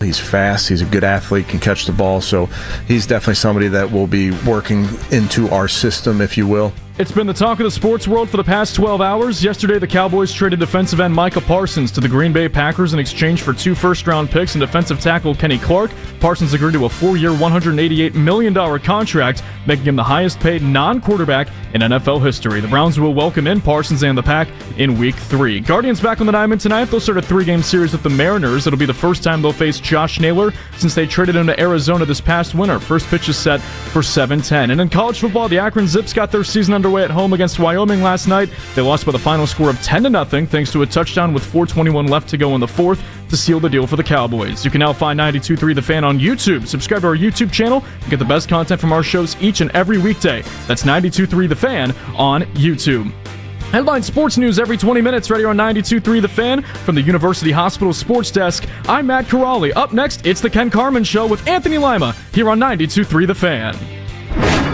He's fast. He's a good athlete, can catch the ball. So he's definitely somebody that will be working into our system, if you will. It's been the talk of the sports world for the past 12 hours. Yesterday, the Cowboys traded defensive end Micah Parsons to the Green Bay Packers in exchange for 2 first-round picks and defensive tackle Kenny Clark. Parsons agreed to a 4-year, $188 million contract, making him the highest-paid non-quarterback in NFL history. The Browns will welcome in Parsons and the Pack in Week 3. Guardians back on the diamond tonight. They'll start a 3-game series with the Mariners. It'll be the first time they'll face Josh Naylor since they traded him to Arizona this past winter. First pitch is set for 7:10. And in college football, the Akron Zips got their season underway at home against Wyoming last night. They lost by the final score of 10-0 thanks to a touchdown with 4:21 left to go in the fourth to seal the deal for the Cowboys. You can now find 92.3 The Fan on YouTube. Subscribe to our YouTube channel and get the best content from our shows each and every weekday. That's 92.3 The Fan on YouTube. Headline sports news every 20 minutes right here on 92.3 The Fan from the University Hospital Sports Desk. I'm Matt Corrali. Up next, it's the Ken Carman Show with Anthony Lima here on 92.3 The Fan.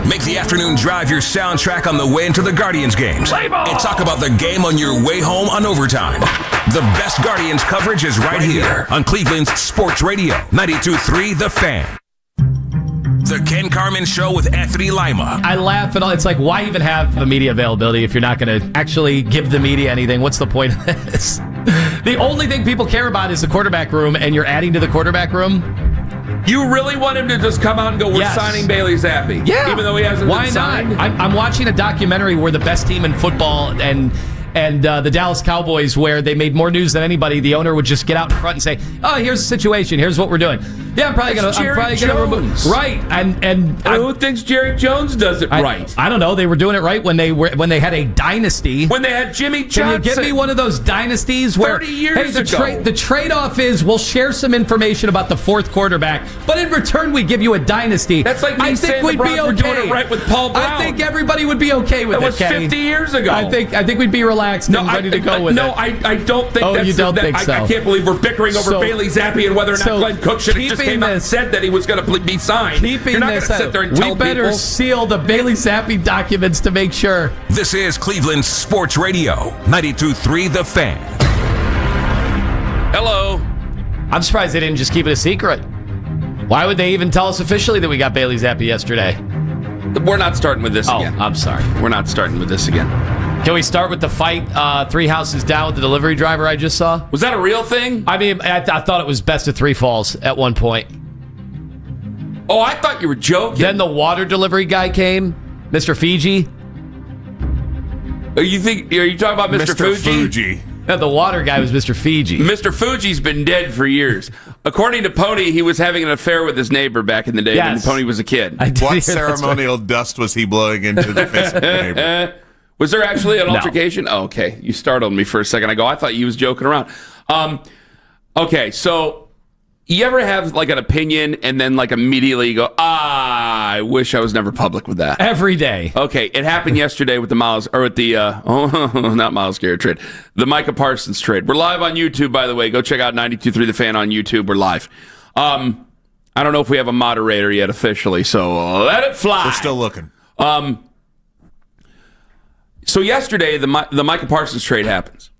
Make the afternoon drive your soundtrack on the way into the Guardians games. And talk about the game on your way home on overtime. The best Guardians coverage is right here on Cleveland's Sports Radio, 92.3 The Fan. The Ken Carman Show with Anthony Lima. I laugh at all. It's like, why even have the media availability if you're not going to actually give the media anything? What's the point of this? The only thing people care about is the quarterback room, and you're adding to the quarterback room? You really want him to just come out and go, we're signing Bailey Zappi? Yeah. Even though he hasn't been signed? Why not? I'm watching a documentary where the best team in football and the Dallas Cowboys, where they made more news than anybody, the owner would just get out in front and say, oh, here's the situation. Here's what we're doing. Yeah, I'm probably going to remove. Right. And who thinks Jerry Jones does it right? I don't know. They were doing it right when they had a dynasty. When they had Jimmy Johnson. Can you give me one of those dynasties where 30 years ago. The trade-off is we'll share some information about the fourth quarterback, but in return we give you a dynasty. That's like me saying the Browns were doing it right with Paul Brown. I think everybody would be okay with that was 50 years ago. I think we'd be relaxed and ready to go with it. No, I don't think that's... you don't think so. I can't believe we're bickering over Bailey Zappi and whether or not Glenn Cook should have just came out and said that he was going to be signed. You're not going to sit there and tell people. We better seal the Bailey Zappi documents to make sure. This is Cleveland's Sports Radio, 92.3 The Fan. Hello. I'm surprised they didn't just keep it a secret. Why would they even tell us officially that we got Bailey Zappi yesterday? We're not starting with this again. I'm sorry. We're not starting with this again. Can we start with the fight 3 houses down with the delivery driver I just saw? Was that a real thing? I mean, I thought it was best of 3 falls at one point. Oh, I thought you were joking. Then the water delivery guy came, Mr. Fiji. Are you talking about Mr. Fuji? No, the water guy was Mr. Fiji. Mr. Fuji's been dead for years. According to Pony, he was having an affair with his neighbor back in the day when Pony was a kid. What ceremonial dust was he blowing into the face of the neighbor? Was there actually an altercation? No. Oh, okay. You startled me for a second. I thought you was joking around. Okay, so you ever have like an opinion and then like immediately you go, I wish I was never public with that. Every day. Okay, it happened yesterday with the not Myles Garrett trade, the Micah Parsons trade. We're live on YouTube, by the way. Go check out 92.3 The Fan on YouTube. We're live. I don't know if we have a moderator yet officially, so let it fly. We're still looking. So yesterday, the Micah Parsons trade happens.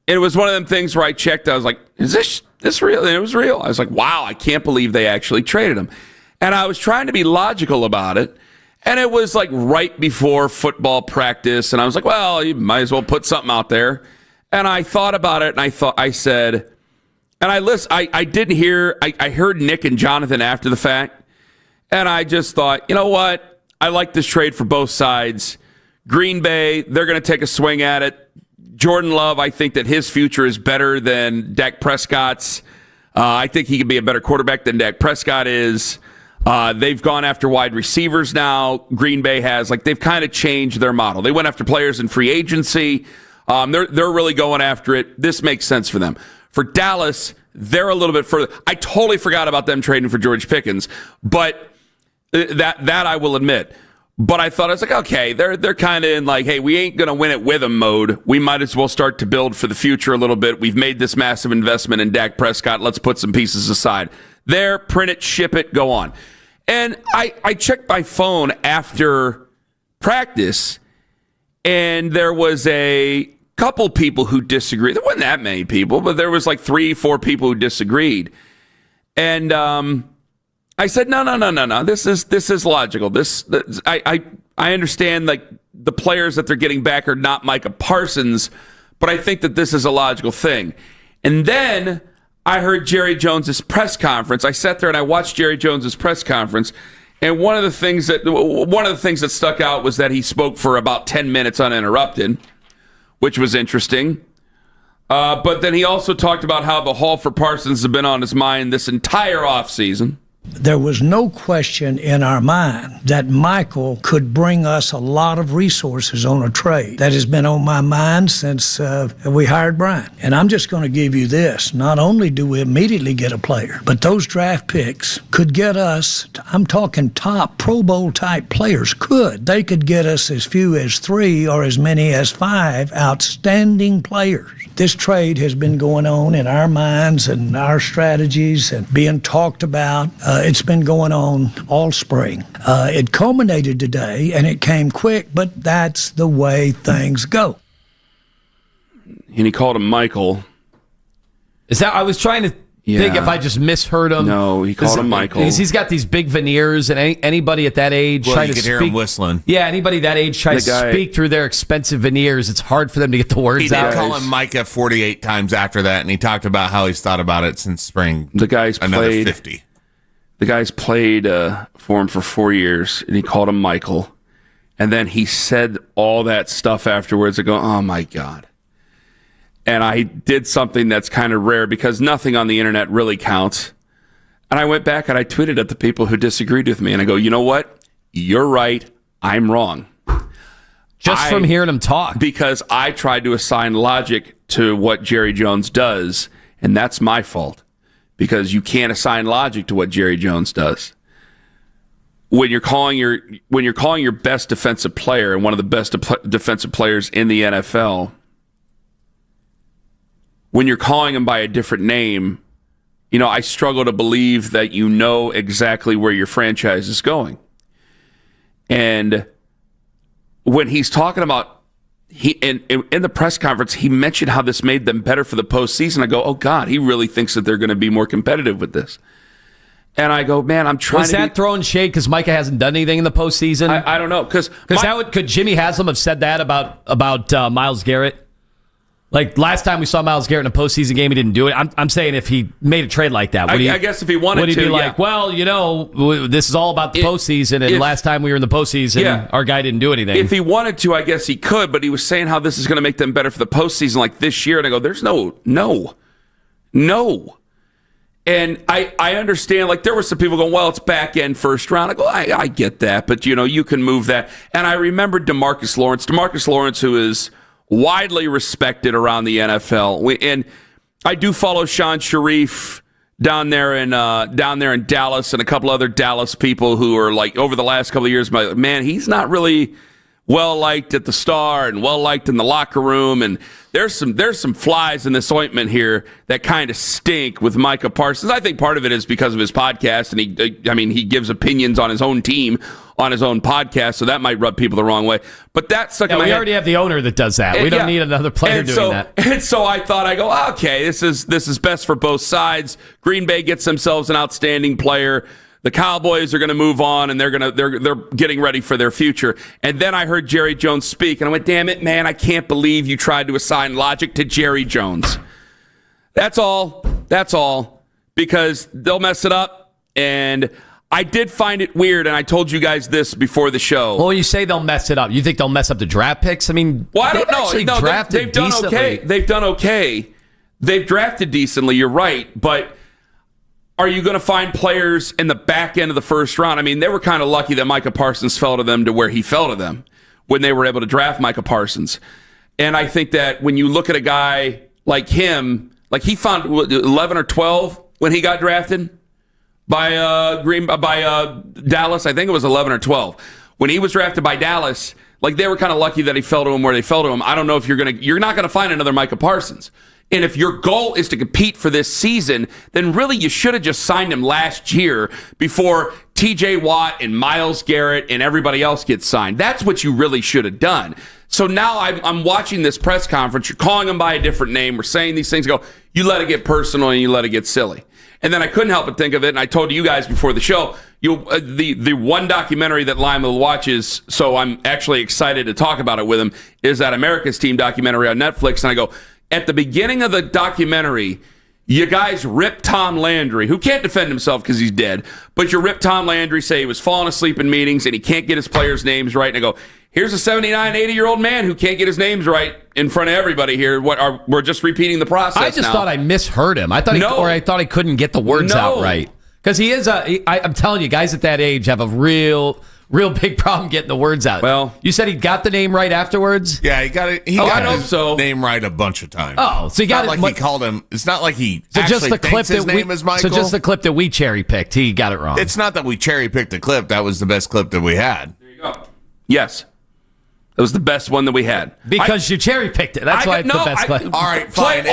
And it was one of them things where I checked. I was like, is this real? And it was real. I was like, wow, I can't believe they actually traded him. And I was trying to be logical about it. And it was like right before football practice. And I was like, well, you might as well put something out there. And I thought about it. And I said, and I didn't hear, I heard Nick and Jonathan after the fact. And I just thought, you know what? I like this trade for both sides. Green Bay, they're going to take a swing at it. Jordan Love, I think that his future is better than Dak Prescott's. I think he can be a better quarterback than Dak Prescott is. They've gone after wide receivers now. Green Bay has. They've kind of changed their model. They went after players in free agency. They're really going after it. This makes sense for them. For Dallas, they're a little bit further. I totally forgot about them trading for George Pickens, but that I will admit. But I thought, I was like, okay, they're kind of in hey, we ain't going to win it with them mode. We might as well start to build for the future a little bit. We've made this massive investment in Dak Prescott. Let's put some pieces aside. There, print it, ship it, go on. And I checked my phone after practice, and there was a couple people who disagreed. There wasn't that many people, but there was 3-4 people who disagreed. And I said, no. This is logical. I understand like the players that they're getting back are not Micah Parsons, but I think that this is a logical thing. And then I heard Jerry Jones's press conference. I sat there and I watched Jerry Jones's press conference, and one of the things that stuck out was that he spoke for about 10 minutes uninterrupted, which was interesting. But then he also talked about how the haul for Parsons has been on his mind this entire offseason. There was no question in our mind that Michael could bring us a lot of resources on a trade. That has been on my mind since we hired Brian. And I'm just going to give you this. Not only do we immediately get a player, but those draft picks could get us, I'm talking top Pro Bowl type players, They could get us as few as 3 or as many as 5 outstanding players. This trade has been going on in our minds and our strategies and being talked about. It's been going on all spring. It culminated today, and it came quick, but that's the way things go. And he called him Michael. Is that? I was trying to think if I just misheard him. No, he called him Michael. He's got these big veneers, and anybody at that age well, trying you to could speak. hear him whistling. Yeah, anybody that age tries to speak through their expensive veneers. It's hard for them to get the words He out. did call him Micah 48 times after that, and he talked about how he's thought about it since spring. The guy's another played 50. The guy's played for him for 4 years, and he called him Michael. And then he said all that stuff afterwards. I go, oh, my God. And I did something that's kind of rare because nothing on the internet really counts. And I went back and I tweeted at the people who disagreed with me. And I go, you know what? You're right. I'm wrong. Just from hearing him talk. Because I tried to assign logic to what Jerry Jones does, and that's my fault. Because you can't assign logic to what Jerry Jones does. When you're calling your best defensive player and one of the best defensive players in the NFL, when you're calling him by a different name, I struggle to believe that you know exactly where your franchise is going. And when he's talking about in the press conference, he mentioned how this made them better for the postseason. I go, oh God, he really thinks that they're going to be more competitive with this. And I go, man, I'm trying. Was that throwing shade because Micah hasn't done anything in the postseason? I don't know because could Jimmy Haslam have said that about Myles Garrett? Like last time we saw Myles Garrett in a postseason game, he didn't do it. I'm saying if he made a trade like that, I guess if he wanted would he to, be like, well, this is all about the postseason, and last time we were in the postseason, our guy didn't do anything. If he wanted to, I guess he could, but he was saying how this is going to make them better for the postseason like this year, and I go, there's no. And I understand, like there were some people going, well, it's back end first round. I go, I get that, but you can move that. And I remember DeMarcus Lawrence, who is widely respected around the NFL. And I do follow Sean Sharif down there in Dallas and a couple other Dallas people who are like over the last couple of years, man, he's not really well liked at the Star and well liked in the locker room. And there's some flies in this ointment here that kind of stink with Micah Parsons. I think part of it is because of his podcast, and he gives opinions on his own team on his own podcast, so that might rub people the wrong way. But that's stuck in my head. We already have the owner that does that. We don't need another player doing that. And so I thought, okay, this is best for both sides. Green Bay gets themselves an outstanding player. The Cowboys are going to move on, and they're getting ready for their future. And then I heard Jerry Jones speak, and I went, damn it, man, I can't believe you tried to assign logic to Jerry Jones. That's all. Because they'll mess it up, and I did find it weird, and I told you guys this before the show. Well, when you say they'll mess it up, you think they'll mess up the draft picks? I mean, I don't know. They've done okay. They've done okay. They've drafted decently. You're right, but are you going to find players in the back end of the first round? I mean, they were kind of lucky that Micah Parsons fell to them to where he fell to them when they were able to draft Micah Parsons. And I think that when you look at a guy like him, like he found 11 or 12 when he got drafted by Dallas. I think it was 11 or 12. When he was drafted by Dallas, like they were kind of lucky that he fell to him where they fell to him. I don't know if you're not going to find another Micah Parsons. And if your goal is to compete for this season, then really you should have just signed him last year before TJ Watt and Myles Garrett and everybody else gets signed. That's what you really should have done. So now I'm watching this press conference. You're calling him by a different name. We're saying these things. You let it get personal and you let it get silly. And then I couldn't help but think of it, and I told you guys before the show, the one documentary that Lionel watches, so I'm actually excited to talk about it with him, is that America's Team documentary on Netflix. And I go, at the beginning of the documentary, you guys rip Tom Landry, who can't defend himself because he's dead, but you rip Tom Landry, say he was falling asleep in meetings and he can't get his players' names right. And I go, here's a 79, 80-year-old man who can't get his names right in front of everybody here. We're just repeating the process. I just now. thought I misheard him. I thought he couldn't get the words out right. Because he is I'm telling you, guys at that age have a real big problem getting the words out. Well, you said he got the name right afterwards? Yeah, he got it. He got his name right a bunch of times. Oh, so he got it. He called him. It's not like he so actually just the thinks clip his that name is Michael. So just the clip that we cherry picked, he got it wrong. It's not that we cherry picked the clip. That was the best clip that we had. There you go. Yes. It was the best one that we had. Because you cherry picked it. That's why it's the best clip. All right, fine.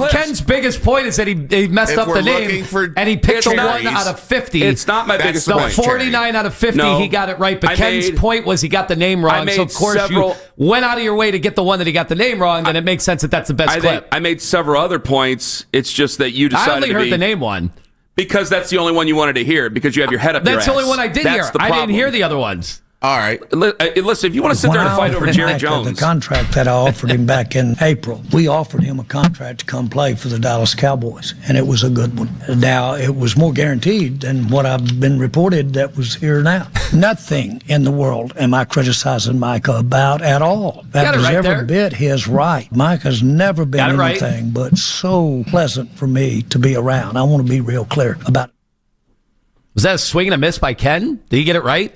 Ken's biggest point is that he messed up the name, and he picked the 1 out of 50. It's not my biggest point. The 49 out of 50, he got it right. But Ken's point was he got the name wrong. So, of course, you went out of your way to get the one that he got the name wrong, then it makes sense that that's the best clip. I made several other points. It's just that you decided I only heard the name one. Because that's the only one you wanted to hear, because you have your head up your ass. That's the only one I did hear. I didn't hear the other ones. All right. Listen, if you want to sit there and fight over Jerry Jones. The contract that I offered him back in April, we offered him a contract to come play for the Dallas Cowboys, and it was a good one. Now, it was more guaranteed than what I've been reported that was here now. Nothing in the world am I criticizing Micah about at all. That was every bit his right. Micah's never been anything but so pleasant for me to be around. I want to be real clear about it. Was that a swing and a miss by Ken? Did he get it right?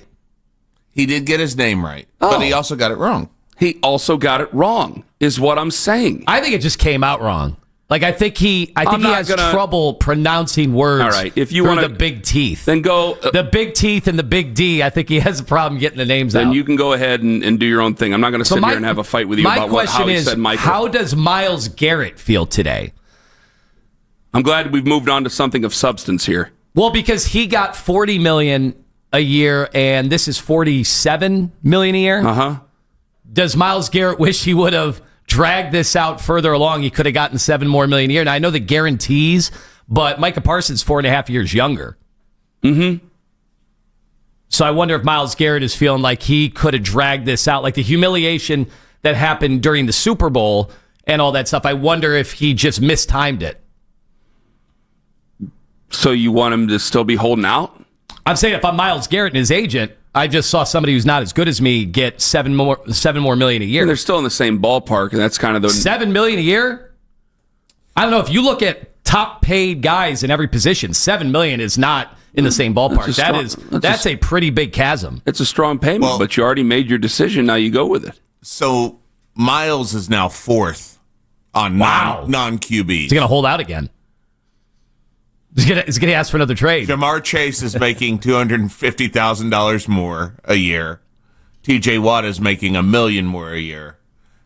He did get his name right, but he also got it wrong. He also got it wrong, is what I'm saying. I think it just came out wrong. Like, I think he has trouble pronouncing words. All right, if you want the big teeth, then go the big teeth and the big D. I think he has a problem getting the names out. Then you can go ahead and do your own thing. I'm not going to sit here and have a fight with you about how he said Michael. How does Myles Garrett feel today? I'm glad we've moved on to something of substance here. Well, because he got $40 million a year, and this is $47 million a year. Uh-huh. Does Myles Garrett wish he would have dragged this out further along? He could have gotten $7 more million a year. Now, I know the guarantees, but Micah Parsons 4.5 years younger. Mm-hmm. So I wonder if Myles Garrett is feeling like he could have dragged this out, like the humiliation that happened during the Super Bowl and all that stuff. I wonder if he just mistimed it. So you want him to still be holding out? I'm saying if I'm Myles Garrett and his agent, I just saw somebody who's not as good as me get $7 more million a year. And they're still in the same ballpark, and that's kind of the $7 million a year. I don't know if you look at top paid guys in every position. $7 million is not in the same ballpark. That's a pretty big chasm. It's a strong payment, but you already made your decision. Now you go with it. So Myles is now fourth on non-QBs. He's going to hold out again. He's going to ask for another trade. Jamar Chase is making $250,000 more a year. TJ Watt is making $1 million more a year.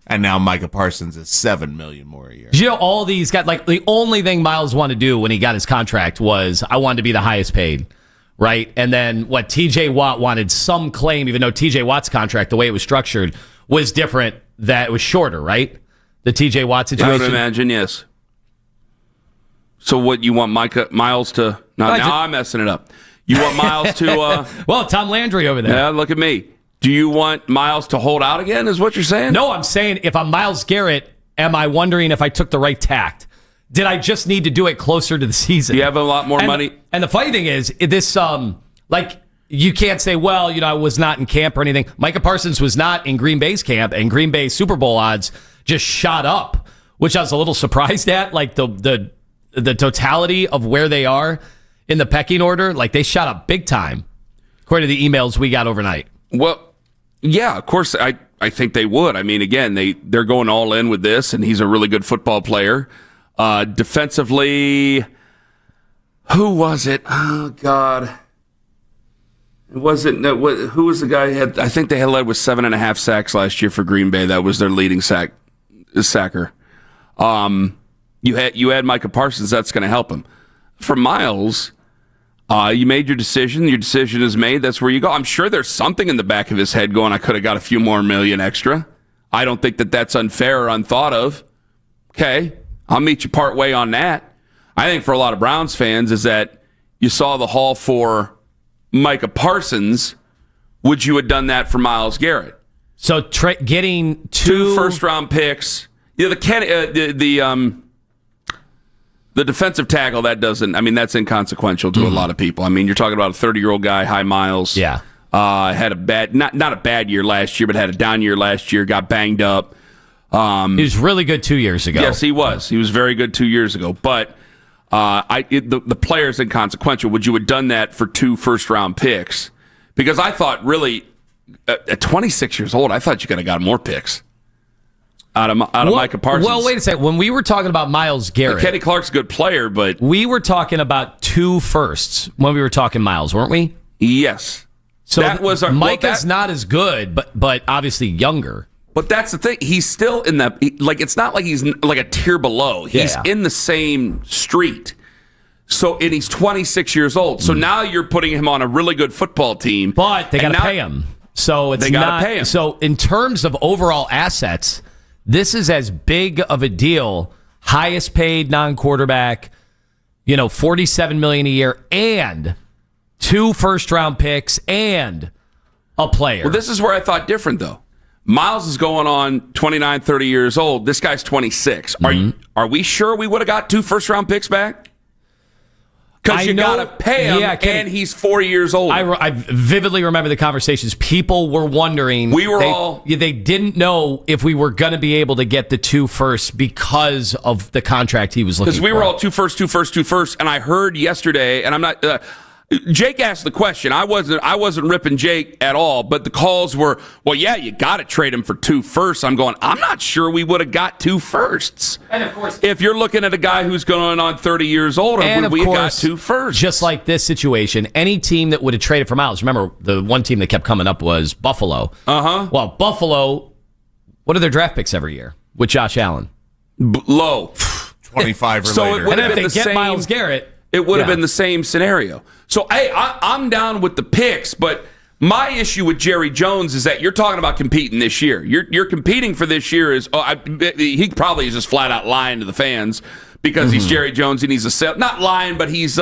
And now Micah Parsons is $7 million more a year. You know, all these guys, like the only thing Myles wanted to do when he got his contract was, I wanted to be the highest paid, right? And then what TJ Watt wanted some claim, even though TJ Watt's contract, the way it was structured, was different, that it was shorter, right? The TJ Watt situation. I would imagine, yes. So what, you want Myles to... Now I'm messing it up. You want Myles to... well, Tom Landry over there. Yeah, look at me. Do you want Myles to hold out again, is what you're saying? No, I'm saying if I'm Myles Garrett, am I wondering if I took the right tact? Did I just need to do it closer to the season? You have a lot more money. And the funny thing is, this, you can't say, well, I was not in camp or anything. Micah Parsons was not in Green Bay's camp, and Green Bay's Super Bowl odds just shot up, which I was a little surprised at. Like, the totality of where they are in the pecking order, like they shot up big time, according to the emails we got overnight. Well, yeah, of course, I think they would. I mean, again, they're going all in with this, and he's a really good football player. Defensively, who was it? Oh, God. Who was the guy who had, I think they had led with 7.5 sacks last year for Green Bay. That was their leading sacker. You had Micah Parsons. That's going to help him. For Myles, you made your decision. Your decision is made. That's where you go. I'm sure there's something in the back of his head going, I could have got a few more million extra. I don't think that's unfair or unthought of. Okay, I'll meet you part way on that. I think for a lot of Browns fans is that you saw the haul for Micah Parsons. Would you have done that for Myles Garrett? So getting two first-round picks. Yeah, the defensive tackle, that's inconsequential to a lot of people. I mean, you're talking about a 30-year-old guy, high miles. Yeah. Had a bad, not a bad year last year, but had a down year last year, got banged up. He was really good 2 years ago. Yes, he was. He was very good 2 years ago. But the player's inconsequential. Would you have done that for 2 first-round picks? Because I thought, really, at 26 years old, I thought you could have got more picks out of Micah Parsons. Well, wait a second. When we were talking about Myles Garrett, Kenny Clark's a good player, but we were talking about 2 firsts when we were talking Myles, weren't we? Yes. So that was Micah's not as good, but obviously younger. But that's the thing. He's still in that. It's not like he's like a tier below. He's in the same street. So, and he's 26 years old. So now you're putting him on a really good football team. But they got to pay him. So they got to pay him. So in terms of overall assets, this is as big of a deal. Highest paid non-quarterback, $47 million a year, and 2 first-round picks, and a player. Well, this is where I thought different, though. Myles is going on 29, 30 years old. This guy's 26. Are we sure we would have got 2 first-round picks back? Because you got to pay him, and he's 4 years old. I vividly remember the conversations. People were wondering. They didn't know if we were going to be able to get the 2 firsts because of the contract he was looking for. Because we were all 2 firsts, and I heard yesterday, and I'm not... Jake asked the question. I wasn't ripping Jake at all, but the calls were, well, yeah, you got to trade him for 2 firsts. I'm going, I'm not sure we would have got 2 firsts. And of course, if you're looking at a guy who's going on 30 years old, would we have got 2 firsts? Just like this situation, any team that would have traded for Myles, remember the one team that kept coming up was Buffalo. Well, Buffalo, what are their draft picks every year with Josh Allen? Low. 25 or so later. It would have and been if they get Myles Garrett, it would have been the same scenario. So, hey, I'm down with the picks, but my issue with Jerry Jones is that you're talking about competing this year. You're competing for this year. He probably is just flat out lying to the fans because he's Jerry Jones and he's not lying, but he's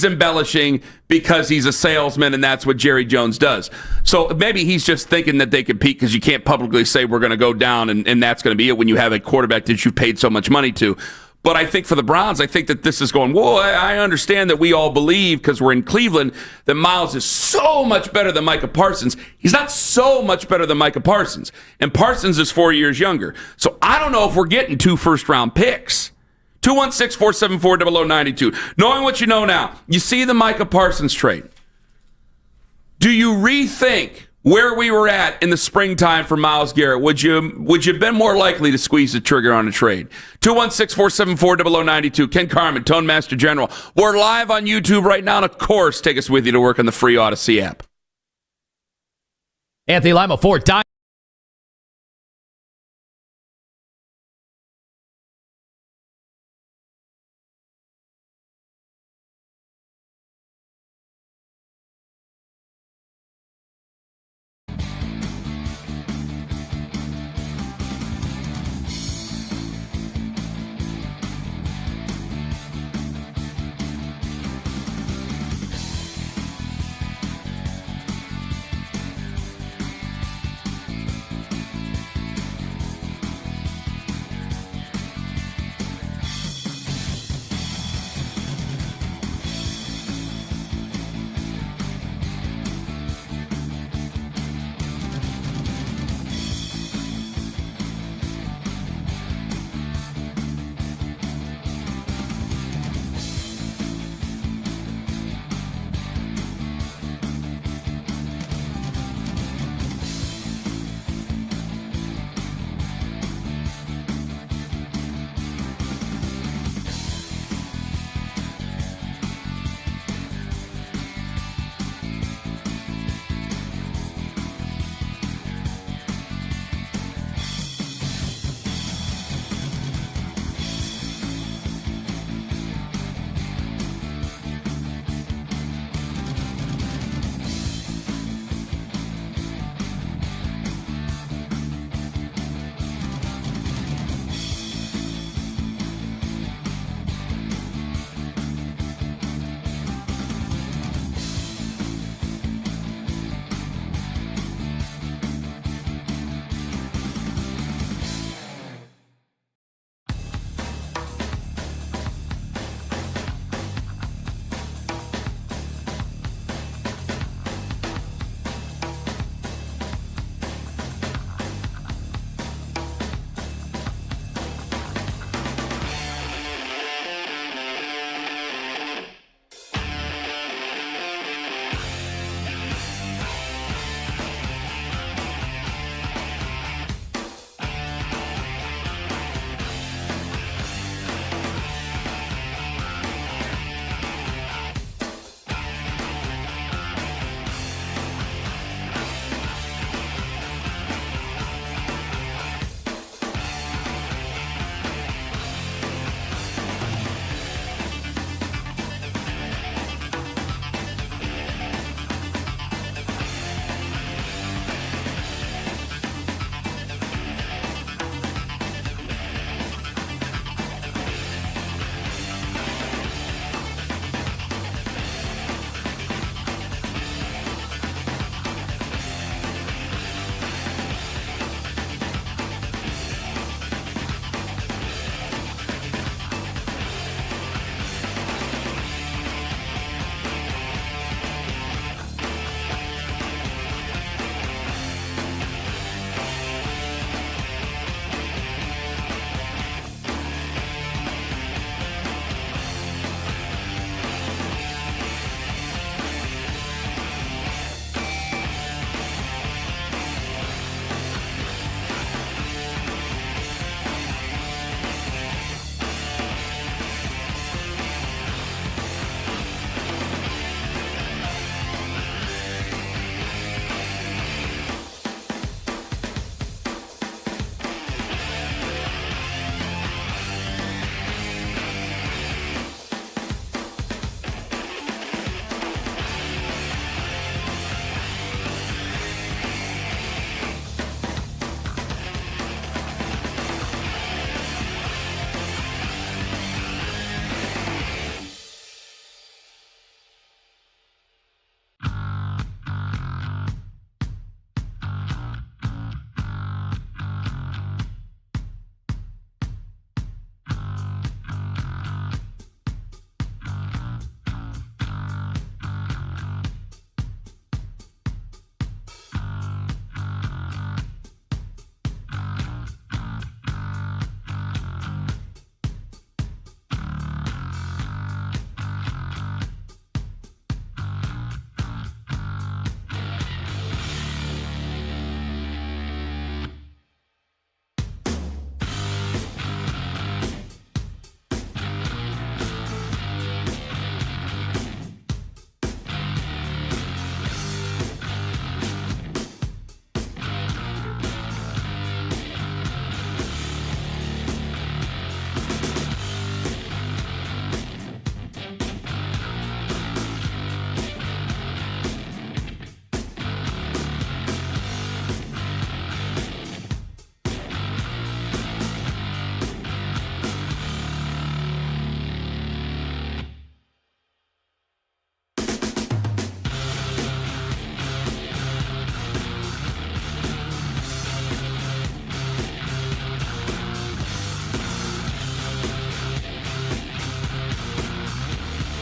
embellishing because he's a salesman and that's what Jerry Jones does. So maybe he's just thinking that they compete because you can't publicly say we're going to go down and that's going to be it when you have a quarterback that you've paid so much money to. But I think for the Browns, I think that this is going, whoa, I understand that we all believe, because we're in Cleveland, that Myles is so much better than Micah Parsons. He's not so much better than Micah Parsons. And Parsons is 4 years younger. So I don't know if we're getting 2 first-round picks. 216-474-0092. Knowing what you know now, you see the Micah Parsons trade. Do you rethink where we were at in the springtime for Myles Garrett? Would you have been more likely to squeeze the trigger on a trade? 216-474-0092. Ken Carman, Tone Master General. We're live on YouTube right now, and of course, take us with you to work on the free Odyssey app. Anthony Lima, Ford.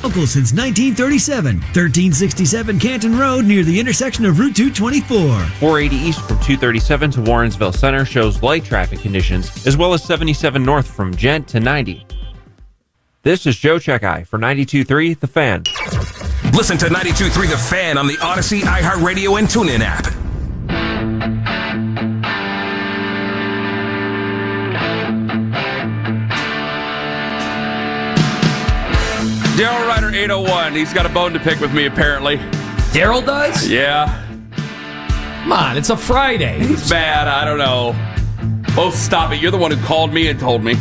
Local since 1937. 1367 Canton Road near the intersection of Route 224. 480 east from 237 to Warrensville Center shows light traffic conditions, as well as 77 north from Gent to 90. This is Joe Checkeye for 92.3 The Fan. Listen to 92.3 The Fan on the Odyssey, iHeartRadio, and TuneIn app. Daryl Ryder 801. He's got a bone to pick with me, apparently. Daryl does? Yeah. Come on, it's a Friday. He's bad. I don't know. Oh, stop it. You're the one who called me and told me.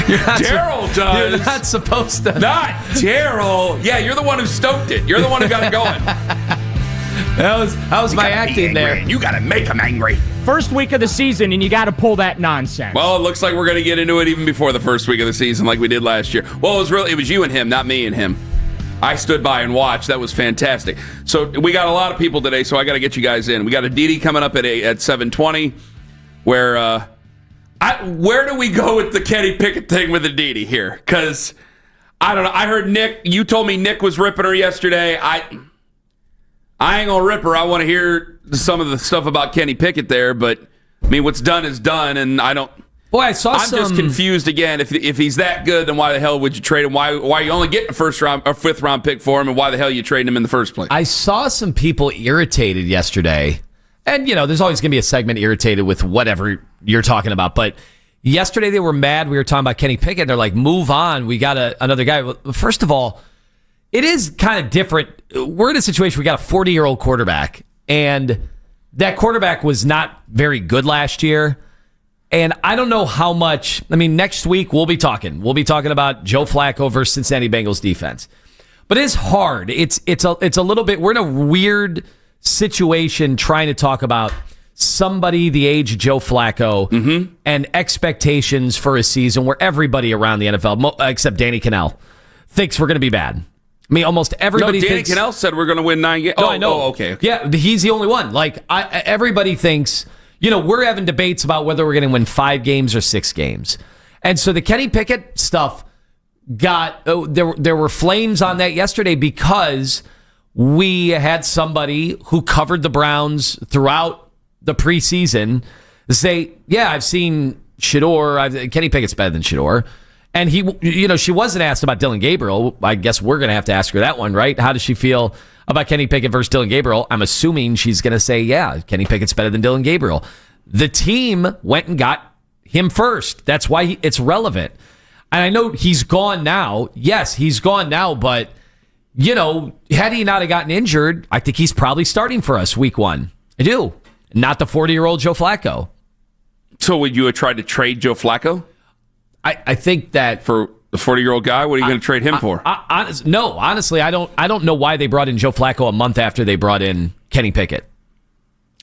Daryl does. You're not supposed to. Not Daryl. Yeah, you're the one who stoked it. You're the one who got it going. That was my acting there. You got to make him angry. First week of the season, and you got to pull that nonsense. Well, it looks like we're going to get into it even before the first week of the season, like we did last year. Well, it was you and him, not me and him. I stood by and watched. That was fantastic. So we got a lot of people today, so I got to get you guys in. We got Adidi coming up at 7:20. Where do we go with the Kenny Pickett thing with Adidi here? Because I don't know. I heard Nick. You told me Nick was ripping her yesterday. I ain't gonna rip her. I want to hear some of the stuff about Kenny Pickett there, but I mean, what's done is done, and I don't. Boy, I'm just confused again. If he's that good, then why the hell would you trade him? Why are you only getting a first round or fifth round pick for him, and why the hell are you trading him in the first place? I saw some people irritated yesterday, and there's always going to be a segment irritated with whatever you're talking about. But yesterday they were mad. We were talking about Kenny Pickett. They're like, "Move on. We got another guy." Well, first of all, it is kind of different. We're in a situation where we got a 40-year-old quarterback, and that quarterback was not very good last year. And I don't know how much. I mean, next week we'll be talking. We'll be talking about Joe Flacco versus Cincinnati Bengals defense. But it's hard. It's a little bit. We're in a weird situation trying to talk about somebody the age of Joe Flacco and expectations for a season where everybody around the NFL, except Danny Kanell, thinks we're going to be bad. I mean, almost everybody. Danny Kanell said we're going to win 9 games. No, I know. Oh, okay. Yeah, he's the only one. Like everybody thinks. We're having debates about whether we're going to win 5 games or 6 games. And so the Kenny Pickett stuff there were flames on that yesterday because we had somebody who covered the Browns throughout the preseason say, yeah, I've seen Shador. Kenny Pickett's better than Shador. And she wasn't asked about Dylan Gabriel. I guess we're going to have to ask her that one, right? How does she feel about Kenny Pickett versus Dylan Gabriel? I'm assuming she's going to say, yeah, Kenny Pickett's better than Dylan Gabriel. The team went and got him first. That's why it's relevant. And I know he's gone now. Yes, he's gone now, but, had he not have gotten injured, I think he's probably starting for us week 1. I do. Not the 40-year-old Joe Flacco. So would you have tried to trade Joe Flacco? I think that for the 40-year-old guy, what are you going to trade him for? Honestly, I don't know why they brought in Joe Flacco a month after they brought in Kenny Pickett.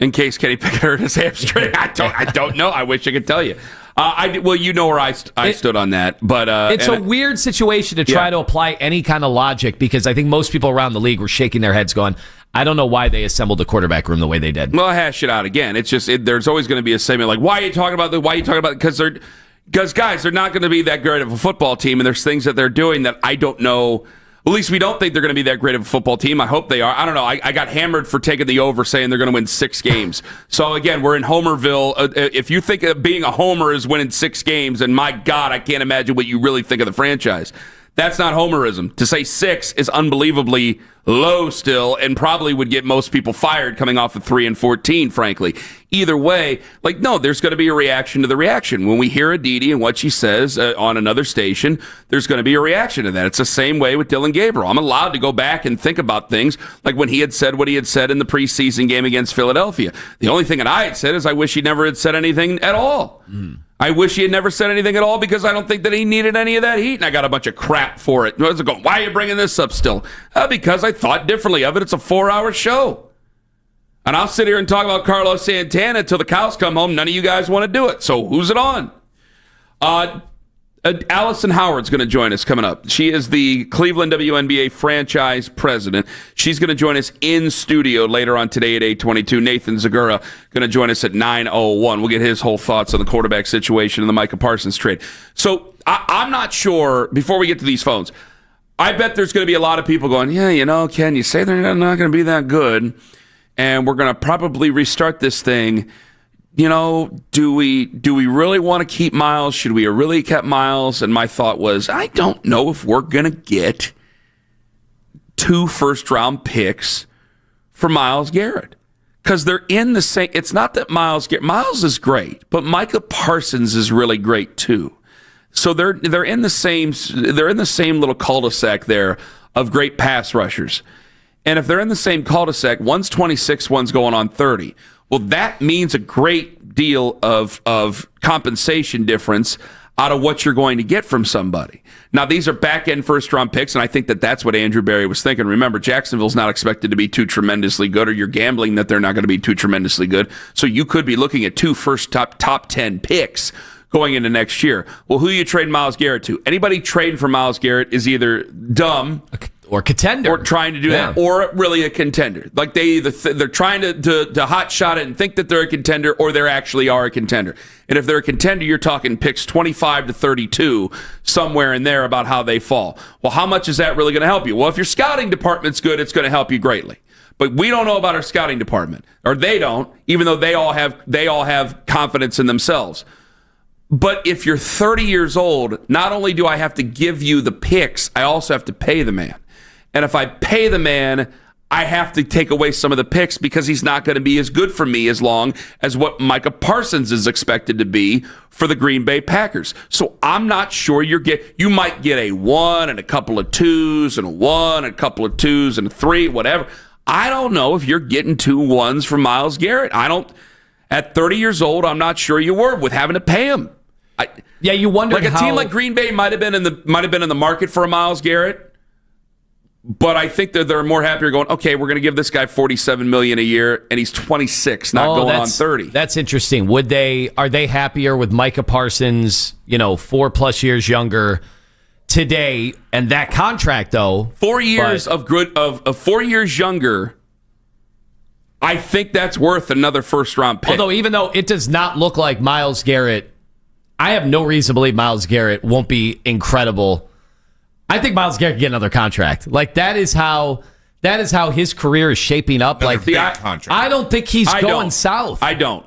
In case Kenny Pickett hurt his hamstring, I don't know. I wish I could tell you. You know where I stood on that, but it's a weird situation to try to apply any kind of logic because I think most people around the league were shaking their heads, going, "I don't know why they assembled the quarterback room the way they did." Well, hash it out again. It's just there's always going to be a segment like, "Why are you talking about this? Why are you talking about it?" Because guys, they're not going to be that great of a football team, and there's things that they're doing that I don't know. At least we don't think they're going to be that great of a football team. I hope they are. I don't know. I got hammered for taking the over, saying they're going to win 6 games. So, again, we're in Homerville. If you think of being a homer is winning 6 games, and my God, I can't imagine what you really think of the franchise. That's not homerism. To say 6 is unbelievably low still and probably would get most people fired coming off of 3-14, frankly. Either way, no, there's going to be a reaction to the reaction. When we hear Adidi and what she says on another station, there's going to be a reaction to that. It's the same way with Dylan Gabriel. I'm allowed to go back and think about things like when he had said what he had said in the preseason game against Philadelphia. The only thing that I had said is I wish he never had said anything at all. I wish he had never said anything at all because I don't think that he needed any of that heat, and I got a bunch of crap for it. I was going, why are you bringing this up still? Because I thought differently of it. It's a 4-hour show. And I'll sit here and talk about Carlos Santana until the cows come home. None of you guys want to do it. So who's it on? Allison Howard's going to join us coming up. She is the Cleveland WNBA franchise president. She's going to join us in studio later on today at 8:22. Nathan Zagura going to join us at 9:01. We'll get his whole thoughts on the quarterback situation and the Micah Parsons trade. So I'm not sure, before we get to these phones, I bet there's going to be a lot of people going, yeah, Ken, you say they're not going to be that good, and we're going to probably restart this thing. Do we really want to keep Miles? Should we have really kept Miles? And my thought was, I don't know if we're going to get 2 first-round picks for Myles Garrett. Because they're in the same. It's not that Myles is great, but Micah Parsons is really great too. So they're in the same little cul-de-sac there of great pass rushers. And if they're in the same cul-de-sac, one's 26, one's going on 30. Well, that means a great deal of compensation difference out of what you're going to get from somebody. Now, these are back-end first-round picks, and I think that's what Andrew Berry was thinking. Remember, Jacksonville's not expected to be too tremendously good, or you're gambling that they're not going to be too tremendously good. So you could be looking at 2 top 10 picks going into next year. Well, who you trade Myles Garrett to? Anybody trading for Myles Garrett is either dumb or contender, or trying to do that, or really a contender. Like they're trying to hot shot it and think that they're a contender, or they actually are a contender. And if they're a contender, you're talking picks 25 to 32, somewhere in there about how they fall. Well, how much is that really going to help you? Well, if your scouting department's good, it's going to help you greatly. But we don't know about our scouting department, or they don't, even though they all have confidence in themselves. But if you're 30 years old, not only do I have to give you the picks, I also have to pay the man. And if I pay the man, I have to take away some of the picks because he's not going to be as good for me as long as what Micah Parsons is expected to be for the Green Bay Packers. So I'm not sure you might get a 1 and a couple of 2s and a 1 and a couple of 2s and a 3, whatever. I don't know if you're getting 2 1s from Myles Garrett. At 30 years old, I'm not sure you were with having to pay him. You wonder like a team like Green Bay might have been in the market for a Myles Garrett. But I think that they're more happier going, okay, we're going to give this guy $47 million a year, and he's 26, not going on 30. That's interesting. Are they happier with Micah Parsons, 4+ years younger today, and that contract though? 4 years of 4 years younger. I think that's worth another first-round pick. Although, even though it does not look like Myles Garrett, I have no reason to believe Myles Garrett won't be incredible. I think Myles Garrett can get another contract. Like that is how his career is shaping up. I don't think he's going south. I don't.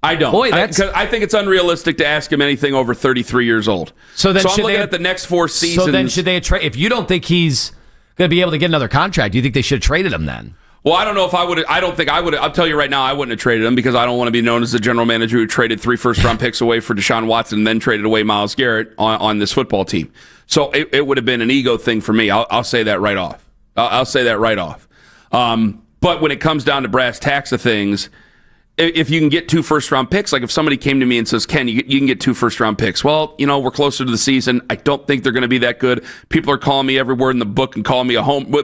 Boy, I think it's unrealistic to ask him anything over 33 years old. So I'm looking at the next 4 seasons. So then should they trade? If you don't think he's going to be able to get another contract, do you think they should have traded him then? Well, I don't know if I would. I don't think I would. I'll tell you right now, I wouldn't have traded him because I don't want to be known as the general manager who traded 3 first-round picks away for Deshaun Watson and then traded away Myles Garrett on this football team. So it would have been an ego thing for me. I'll say that right off. I'll say that right off. But when it comes down to brass tacks of things, if you can get 2 first-round picks, like if somebody came to me and says, Ken, you can get 2 first-round picks. Well, we're closer to the season. I don't think they're going to be that good. People are calling me every word in the book and calling me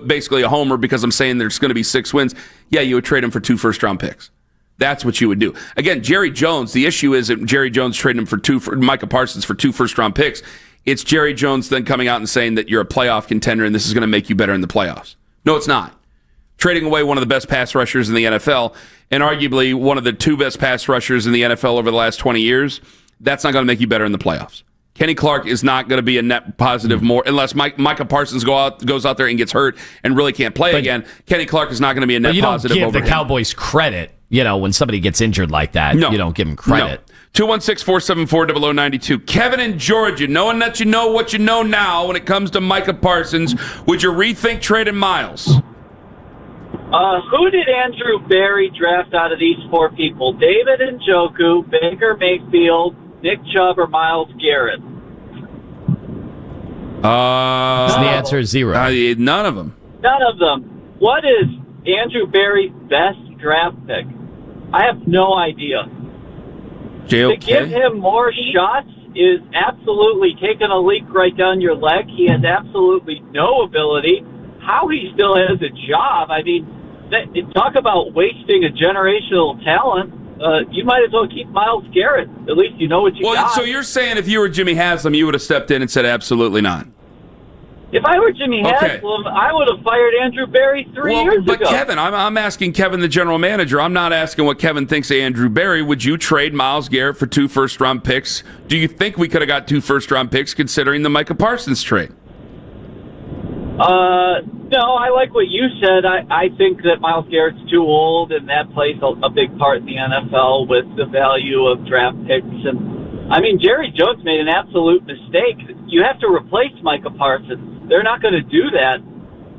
basically a homer because I'm saying there's going to be 6 wins. Yeah, you would trade him for 2 first-round picks. That's what you would do. Again, Jerry Jones, the issue is that Jerry Jones traded him for Micah Parsons for 2 first-round picks. It's Jerry Jones then coming out and saying that you're a playoff contender and this is going to make you better in the playoffs. No, it's not. Trading away one of the best pass rushers in the NFL and arguably one of the 2 best pass rushers in the NFL over the last 20 years, that's not going to make you better in the playoffs. Kenny Clark is not going to be a net positive more unless Micah Parsons goes out there and gets hurt and really can't play again. Kenny Clark is not going to be a net positive over him. You don't give the Cowboys credit, when somebody gets injured like that. No. You don't give them credit. No. 216-474-0092. Kevin in Georgia, knowing that you know what you know now when it comes to Micah Parsons, would you rethink trading Myles? Who did Andrew Berry draft out of these 4 people? David Njoku, Baker Mayfield, Nick Chubb, or Myles Garrett? The answer is 0. None of them. None of them. What is Andrew Berry's best draft pick? I have no idea. JOK? To give him more shots is absolutely taking a leak right down your leg. He has absolutely no ability. How he still has a job, talk about wasting a generational talent. You might as well keep Myles Garrett. At least you know what you got. So you're saying if you were Jimmy Haslam, you would have stepped in and said absolutely not? If I were Jimmy Haslam, I would have fired Andrew Berry 3 years ago. But Kevin, I'm asking Kevin, the general manager. I'm not asking what Kevin thinks of Andrew Berry. Would you trade Myles Garrett for 2 first-round picks? Do you think we could have got 2 first-round picks considering the Micah Parsons trade? No, I like what you said. I think that Myles Garrett's too old, and that plays a big part in the NFL with the value of draft picks. And I mean, Jerry Jones made an absolute mistake. You have to replace Micah Parsons. They're not going to do that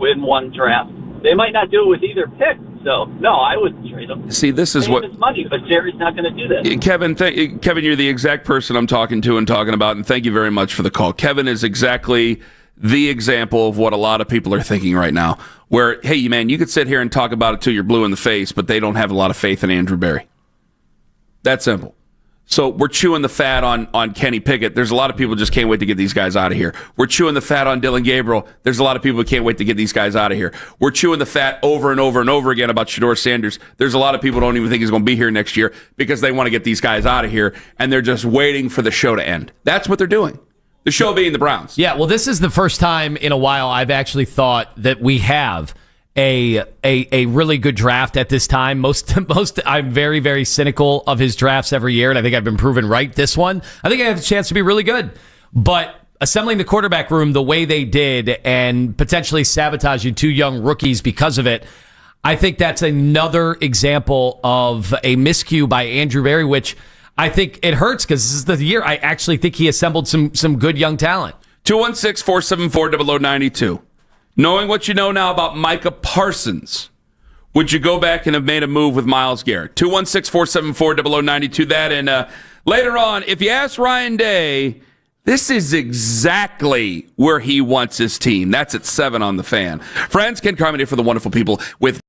in one draft. They might not do it with either pick. So, no, I wouldn't trade him. See, this is what... It's money, but Jerry's not going to do that. Kevin, you're the exact person I'm talking to and talking about, and thank you very much for the call. Kevin is exactly the example of what a lot of people are thinking right now, where, hey, man, you could sit here and talk about it till you're blue in the face, but they don't have a lot of faith in Andrew Berry. That simple. So we're chewing the fat on Kenny Pickett. There's a lot of people just can't wait to get these guys out of here. We're chewing the fat on Dylan Gabriel. There's a lot of people who can't wait to get these guys out of here. We're chewing the fat over and over and over again about Shedeur Sanders. There's a lot of people who don't even think he's going to be here next year because they want to get these guys out of here, and they're just waiting for the show to end. That's what they're doing. The show being the Browns. Yeah, well, this is the first time in a while I've actually thought that we have a really good draft at this time. Most I'm very, very cynical of his drafts every year, and I think I've been proven right this one. I think I have a chance to be really good. But assembling the quarterback room the way they did and potentially sabotaging 2 young rookies because of it, I think that's another example of a miscue by Andrew Berry, which I think it hurts because this is the year I actually think he assembled some good young talent. 216-474-0092. Knowing what you know now about Micah Parsons, would you go back and have made a move with Myles Garrett? 216-474-0092. That, and later on, if you ask Ryan Day, this is exactly where he wants his team. That's at 7 on the Fan. Friends, Ken Carmody for the wonderful people with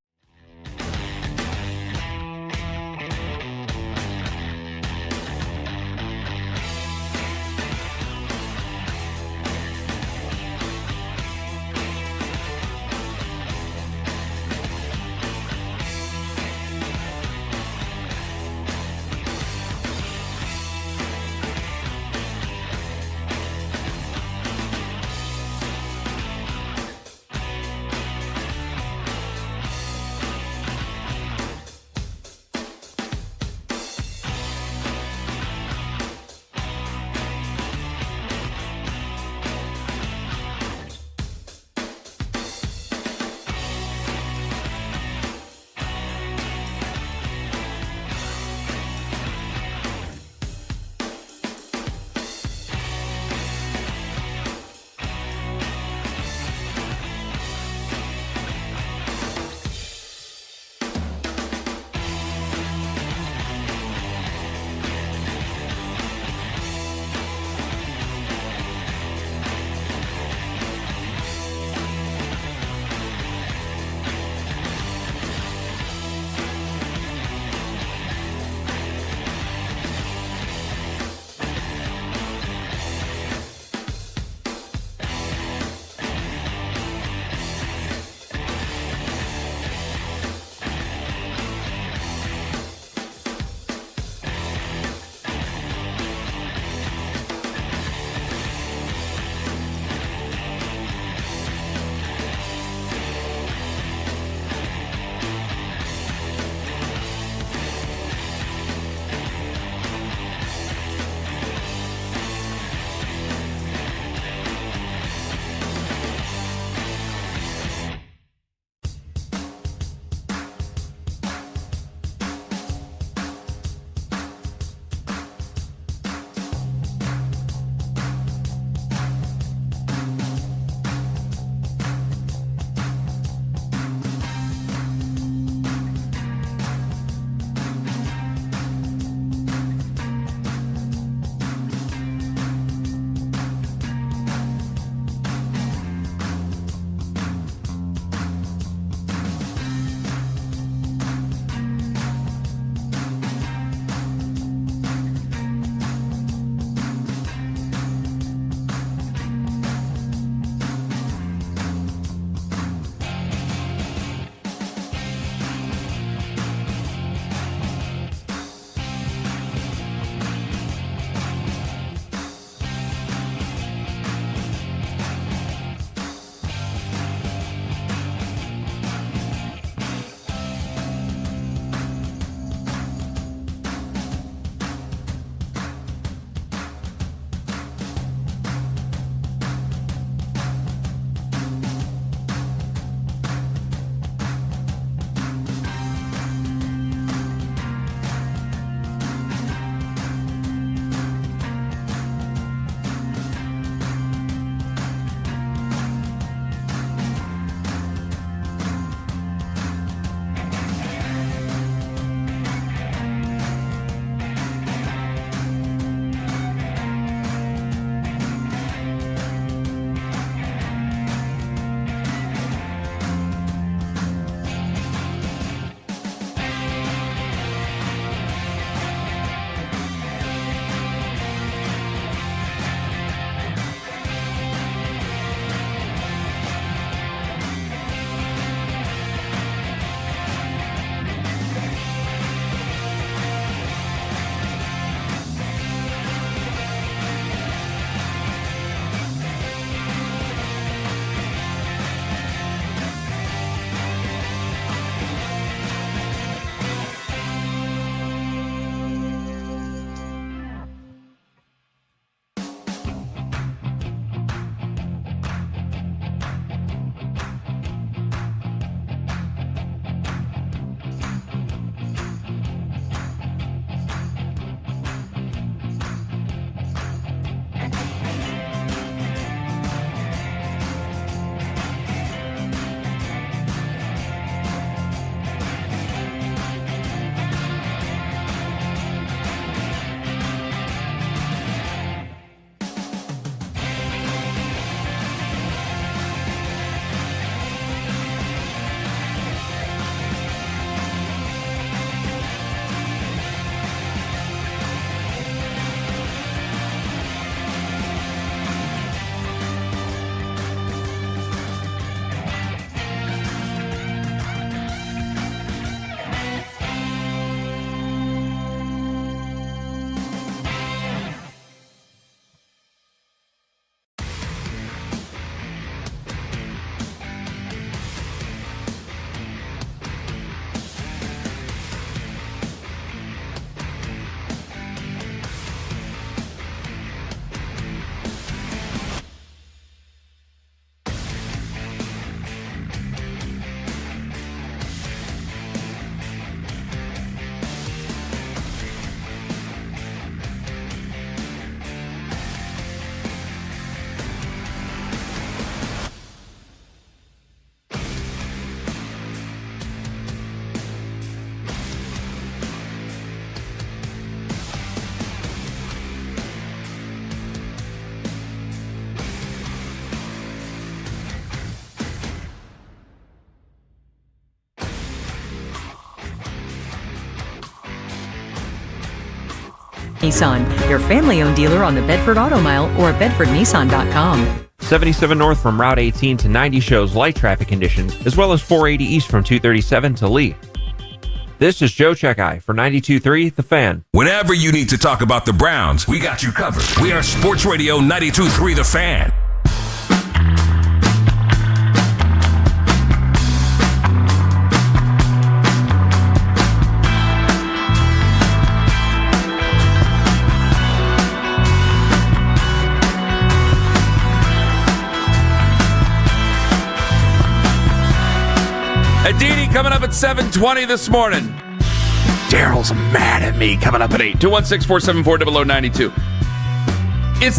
Nissan, your family-owned dealer on the Bedford Auto Mile or bedfordnissan.com. 77 north from Route 18 to 90 shows light traffic conditions, as well as 480 east from 237 to Lee. This is Joe Checkeye for 92.3 The Fan. Whenever you need to talk about the Browns, we got you covered. We are Sports Radio 92.3 The Fan. Adidi coming up at 7:20 this morning. Daryl's mad at me coming up at 8. 216-474-0092.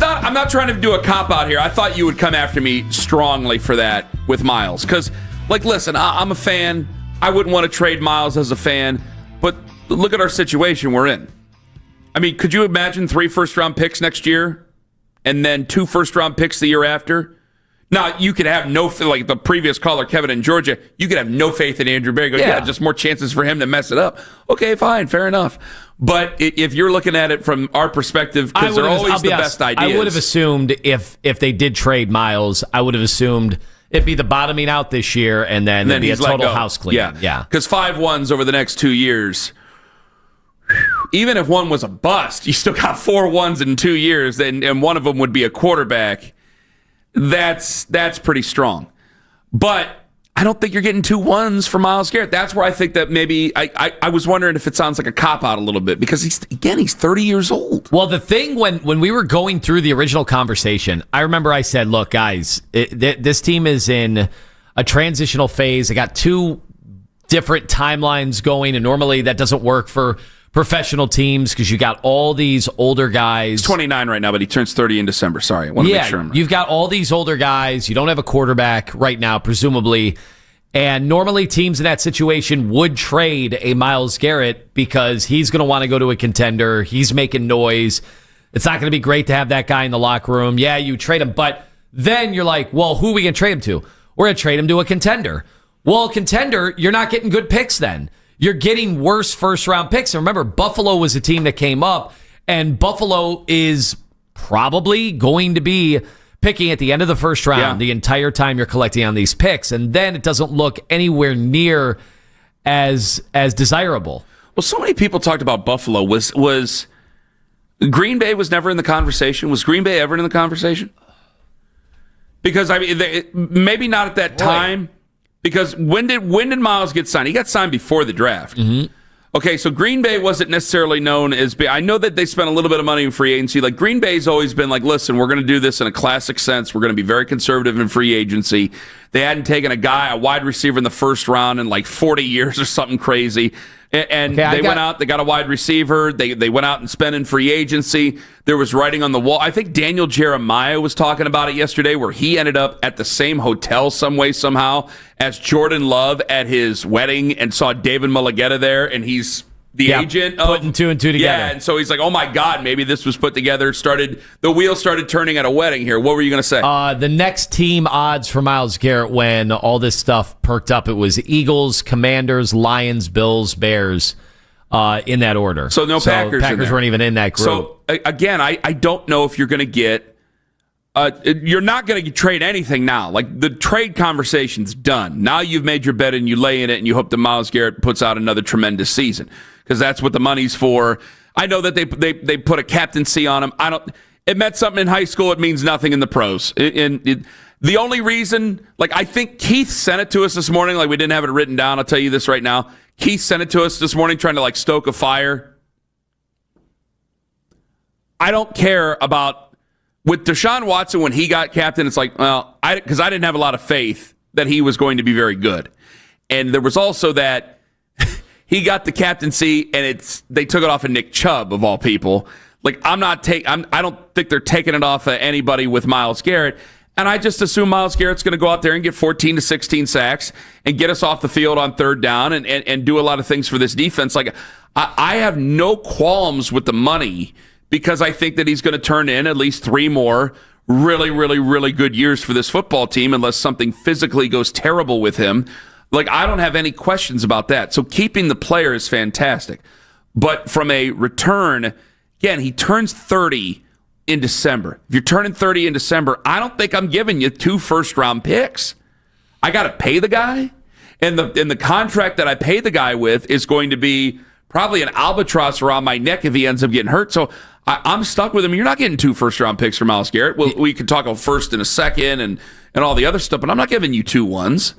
I'm not trying to do a cop-out here. I thought you would come after me strongly for that with Miles. Because, listen, I'm a fan. I wouldn't want to trade Miles as a fan. But look at our situation we're in. I mean, could you imagine 3 first-round picks next year? And then 2 first-round picks the year after? Now, you could have like the previous caller, Kevin in Georgia, you could have no faith in Andrew Berry. Yeah, just more chances for him to mess it up. Okay, fine, fair enough. But if you're looking at it from our perspective, because they're always the best ideas. I would have assumed if they did trade Miles, I would have assumed it'd be the bottoming out this year, and then it'd be a total house clean. Yeah. Because 5 1s over the next 2 years, even if one was a bust, you still got 4 1s in 2 years, and one of them would be a quarterback. That's pretty strong. But I don't think you're getting 2 1s for Myles Garrett. That's where I think that maybe I was wondering if it sounds like a cop-out a little bit because he's 30 years old. Well, the thing when we were going through the original conversation, I remember I said, look, guys, this team is in a transitional phase. They got 2 different timelines going, and normally that doesn't work for professional teams because you got all these older guys. He's 29 right now, but he turns 30 in December. Sorry, I want to make sure. You've got all these older guys. You don't have a quarterback right now, presumably. And normally teams in that situation would trade a Myles Garrett because he's going to want to go to a contender. He's making noise. It's not going to be great to have that guy in the locker room. Yeah, you trade him, but then you're like, well, who are we going to trade him to? We're going to trade him to a contender. Well, a contender, you're not getting good picks then. You're getting worse first-round picks. And remember, Buffalo was a team that came up, and Buffalo is probably going to be picking at the end of the first round the entire time you're collecting on these picks. And then it doesn't look anywhere near as desirable. Well, so many people talked about Buffalo. Was Green Bay was never in the conversation? Was Green Bay ever in the conversation? Because, I mean, maybe not at that time. Because when did Myles get signed? He got signed before the draft. Mm-hmm. Okay, so Green Bay wasn't necessarily known as big. I know that they spent a little bit of money in free agency. Like Green Bay's always been like, listen, we're going to do this in a classic sense. We're going to be very conservative in free agency. They hadn't taken a wide receiver in the first round in like 40 years or something crazy. And they went out, they got a wide receiver. They went out and spent in free agency. There was writing on the wall. I think Daniel Jeremiah was talking about it yesterday where he ended up at the same hotel some way, somehow, as Jordan Love at his wedding and saw David Mulligetta there, and he's the agent of putting 2 and 2 together. Yeah, and so he's like, oh my God, maybe this was put together. The wheel started turning at a wedding here. What were you going to say? The next team odds for Myles Garrett when all this stuff perked up, it was Eagles, Commanders, Lions, Bills, Bears, in that order. So Packers. Packers weren't even in that group. So again, I don't know if you're going to get. You're not going to trade anything now. Like the trade conversation's done. Now you've made your bet and you lay in it, and you hope that Myles Garrett puts out another tremendous season because that's what the money's for. I know that they put a captaincy on him. It meant something in high school. It means nothing in the pros. The only reason, I think Keith sent it to us this morning. Like we didn't have it written down. I'll tell you this right now. Keith sent it to us this morning, trying to stoke a fire. I don't care about. With Deshaun Watson, when he got captain, it's like, well, because I didn't have a lot of faith that he was going to be very good. And there was also that he got the captaincy, and they took it off of Nick Chubb, of all people. I don't think they're taking it off of anybody with Myles Garrett. And I just assume Myles Garrett's going to go out there and get 14 to 16 sacks and get us off the field on third down and do a lot of things for this defense. I have no qualms with the money, because I think that he's going to turn in at least 3 more really, really, really good years for this football team unless something physically goes terrible with him. I don't have any questions about that. So keeping the player is fantastic. But from a return, Again, he turns 30 in December. If you're turning 30 in December, I don't think I'm giving you 2 first-round picks. I got to pay the guy, and the contract that I pay the guy with is going to be probably an albatross around my neck if he ends up getting hurt. So I'm stuck with him. You're not getting 2 first-round picks from Myles Garrett. We could talk a first and a second and all the other stuff, but I'm not giving you 2 ones.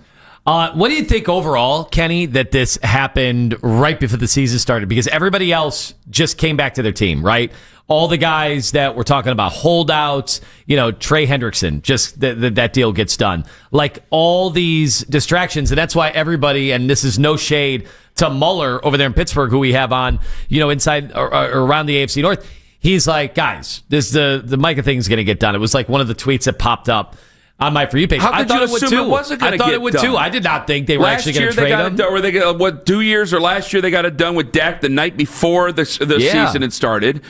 What do you think overall, Kenny, that this happened right before the season started? Because everybody else just came back to their team, right? All the guys that we're talking about, holdouts, Trey Hendrickson, just that deal gets done. Like all these distractions, and that's why everybody, and this is no shade to Mueller over there in Pittsburgh, who we have on, inside or around the AFC North. He's like, guys, the Micah thing is going to get done. It was like one of the tweets that popped up on my For You page. How could you assume it wasn't going to get done? I thought it would too. I did not think they were actually going to trade him. What 2 years or last year they got it done with Dak the night before the season had started.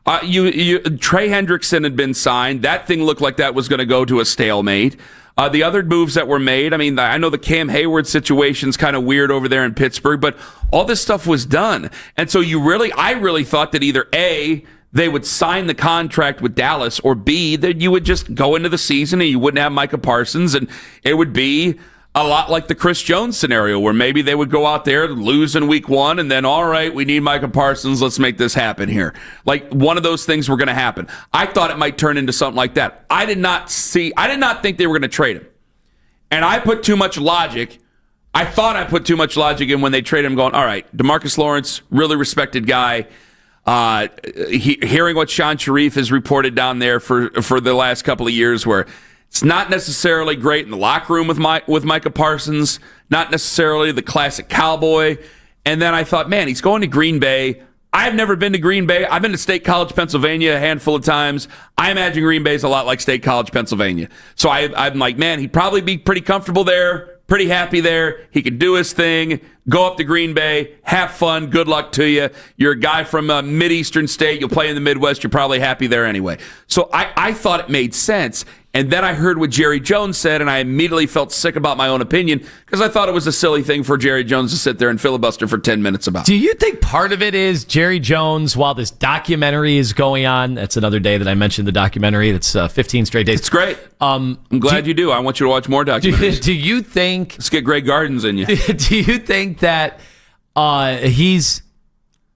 Trey Hendrickson had been signed. That thing looked like that was going to go to a stalemate. The other moves that were made, I know the Cam Hayward situation's kind of weird over there in Pittsburgh, but all this stuff was done. And so I really thought that either A, they would sign the contract with Dallas, or B, that you would just go into the season and you wouldn't have Micah Parsons, and it would be a lot like the Chris Jones scenario, where maybe they would go out there, lose in week 1, and then, all right, we need Micah Parsons, let's make this happen here. Like, one of those things were going to happen. I thought it might turn into something like that. I did not think they were going to trade him. And I put too much logic. I thought I put too much logic in when they traded him, going, all right, DeMarcus Lawrence, really respected guy. Hearing what Sean Sharif has reported down there for the last couple of years, where it's not necessarily great in the locker room with Micah Parsons, not necessarily the classic Cowboy. And then I thought, man, he's going to Green Bay. I've never been to Green Bay. I've been to State College, Pennsylvania a handful of times. I imagine Green Bay's a lot like State College, Pennsylvania. So I'm like, man, he'd probably be pretty comfortable there, pretty happy there. He could do his thing, go up to Green Bay, have fun, good luck to you. You're a guy from a Mid-Eastern state. You'll play in the Midwest. You're probably happy there anyway. So I thought it made sense. And then I heard what Jerry Jones said, and I immediately felt sick about my own opinion, because I thought it was a silly thing for Jerry Jones to sit there and filibuster for 10 minutes about. Do you think part of it is Jerry Jones, while this documentary is going on, that's another day that I mentioned the documentary, that's 15 straight days. It's great. I'm glad you do. I want you to watch more documentaries. Do you think... Let's get Greg Gardens in you. Do you think that he's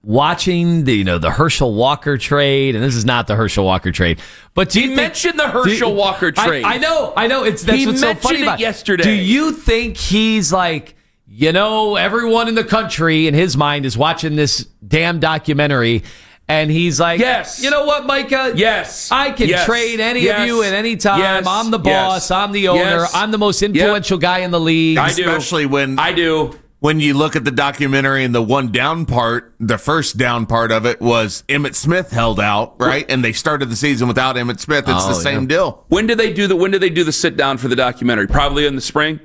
watching the Herschel Walker trade, and this is not the Herschel Walker trade, but do you mentioned the Herschel Walker trade? I know. That's what's so funny about it yesterday. Do you think he's like, everyone in the country in his mind is watching this damn documentary, and he's like, yes, you know what, Micah? Yes, I can trade any of you at any time. Yes. I'm the boss. I'm the owner. Yes. I'm the most influential guy in the league. Especially when you look at the documentary and the one down part, the first down part of it was Emmitt Smith held out, right? And they started the season without Emmitt Smith. It's the same deal. When did they do the sit down for the documentary? Probably in the spring.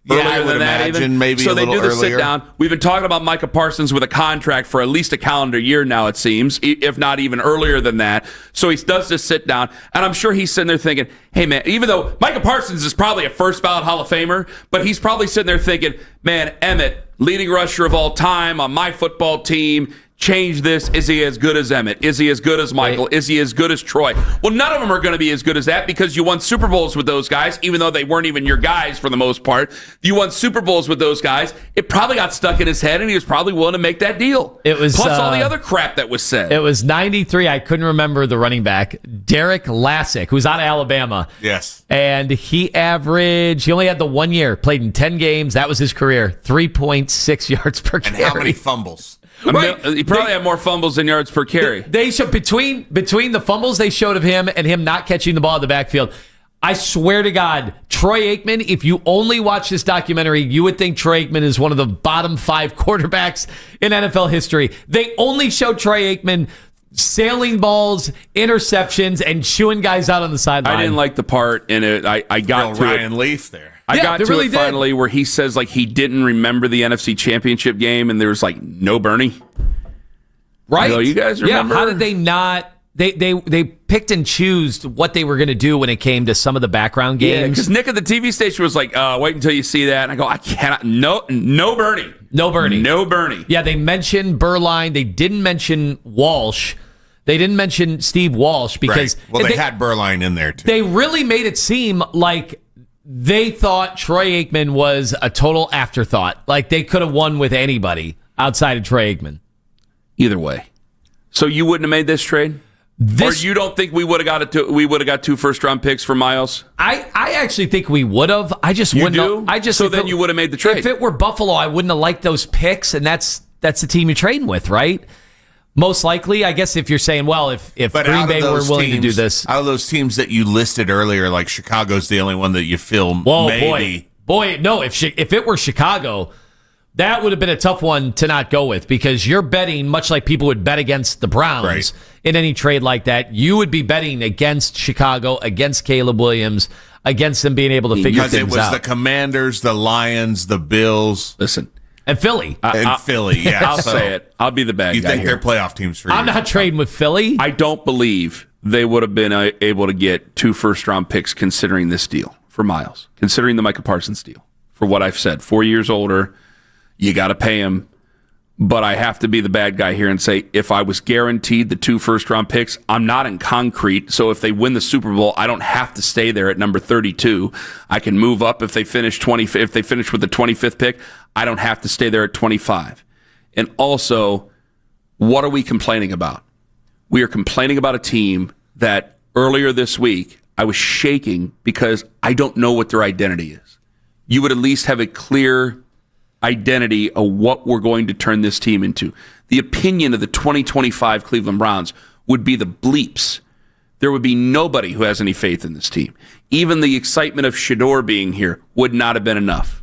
Yeah, I would imagine maybe a little earlier. So they do the sit down. We've been talking about Micah Parsons with a contract for at least a calendar year now, it seems, if not even earlier than that. So he does this sit down, and I'm sure he's sitting there thinking, hey, man, even though Micah Parsons is probably a first ballot Hall of Famer, but he's probably sitting there thinking, man, Emmett, leading rusher of all time on my football team, change this. Is he as good as Emmett? Is he as good as Michael? Is he as good as Troy? Well, none of them are going to be as good as that, because you won Super Bowls with those guys, even though they weren't even your guys for the most part. You won Super Bowls with those guys. It probably got stuck in his head, and he was probably willing to make that deal. It was plus all the other crap that was said. It was 93. I couldn't remember the running back, Derek Lassick, who's out of Alabama. Yes. And he only had the 1 year, played in 10 games. That was his career, 3.6 yards per carry. And how many fumbles? He probably had more fumbles than yards per carry. They showed between the fumbles they showed of him and him not catching the ball in the backfield. I swear to God, Troy Aikman, if you only watch this documentary, you would think Troy Aikman is one of the bottom 5 quarterbacks in NFL history. They only show Troy Aikman sailing balls, interceptions, and chewing guys out on the sideline. I didn't like the part in it. I got to Ryan Leaf there. I got to it finally where he says like he didn't remember the NFC Championship game, and there was like no Bernie. Right? You guys remember? Yeah, how did they not? They picked and chose what they were going to do when it came to some of the background games. Yeah, because Nick at the TV station was like, wait until you see that. And I go, I cannot. No Bernie. No Bernie. No Bernie. Yeah, they mentioned Berline. They didn't mention Walsh. They didn't mention Steve Walsh because they had Berline in there too. They really made it seem like they thought Troy Aikman was a total afterthought. Like they could have won with anybody outside of Troy Aikman. Either way. So you wouldn't have made this trade? Or you don't think we would have got 2 first-round picks for Miles? I actually think we would have. I just wouldn't. Then you would have made the trade. If it were Buffalo, I wouldn't have liked those picks, and that's the team you're trading with, right? Most likely, I guess if you're saying, well, if Green Bay were willing to do this. Out of those teams that you listed earlier, like Chicago's the only one that you feel maybe. Boy, no, if it were Chicago, that would have been a tough one to not go with because you're betting, much like people would bet against the Browns in any trade like that, you would be betting against Chicago, against Caleb Williams, against them being able to figure things out. Because it was the Commanders, the Lions, the Bills. Listen. And Philly. Philly, yeah. I'll say it. I'll be the bad guy. You think here. they're playoff teams for you? I'm not trading with Philly. I don't believe they would have been able to get 2 first-round picks considering this deal for Miles, considering the Micah Parsons deal. For what I've said, 4 years older, you got to pay him. But I have to be the bad guy here and say, if I was guaranteed the 2 first-round picks, I'm not in concrete. So if they win the Super Bowl, I don't have to stay there at number 32. I can move up if they finish if they finish with the 25th pick. I don't have to stay there at 25. And also, what are we complaining about? We are complaining about a team that earlier this week I was shaking because I don't know what their identity is. You would at least have a clear identity of what we're going to turn this team into. The opinion of the 2025 Cleveland Browns would be the bleeps. There would be nobody who has any faith in this team. Even the excitement of Shador being here would not have been enough.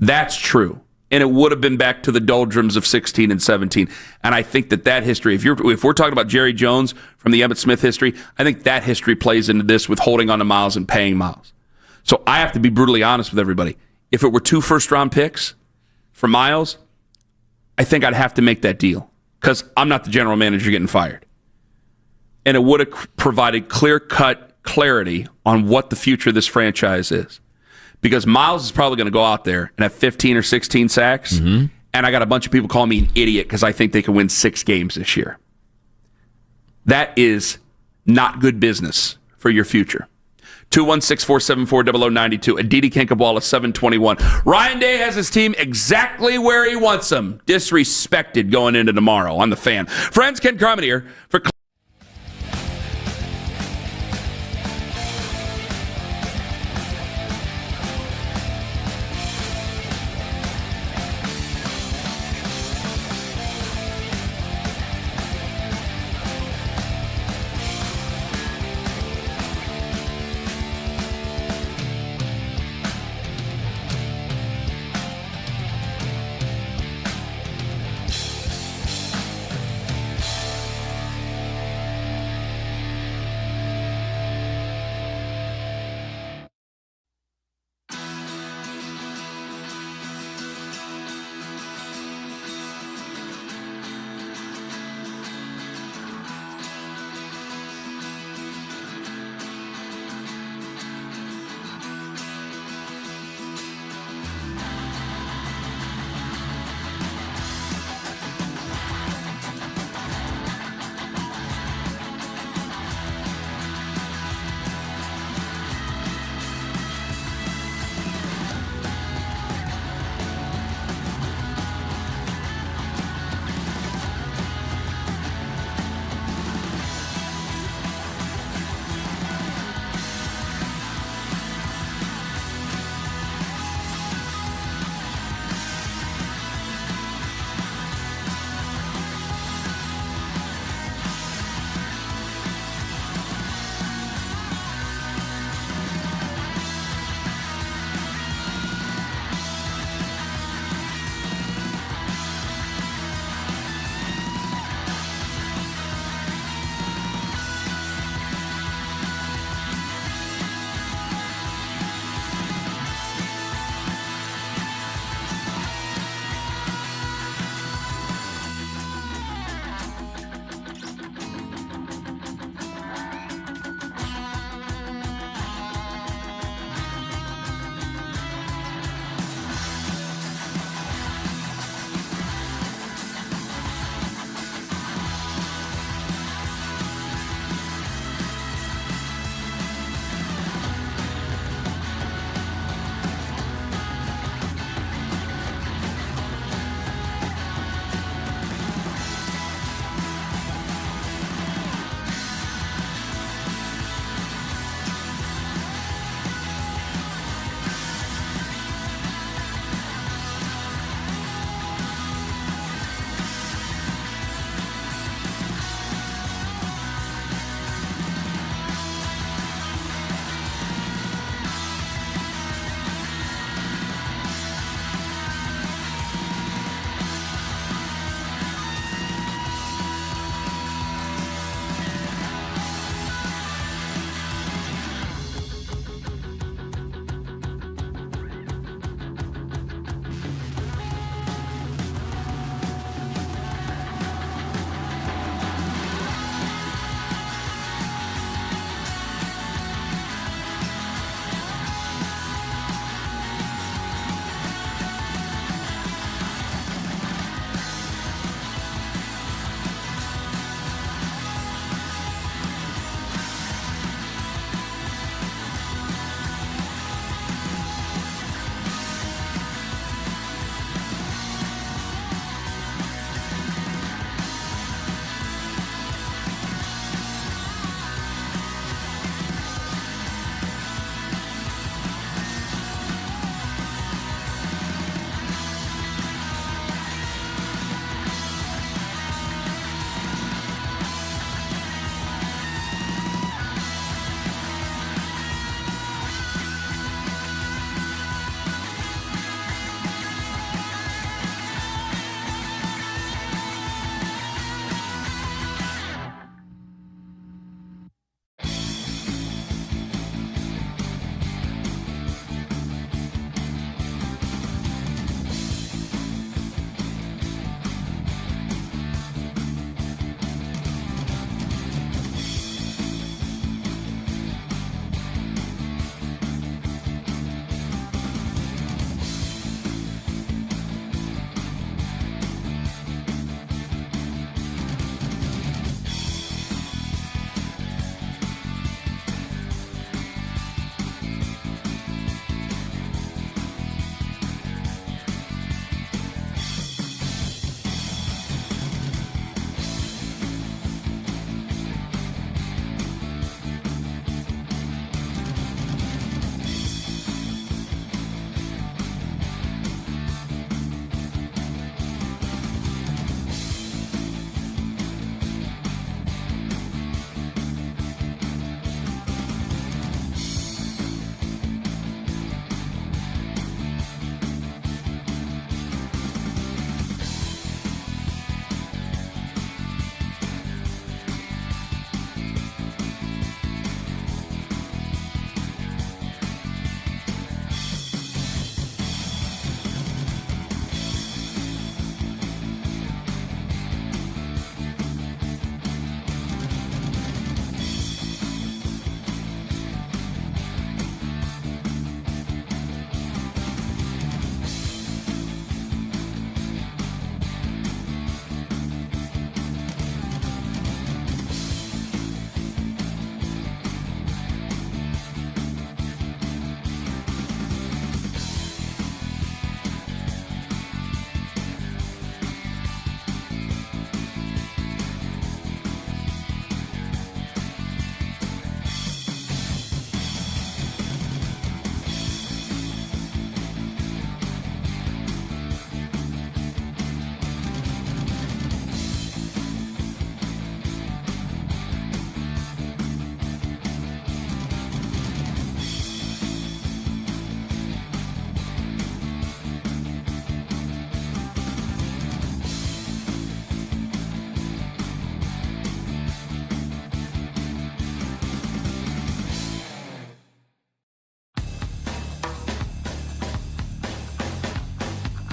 That's true. And it would have been back to the doldrums of 16 and 17. And I think that history, if we're talking about Jerry Jones from the Emmitt Smith history, I think that history plays into this with holding on to Miles and paying Miles. So I have to be brutally honest with everybody. If it were 2 first-round picks for Miles, I think I'd have to make that deal because I'm not the general manager getting fired. And it would have provided clear-cut clarity on what the future of this franchise is. Because Miles is probably going to go out there and have 15 or 16 sacks, and I got a bunch of people calling me an idiot because I think they can win 6 games this year. That is not good business for your future. 216-474-0092. Adidi Kinkabala, 721. Ryan Day has his team exactly where he wants them. Disrespected going into tomorrow on The Fan. Friends, Ken Carmen here for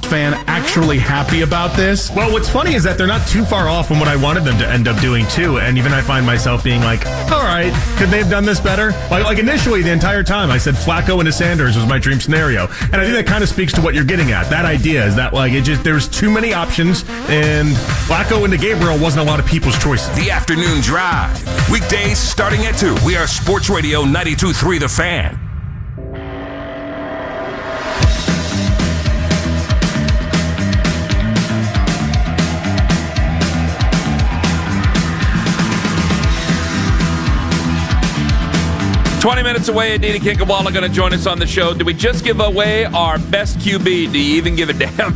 fan actually happy about this? Well, what's funny is that they're not too far off from what I wanted them to end up doing too. And even I find myself being like, all right, could they have done this better? Like initially, the entire time I said Flacco into Sanders was my dream scenario. And I think that kind of speaks to what you're getting at. That idea is that there's too many options, and Flacco into Gabriel wasn't a lot of people's choices. The Afternoon Drive. Weekdays starting at 2. We are Sports Radio 92.3 The Fan. Minutes away, Adidi Kinkabala going to join us on the show. Did we just give away our best QB? Do you even give a damn?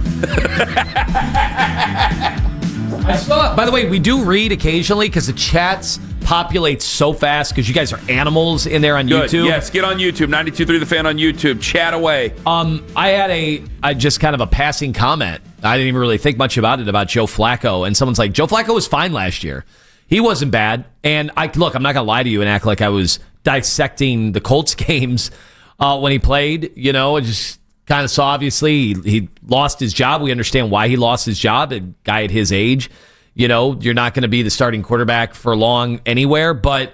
I saw. By the way, we do read occasionally because the chats populate so fast because you guys are animals in there on YouTube. Yes, get on YouTube. 92.3 The Fan on YouTube. Chat away. I had a just kind of a passing comment. I didn't even really think much about it about Joe Flacco, and someone's like, Joe Flacco was fine last year. He wasn't bad. And I'm not going to lie to you and act like I was dissecting the Colts games when he played. Just kind of saw, obviously, he lost his job. We understand why he lost his job. A guy at his age, you're not going to be the starting quarterback for long anywhere. But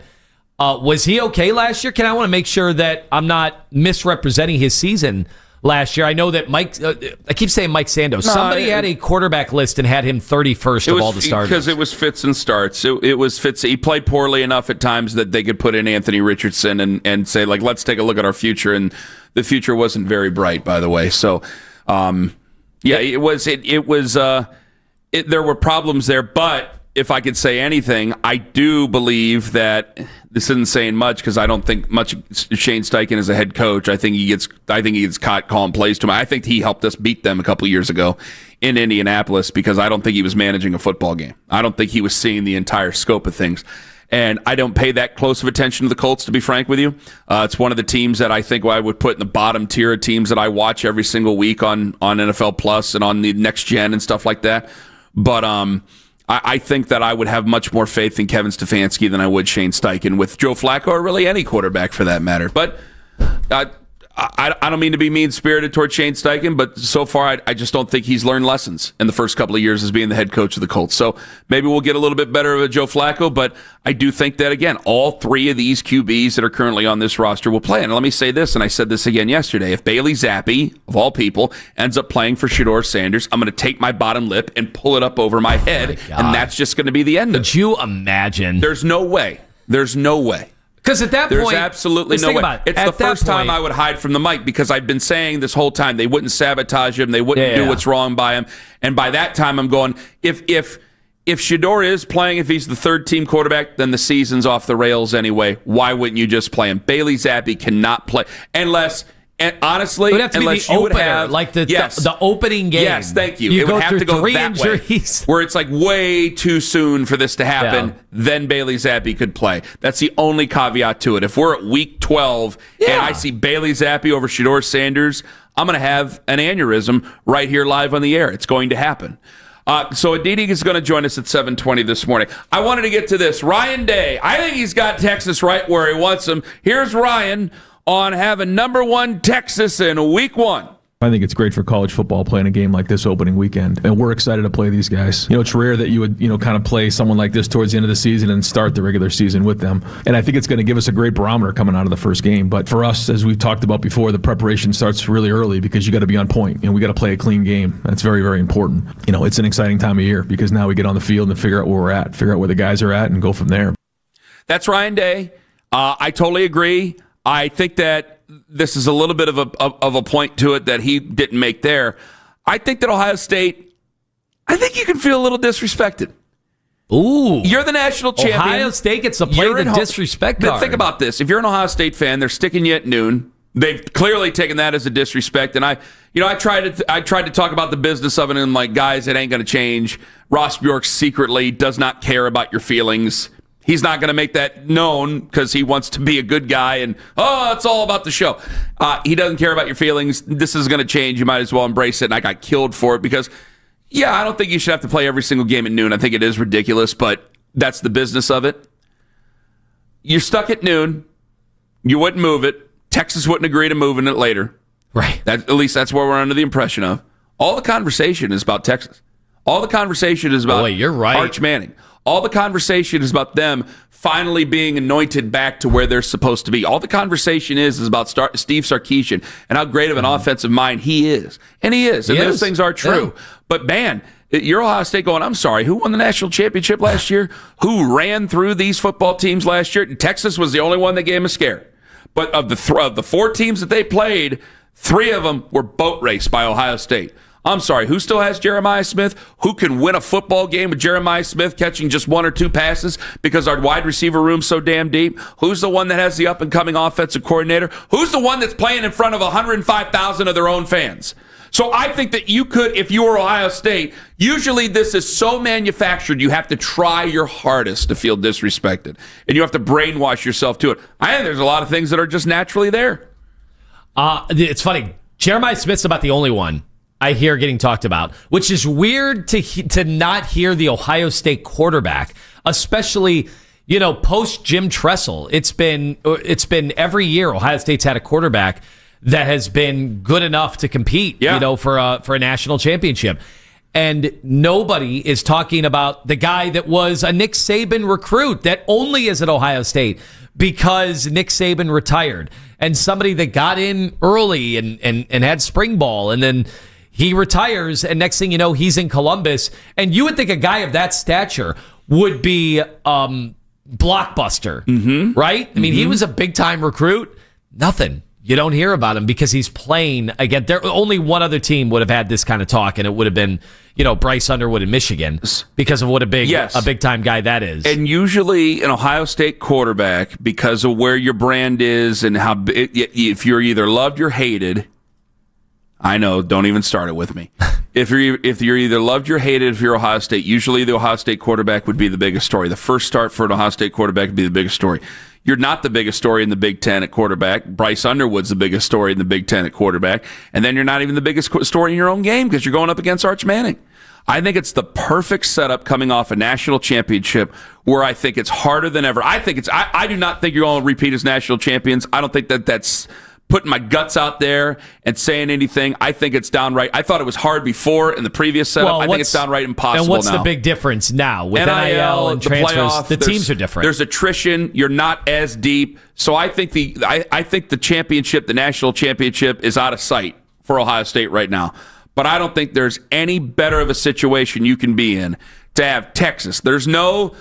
was he okay last year? I want to make sure that I'm not misrepresenting his season last year. I know that Mike, I keep saying Mike Sando. Somebody had a quarterback list and had him 31st of all the starters. Because it was fits and starts. It was fits. He played poorly enough at times that they could put in Anthony Richardson and say, let's take a look at our future. And the future wasn't very bright, by the way. So, it was. There were problems there, but if I could say anything, I do believe that this isn't saying much because I don't think much of Shane Steichen as a head coach. I think he gets caught calling plays to him. I think he helped us beat them a couple of years ago in Indianapolis because I don't think he was managing a football game. I don't think he was seeing the entire scope of things. And I don't pay that close of attention to the Colts, to be frank with you. It's one of the teams that I think I would put in the bottom tier of teams that I watch every single week on NFL Plus and on the Next Gen and stuff like that. But I think that I would have much more faith in Kevin Stefanski than I would Shane Steichen with Joe Flacco or really any quarterback for that matter. But I don't mean to be mean-spirited toward Shane Steichen, but so far I just don't think he's learned lessons in the first couple of years as being the head coach of the Colts. So maybe we'll get a little bit better of a Joe Flacco, but I do think that, again, all three of these QBs that are currently on this roster will play. And let me say this, and I said this again yesterday. If Bailey Zappi, of all people, ends up playing for Shedeur Sanders, I'm going to take my bottom lip and pull it up over my head, and that's just going to be the end of it. Could you imagine? There's no way. There's no way. Because at that point, there's absolutely no way. It's the first time I would hide from the mic because I've been saying this whole time they wouldn't sabotage him, they wouldn't do what's wrong by him, and by that time I'm going, if Shedeur is playing, if he's the third team quarterback, then the season's off the rails anyway. Why wouldn't you just play him? Bailey Zappi cannot play unless. And honestly, it would have to unless be the you opener, would have the opening game. Yes, thank you. It would have to go three that injuries. way, where it's like way too soon for this to happen. Then Bailey Zappi could play. That's the only caveat to it. If we're at week 12 and I see Bailey Zappi over Shedeur Sanders, I'm going to have an aneurysm right here live on the air. It's going to happen. So Adidi is going to join us at 7:20 this morning. I wanted to get to this. Ryan Day. I think he's got Texas right where he wants them. Here's Ryan on having number one Texas in week 1. I think it's great for college football playing a game like this opening weekend. And we're excited to play these guys. It's rare that you would, kind of play someone like this towards the end of the season and start the regular season with them. And I think it's going to give us a great barometer coming out of the first game. But for us, as we've talked about before, the preparation starts really early because you got to be on point and we got to play a clean game. That's very, very important. It's an exciting time of year because now we get on the field and figure out where we're at, figure out where the guys are at and go from there. That's Ryan Day. I totally agree. I think that this is a little bit of a point to it that he didn't make there. I think that Ohio State, I think you can feel a little disrespected. Ooh. You're the national champion. Ohio State gets to play the disrespect card. Think about this. If you're an Ohio State fan, they're sticking you at noon. They've clearly taken that as a disrespect. And I tried to talk about the business of it and like, guys, it ain't going to change. Ross Bjork secretly does not care about your feelings. He's not going to make that known because he wants to be a good guy and, it's all about the show. He doesn't care about your feelings. This is going to change. You might as well embrace it. And I got killed for it because, I don't think you should have to play every single game at noon. I think it is ridiculous, but that's the business of it. You're stuck at noon. You wouldn't move it. Texas wouldn't agree to moving it later. Right. At least that's what we're under the impression of. All the conversation is about Texas. All the conversation is about you're right. Arch Manning. All the conversation is about them finally being anointed back to where they're supposed to be. All the conversation is about Steve Sarkisian and how great of an offensive mind he is. And he is. And those things are true. Yeah. But, man, you're Ohio State going, I'm sorry, who won the national championship last year? Who ran through these football teams last year? And Texas was the only one that gave them a scare. But of the 4 teams that they played, 3 of them were boat raced by Ohio State. I'm sorry, who still has Jeremiah Smith? Who can win a football game with Jeremiah Smith catching just 1 or 2 passes because our wide receiver room's so damn deep? Who's the one that has the up-and-coming offensive coordinator? Who's the one that's playing in front of 105,000 of their own fans? So I think that you could, if you were Ohio State, usually this is so manufactured, you have to try your hardest to feel disrespected. And you have to brainwash yourself to it. I think there's a lot of things that are just naturally there. It's funny. Jeremiah Smith's about the only one I hear getting talked about, which is weird to not hear the Ohio State quarterback, especially, post Jim Tressel. It's been every year Ohio State's had a quarterback that has been good enough to compete, for a national championship. And nobody is talking about the guy that was a Nick Saban recruit that only is at Ohio State because Nick Saban retired, and somebody that got in early and had spring ball, and then he retires, and next thing you know, he's in Columbus. And you would think a guy of that stature would be blockbuster, right? I mean, he was a big-time recruit. Nothing. You don't hear about him because he's playing again. Only one other team would have had this kind of talk, and it would have been, Bryce Underwood in Michigan because of what a big-time guy that is. And usually an Ohio State quarterback, because of where your brand is and how if you're either loved or hated. I know, don't even start it with me. If you're either loved or hated, if you're Ohio State, usually the Ohio State quarterback would be the biggest story. The first start for an Ohio State quarterback would be the biggest story. You're not the biggest story in the Big Ten at quarterback. Bryce Underwood's the biggest story in the Big Ten at quarterback. And then you're not even the biggest story in your own game because you're going up against Arch Manning. I think it's the perfect setup coming off a national championship where I think it's harder than ever. I do not think you're going to repeat as national champions. I don't think that's putting my guts out there and saying anything. I think it's downright. I thought it was hard before in the previous setup. I think it's downright impossible now. And what's the big difference now with NIL and transfers? Playoff, the teams are different. There's attrition. You're not as deep. So I think the championship, the national championship, is out of sight for Ohio State right now. But I don't think there's any better of a situation you can be in to have Texas. There's no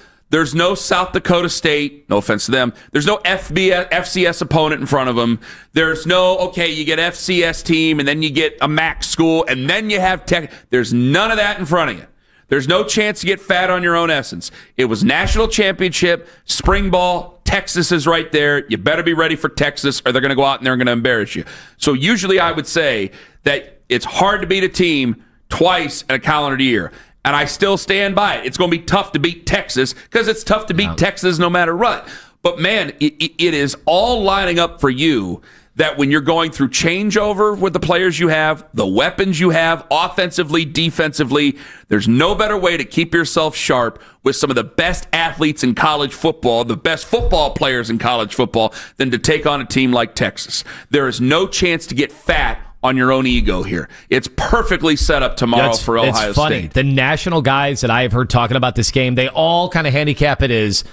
South Dakota State, no offense to them. There's no FCS opponent in front of them. There's no, you get FCS team, and then you get a MAC school, and then you have Tech. There's none of that in front of you. There's no chance to get fat on your own essence. It was national championship, spring ball, Texas is right there. You better be ready for Texas, or they're going to go out and they're going to embarrass you. So usually I would say that it's hard to beat a team twice in a calendar year. And I still stand by it. It's going to be tough to beat Texas because it's tough to beat Texas no matter what. But, man, it is all lining up for you that when you're going through changeover with the players you have, the weapons you have, offensively, defensively, there's no better way to keep yourself sharp with some of the best athletes in college football, the best football players in college football, than to take on a team like Texas. There is no chance to get fat on your own ego here. It's perfectly set up tomorrow for Ohio State. It's funny. The national guys that I have heard talking about this game, they all kind of handicap it as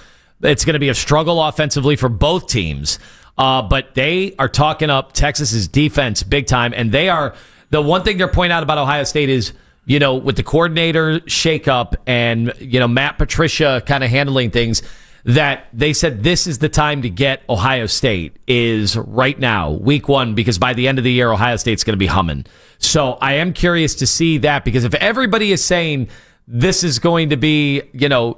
it's going to be a struggle offensively for both teams. But they are talking up Texas's defense big time. And they are, the one thing they're pointing out about Ohio State is, with the coordinator shakeup and, Matt Patricia kind of handling things, that they said this is the time to get Ohio State is right now, week 1, because by the end of the year, Ohio State's going to be humming. So I am curious to see that, because if everybody is saying this is going to be,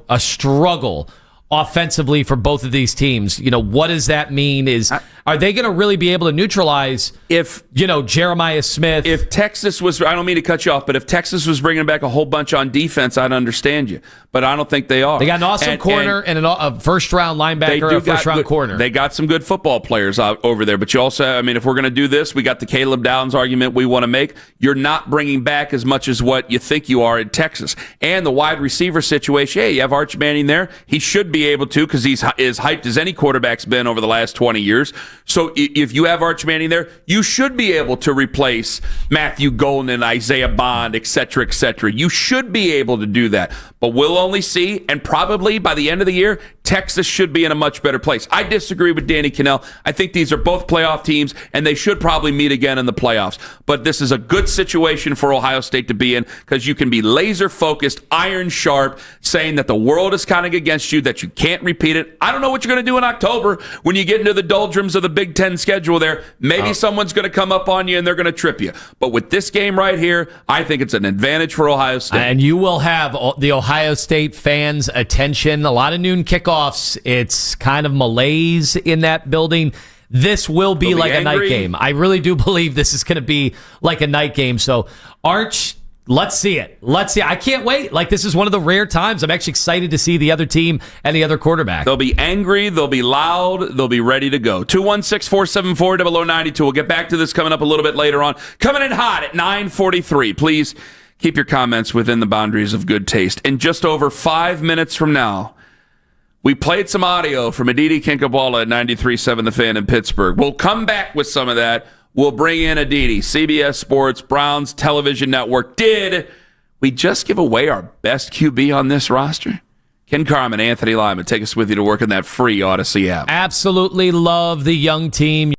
a struggle offensively for both of these teams, what does that mean? Are they going to really be able to neutralize Jeremiah Smith? If Texas was, I don't mean to cut you off, but if Texas was bringing back a whole bunch on defense, I'd understand you. But I don't think they are. They got an awesome corner and a first-round linebacker, a first-round corner. They got some good football players out over there. But you also, if we're going to do this, we got the Caleb Downs argument we want to make. You're not bringing back as much as what you think you are in Texas. And the wide receiver situation, hey, you have Arch Manning there. He should be be able to, because he's as hyped as any quarterback's been over the last 20 years. So if you have Arch Manning there, you should be able to replace Matthew Golden, Isaiah Bond, et cetera, et cetera. You should be able to do that. But we'll only see, and probably by the end of the year, Texas should be in a much better place. I disagree with Danny Cannell. I think these are both playoff teams, and they should probably meet again in the playoffs. But this is a good situation for Ohio State to be in, because you can be laser-focused, iron-sharp, saying that the world is counting against you, that you can't repeat it. I don't know what you're going to do in October when you get into the doldrums of the Big Ten schedule there. Maybe someone's going to come up on you, and they're going to trip you. But with this game right here, I think it's an advantage for Ohio State. And you will have the Ohio State fans' attention. A lot of noon kickoffs. It's kind of malaise in that building. This will be like a night game. I really do believe this is going to be like a night game. So, Arch, let's see it. Let's see. I can't wait. Like, this is one of the rare times. I'm actually excited to see the other team and the other quarterback. They'll be angry. They'll be loud. They'll be ready to go. 216-474-0092. We'll get back to this coming up a little bit later on. Coming in hot at 9:43. Please keep your comments within the boundaries of good taste. In just over 5 minutes from now, we played some audio from Adidi Kinkabala at 93.7 The Fan in Pittsburgh. We'll come back with some of that. We'll bring in Adidi, CBS Sports, Browns Television Network. Did we just give away our best QB on this roster? Ken Carman, Anthony Lyman, take us with you to work in that free Odyssey app. Absolutely love the young team.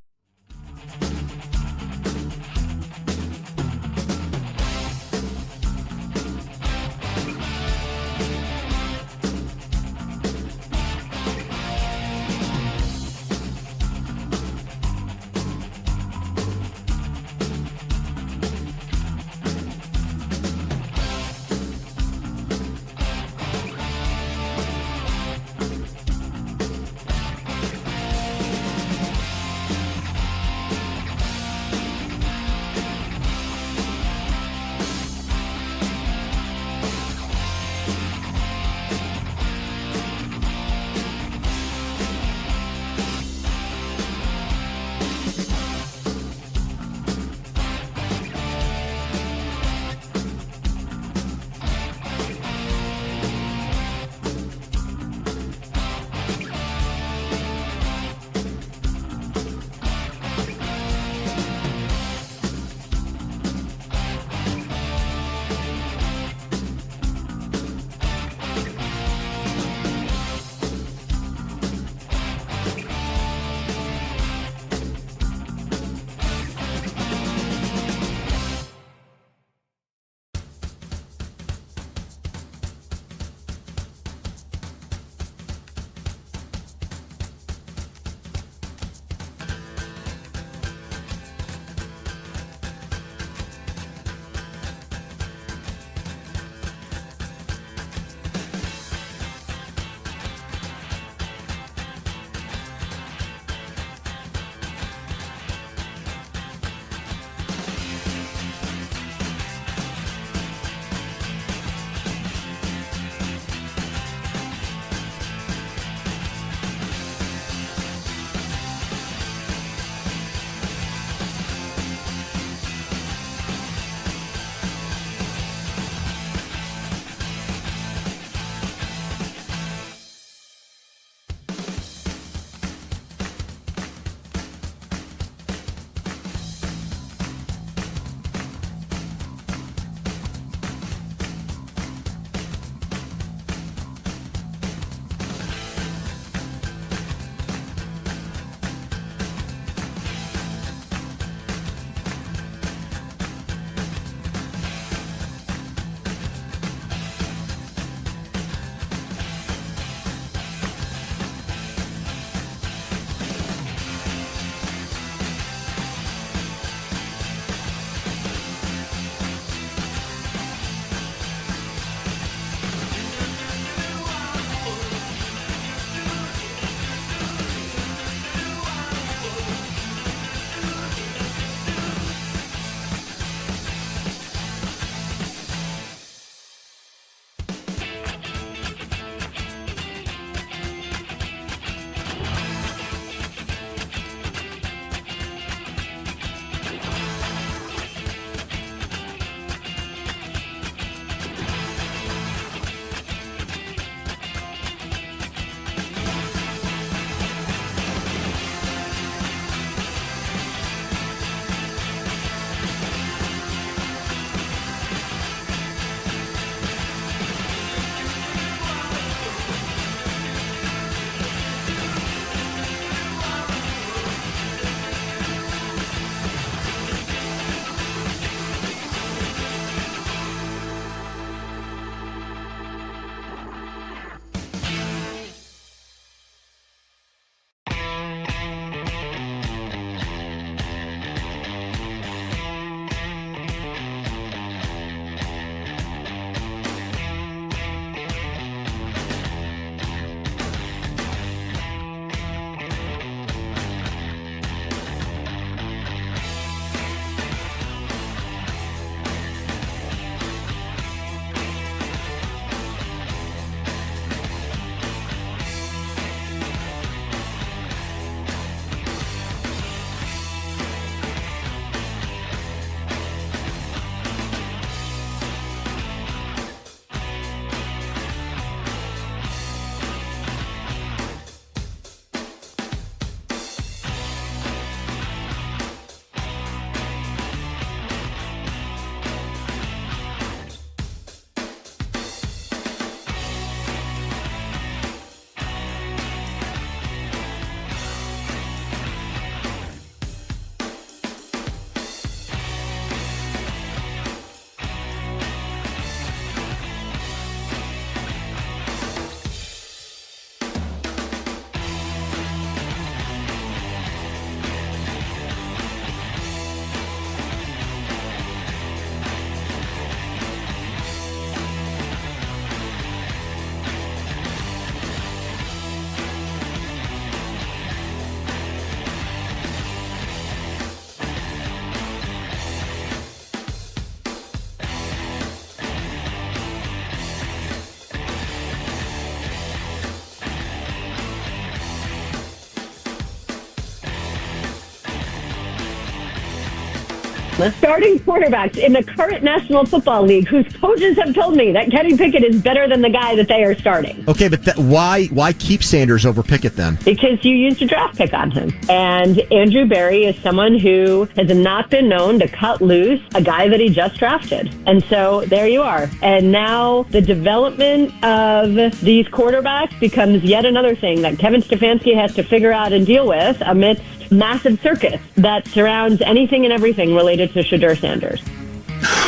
starting quarterbacks in the current National Football League whose coaches have told me that Kenny Pickett is better than the guy that they are starting. Okay, but why keep Sanders over Pickett then? Because you used a draft pick on him. And Andrew Berry is someone who has not been known to cut loose a guy that he just drafted. And so there you are. And now the development of these quarterbacks becomes yet another thing that Kevin Stefanski has to figure out and deal with amidst massive circus that surrounds anything and everything related to Shedeur Sanders.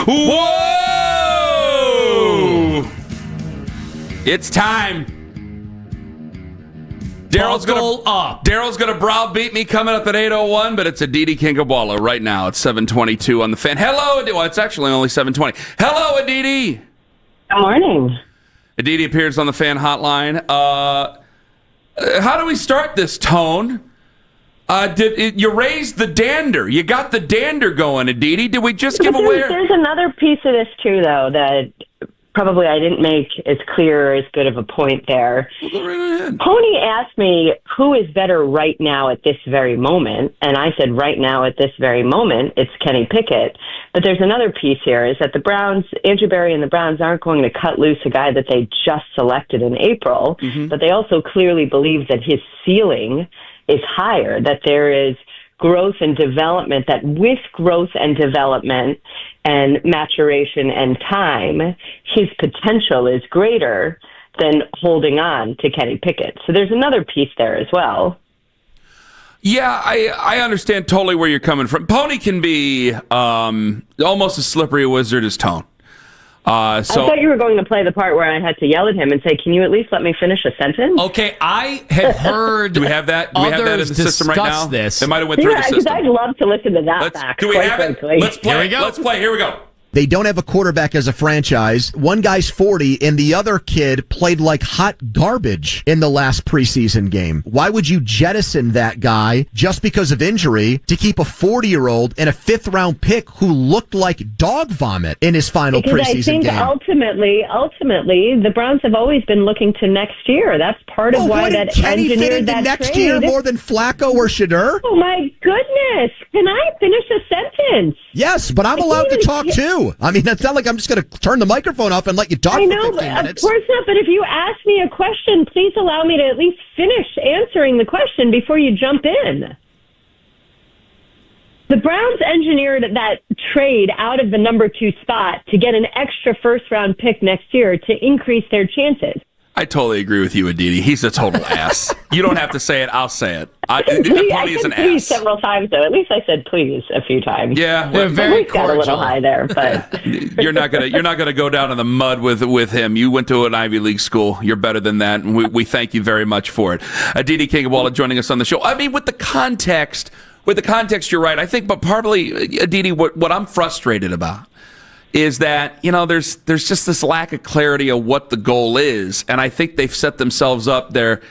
Whoa! It's time. Daryl's going to browbeat me coming up at 8:01, but it's Adidi Kinkabala right now. It's 7:22 on the Fan. Hello, Adidi. Well, it's actually only 7:20. Hello, Adidi. Good morning. Adidi appears on the Fan hotline. How do we start this, Tone? You raised the dander. You got the dander going, Adidi. Did we just give away? There's another piece of this, too, though, that probably I didn't make as clear or as good of a point there. Well, go right ahead. Pony asked me who is better right now at this very moment, and I said right now at this very moment, it's Kenny Pickett. But there's another piece here, is that the Browns, Andrew Berry and the Browns aren't going to cut loose a guy that they just selected in April, but they also clearly believe that his ceiling is higher, that there is growth and development, that with growth and development and maturation and time, his potential is greater than holding on to Kenny Pickett. So there's another piece there as well. Yeah, I understand totally where you're coming from. Pony can be almost as slippery a wizard as Tone. I thought you were going to play the part where I had to yell at him and say, "Can you at least let me finish a sentence?" Okay, I had heard. Do we have that? Do we have that in the system right now? This. It might have went through the system. Because I'd love to listen to that back. Do we have it? Let's play. Here we go. Let's play. Here we go. They don't have a quarterback as a franchise. One guy's 40, and the other kid played like hot garbage in the last preseason game. Why would you jettison that guy just because of injury to keep a 40-year-old and a fifth-round pick who looked like dog vomit in his final preseason game? I think ultimately, the Browns have always been looking to next year. That's part of why that Kenny fit engineered into that next trade. year more than Flacco or Shedeur? Oh, my goodness. Can I finish a sentence? Yes, but I'm allowed to talk, too. I mean, it's not like I'm just going to turn the microphone off and let you talk for 15 minutes. Of course not, but if you ask me a question, please allow me to at least finish answering the question before you jump in. The Browns engineered that trade out of the number 2 spot to get an extra first-round pick next year to increase their chances. I totally agree with you, Adidi. He's a total ass. You don't have to say it. I'll say it. I said please several times, though. At least I said please a few times. Yeah, well, very cordial. Got a little high there, but you're not gonna go down in the mud with him. You went to an Ivy League school. You're better than that, and we thank you very much for it. Adidi Kinkabala joining us on the show. I mean, with the context, you're right. I think, but partly, Adidi, what I'm frustrated about is that, there's just this lack of clarity of what the goal is. And I think they've set themselves up there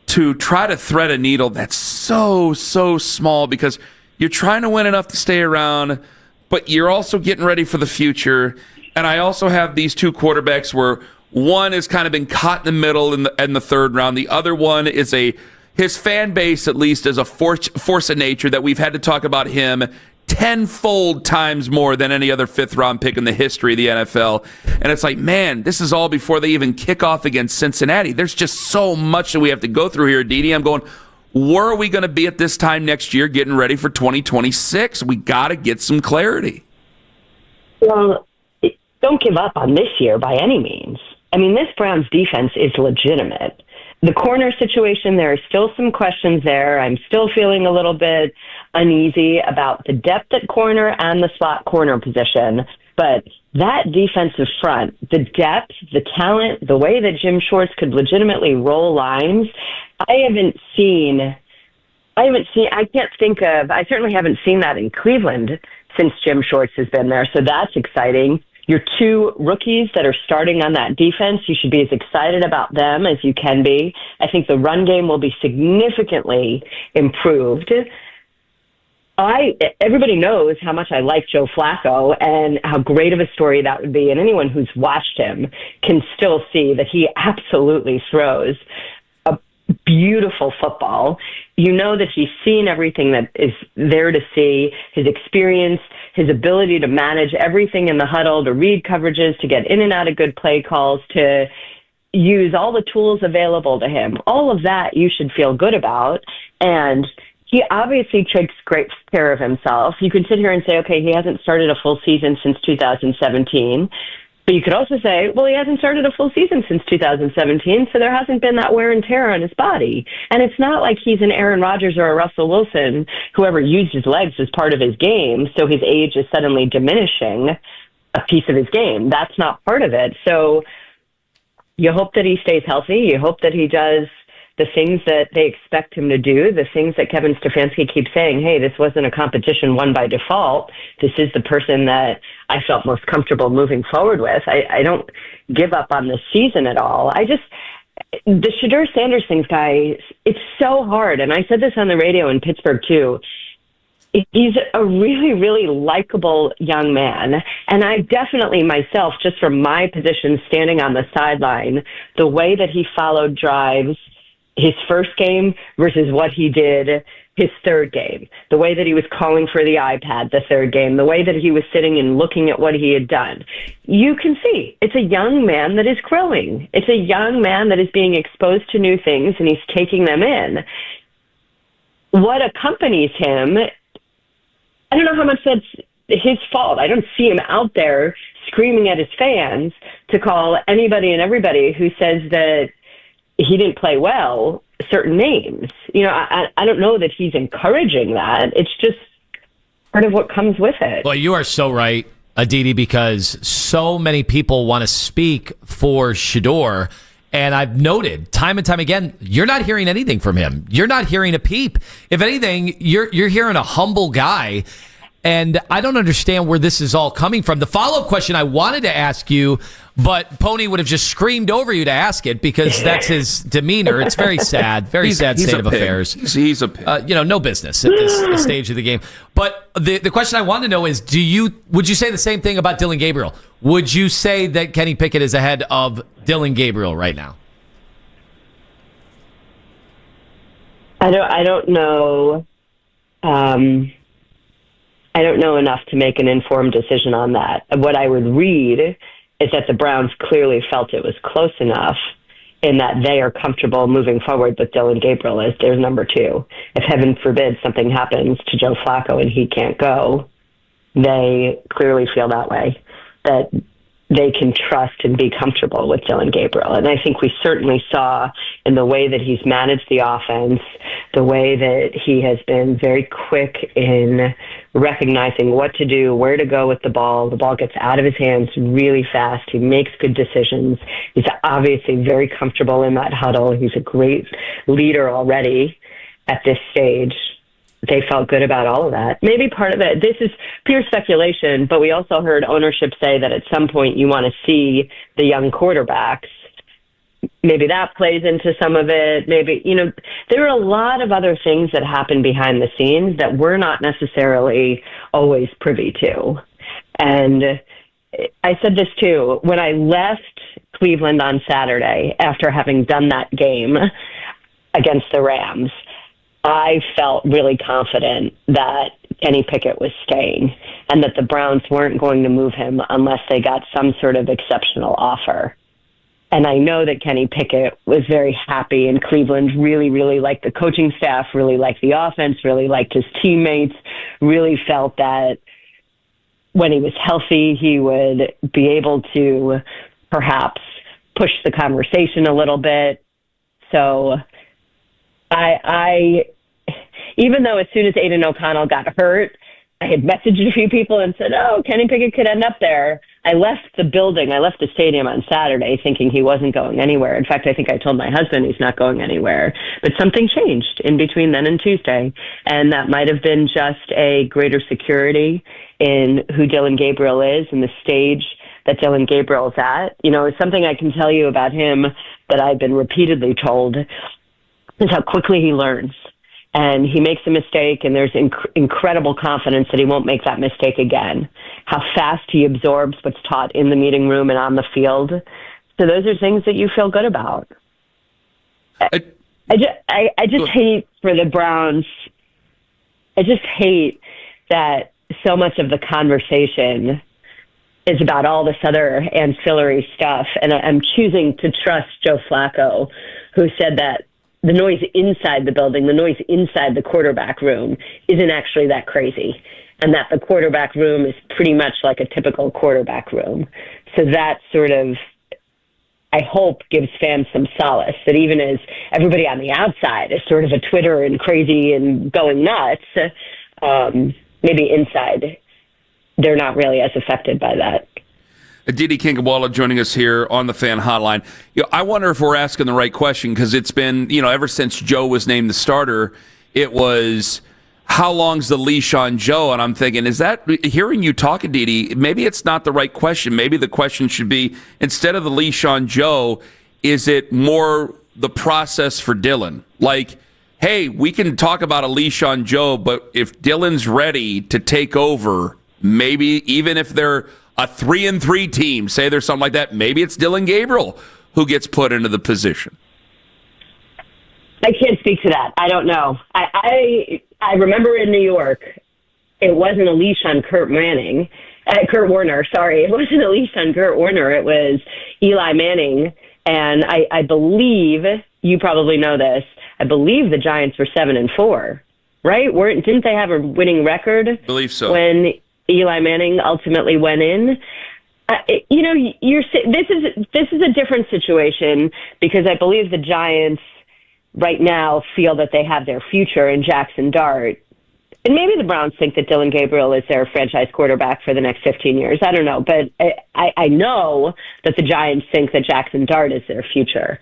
to try to thread a needle that's so small, because you're trying to win enough to stay around, but you're also getting ready for the future. And I also have these two quarterbacks where one has kind of been caught in the middle in the third round. The other one is his fan base, at least, is a force of nature that we've had to talk about him tenfold times more than any other fifth-round pick in the history of the NFL. And it's like, man, this is all before they even kick off against Cincinnati. There's just so much that we have to go through here, Adidi. I'm going, where are we going to be at this time next year getting ready for 2026? We got to get some clarity. Well, don't give up on this year by any means. I mean, this Browns defense is legitimate. The corner situation, there are still some questions there. I'm still feeling a little bit uneasy about the depth at corner and the slot corner position. But that defensive front, the depth, the talent, the way that Jim Schwartz could legitimately roll lines, I certainly haven't seen that in Cleveland since Jim Schwartz has been there. So that's exciting. Your two rookies that are starting on that defense, you should be as excited about them as you can be. I think the run game will be significantly improved. Everybody knows how much I like Joe Flacco and how great of a story that would be. And anyone who's watched him can still see that he absolutely throws a beautiful football. You know that he's seen everything that is there to see, his experience, his ability to manage everything in the huddle, to read coverages, to get in and out of good play calls, to use all the tools available to him. All of that you should feel good about. And he obviously takes great care of himself. You can sit here and say, okay, he hasn't started a full season since 2017. But you could also say, well, he hasn't started a full season since 2017, so there hasn't been that wear and tear on his body. And it's not like he's an Aaron Rodgers or a Russell Wilson, whoever used his legs as part of his game, so his age is suddenly diminishing a piece of his game. That's not part of it. So you hope that he stays healthy. You hope that he does the things that they expect him to do, the things that Kevin Stefanski keeps saying, hey, this wasn't a competition won by default. This is the person that I felt most comfortable moving forward with. I don't give up on this season at all. The Shedeur Sanders thing, guys, it's so hard. And I said this on the radio in Pittsburgh, too. He's a really, really likable young man. And I definitely myself, just from my position standing on the sideline, the way that he followed drives, his first game versus what he did his third game, the way that he was calling for the iPad the third game, the way that he was sitting and looking at what he had done. You can see it's a young man that is growing. It's a young man that is being exposed to new things, and he's taking them in. What accompanies him, I don't know how much that's his fault. I don't see him out there screaming at his fans to call anybody and everybody who says that he didn't play well certain names. I don't know that he's encouraging that. It's just part of what comes with it. Well, you are so right, Adidi, because so many people want to speak for Shedeur. And I've noted time and time again, you're not hearing anything from him. You're not hearing a peep. If anything, you're hearing a humble guy. And I don't understand where this is all coming from. The follow-up question I wanted to ask you, but Pony would have just screamed over you to ask it because that's his demeanor. It's very sad, sad state of affairs. He's a pig. No business at this stage of the game. But the question I want to know is, would you say the same thing about Dillon Gabriel? Would you say that Kenny Pickett is ahead of Dillon Gabriel right now? I don't know. I don't know enough to make an informed decision on that. What I would read is that the Browns clearly felt it was close enough in that they are comfortable moving forward with Dillon Gabriel as their number two. If heaven forbid something happens to Joe Flacco and he can't go, they clearly feel that way, that they can trust and be comfortable with Dillon Gabriel. And I think we certainly saw in the way that he's managed the offense, the way that he has been very quick in recognizing what to do, where to go with the ball. The ball gets out of his hands really fast. He makes good decisions. He's obviously very comfortable in that huddle. He's a great leader already at this stage. They felt good about all of that. Maybe part of it, this is pure speculation, but we also heard ownership say that at some point you want to see the young quarterbacks. Maybe that plays into some of it. Maybe, there are a lot of other things that happen behind the scenes that we're not necessarily always privy to. And I said this too, when I left Cleveland on Saturday after having done that game against the Rams, I felt really confident that Kenny Pickett was staying and that the Browns weren't going to move him unless they got some sort of exceptional offer. And I know that Kenny Pickett was very happy, and Cleveland really, really liked the coaching staff, really liked the offense, really liked his teammates, really felt that when he was healthy, he would be able to perhaps push the conversation a little bit. So I even though as soon as Aiden O'Connell got hurt, I had messaged a few people and said, Kenny Pickett could end up there. I left the stadium on Saturday thinking he wasn't going anywhere. In fact, I think I told my husband he's not going anywhere. But something changed in between then and Tuesday, and that might have been just a greater security in who Dillon Gabriel is and the stage that Dillon Gabriel is at. Something I can tell you about him that I've been repeatedly told is how quickly he learns. And he makes a mistake, and there's incredible confidence that he won't make that mistake again. How fast he absorbs what's taught in the meeting room and on the field. So those are things that you feel good about. I just hate for the Browns. I just hate that so much of the conversation is about all this other ancillary stuff. And I'm choosing to trust Joe Flacco, who said that the noise inside the building, the noise inside the quarterback room isn't actually that crazy. And that the quarterback room is pretty much like a typical quarterback room. So that sort of, I hope, gives fans some solace that even as everybody on the outside is sort of a Twitter and crazy and going nuts, maybe inside they're not really as affected by that. Adidi Kinkabala joining us here on the Fan Hotline. I wonder if we're asking the right question, because it's been, ever since Joe was named the starter, it was, how long's the leash on Joe? And I'm thinking, is that, hearing you talk, Adidi, maybe it's not the right question. Maybe the question should be, instead of the leash on Joe, is it more the process for Dylan? Like, hey, we can talk about a leash on Joe, but if Dylan's ready to take over, maybe even if they're a 3-3 team, say there's something like that, maybe it's Dylan Gabriel who gets put into the position. I can't speak to that. I don't know. I remember in New York, it wasn't a leash on Kurt Warner. Sorry, it wasn't a leash on Kurt Warner. It was Eli Manning, and I believe, you probably know this, I believe the Giants were 7-4, right? Didn't they have a winning record? I believe so. When Eli Manning ultimately went in. This is a different situation, because I believe the Giants right now feel that they have their future in Jackson Dart. And maybe the Browns think that Dylan Gabriel is their franchise quarterback for the next 15 years. I don't know. But I know that the Giants think that Jackson Dart is their future.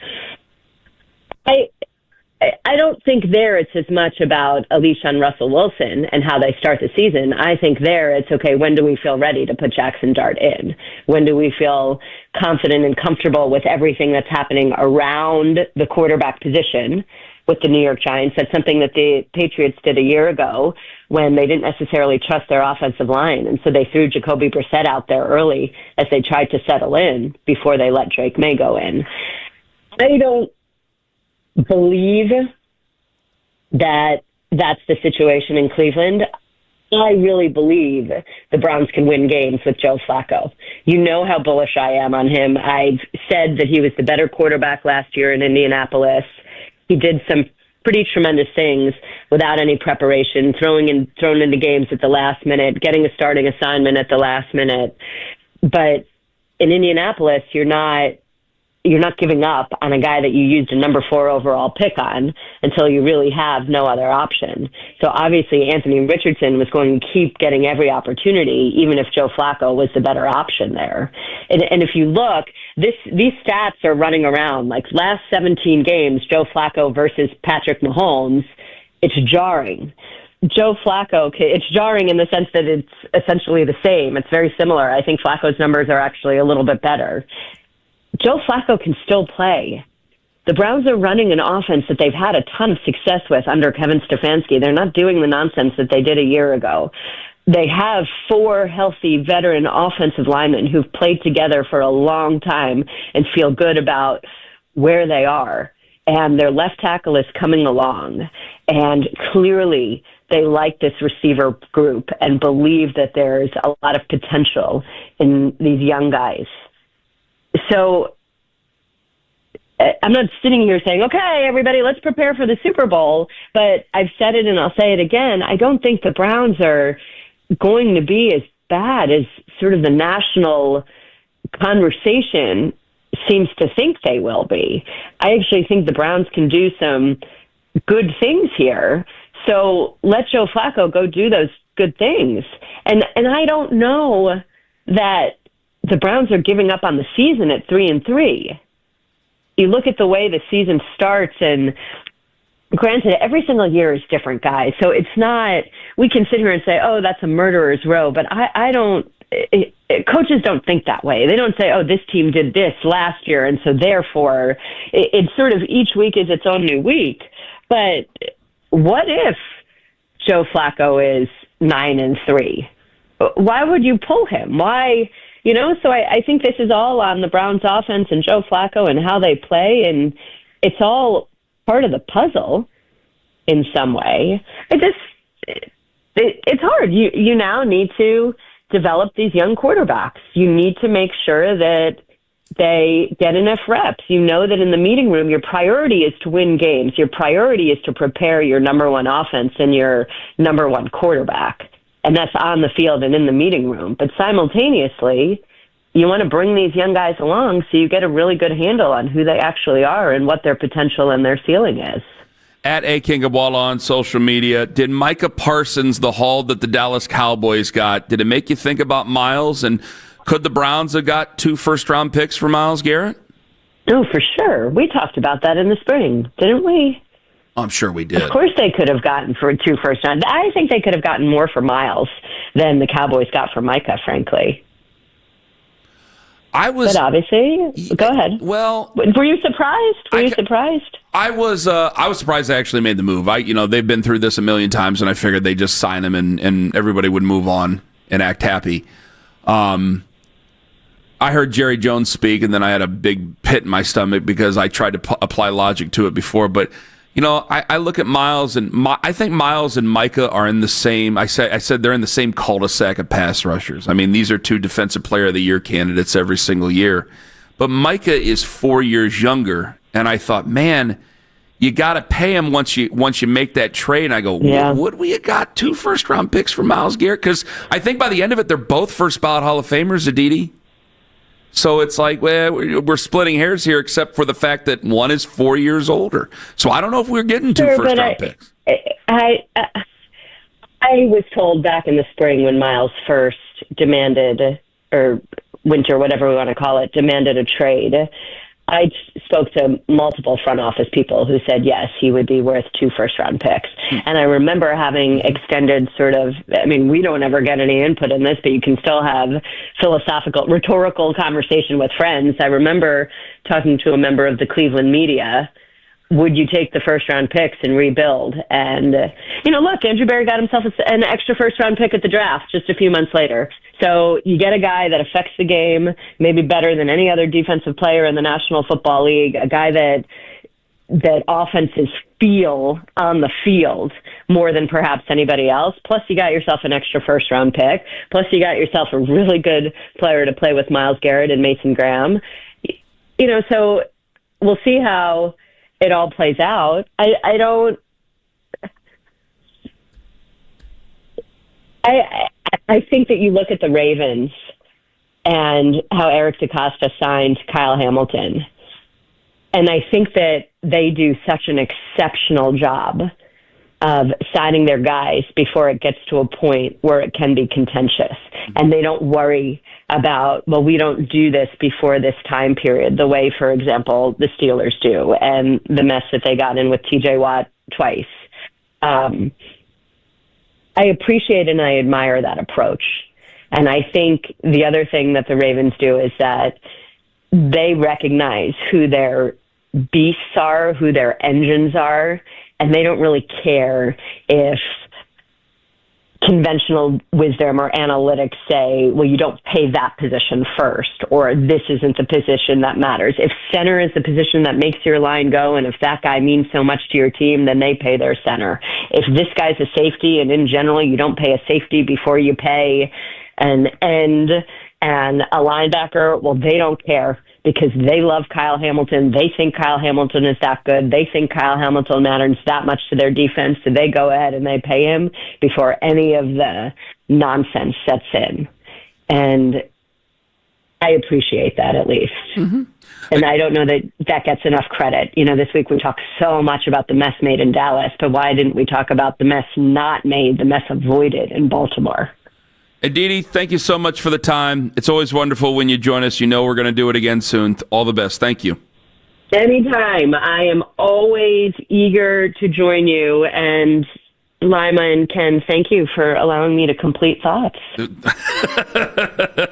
I don't think there it's as much about a leash on Russell Wilson and how they start the season. I think there it's, okay, when do we feel ready to put Jackson Dart in? When do we feel confident and comfortable with everything that's happening around the quarterback position with the New York Giants? That's something that the Patriots did a year ago when they didn't necessarily trust their offensive line. And so they threw Jacoby Brissett out there early as they tried to settle in before they let Drake May go in. I don't believe that that's the situation in Cleveland. I really believe the Browns can win games with Joe Flacco. You know how bullish I am on him. I've said that he was the better quarterback last year in Indianapolis. He did some pretty tremendous things without any preparation, thrown into games at the last minute, getting a starting assignment at the last minute. But in Indianapolis, you're not giving up on a guy that you used a number 4 overall pick on until you really have no other option. So obviously Anthony Richardson was going to keep getting every opportunity, even if Joe Flacco was the better option there. And if you look, these stats are running around, like last 17 games, Joe Flacco versus Patrick Mahomes, it's jarring. Joe Flacco, it's jarring in the sense that it's essentially the same. It's very similar. I think Flacco's numbers are actually a little bit better. Joe Flacco can still play. The Browns are running an offense that they've had a ton of success with under Kevin Stefanski. They're not doing the nonsense that they did a year ago. They have 4 healthy veteran offensive linemen who've played together for a long time and feel good about where they are. And their left tackle is coming along. And clearly they like this receiver group and believe that there's a lot of potential in these young guys. So I'm not sitting here saying, okay, everybody, let's prepare for the Super Bowl. But I've said it and I'll say it again. I don't think the Browns are going to be as bad as sort of the national conversation seems to think they will be. I actually think the Browns can do some good things here. So let Joe Flacco go do those good things. And I don't know that the Browns are giving up on the season at 3-3. You look at the way the season starts, and granted, every single year is different, guys. So it's not, we can sit here and say, oh, that's a murderer's row, but I don't, coaches don't think that way. They don't say, oh, this team did this last year, and so therefore it's sort of each week is its own new week. But what if Joe Flacco is 9-3? Why would you pull him? Why? So I think this is all on the Browns offense and Joe Flacco and how they play, and it's all part of the puzzle in some way. It's hard. You now need to develop these young quarterbacks. You need to make sure that they get enough reps. You know that in the meeting room, your priority is to win games. Your priority is to prepare your number one offense and your number one quarterback. And that's on the field and in the meeting room. But simultaneously, you want to bring these young guys along so you get a really good handle on who they actually are and what their potential and their ceiling is. At A. Kinkabala on social media, did Micah Parsons, the haul that the Dallas Cowboys got, did it make you think about Miles? And could the Browns have got 2 first-round picks for Myles Garrett? Oh, for sure. We talked about that in the spring, didn't we? I'm sure we did. Of course they could have gotten for 2 first round. I think they could have gotten more for Miles than the Cowboys got for Micah, frankly. But obviously, go ahead. Well, were you surprised? Were you surprised? I was surprised they actually made the move. They've been through this a million times, and I figured they'd just sign him and everybody would move on and act happy. I heard Jerry Jones speak, and then I had a big pit in my stomach because I tried to apply logic to it before. But I look at Miles, and I think Miles and Micah are in the same. I said they're in the same cul-de-sac of pass rushers. I mean, these are 2 Defensive Player of the Year candidates every single year. But Micah is 4 years younger, and I thought, man, you got to pay him once you make that trade. And I go, would we have got 2 first-round picks for Myles Garrett? Because I think by the end of it, they're both first-ballot Hall of Famers, Adidi. So it's like, well, we're splitting hairs here, except for the fact that one is 4 years older. So I don't know if we're getting 2 first-round picks. I was told back in the spring when Miles first demanded, or winter, whatever we want to call it, demanded a trade. I spoke to multiple front office people who said, yes, he would be worth 2 first-round picks. And I remember having extended we don't ever get any input in this, but you can still have philosophical, rhetorical conversation with friends. I remember talking to a member of the Cleveland media, would you take the first-round picks and rebuild? And, look, Andrew Berry got himself an extra first-round pick at the draft just a few months later. So you get a guy that affects the game maybe better than any other defensive player in the National Football League, a guy that offenses feel on the field more than perhaps anybody else. Plus, you got yourself an extra first-round pick. Plus, you got yourself a really good player to play with Myles Garrett and Mason Graham. So we'll see how it all plays out. I think that you look at the Ravens and how Eric DeCosta signed Kyle Hamilton, and I think that they do such an exceptional job of signing their guys before it gets to a point where it can be contentious. And they don't worry about, well, we don't do this before this time period, the way, for example, the Steelers do, and the mess that they got in with TJ Watt twice. I appreciate and I admire that approach. And I think the other thing that the Ravens do is that they recognize who their beasts are, who their engines are, and they don't really care if conventional wisdom or analytics say, well, you don't pay that position first, or this isn't the position that matters. If center is the position that makes your line go, and if that guy means so much to your team, then they pay their center. If this guy's a safety, and in general, you don't pay a safety before you pay an end and a linebacker, well, they don't care because they love Kyle Hamilton. They think Kyle Hamilton is that good. They think Kyle Hamilton matters that much to their defense, so they go ahead and they pay him before any of the nonsense sets in. And I appreciate that, at least. Mm-hmm. And I don't know that that gets enough credit. This week we talked so much about the mess made in Dallas, but why didn't we talk about the mess not made, the mess avoided in Baltimore? Adidi, thank you so much for the time. It's always wonderful when you join us. We're going to do it again soon. All the best. Thank you. Anytime. I am always eager to join you. And Lima and Ken, thank you for allowing me to complete thoughts.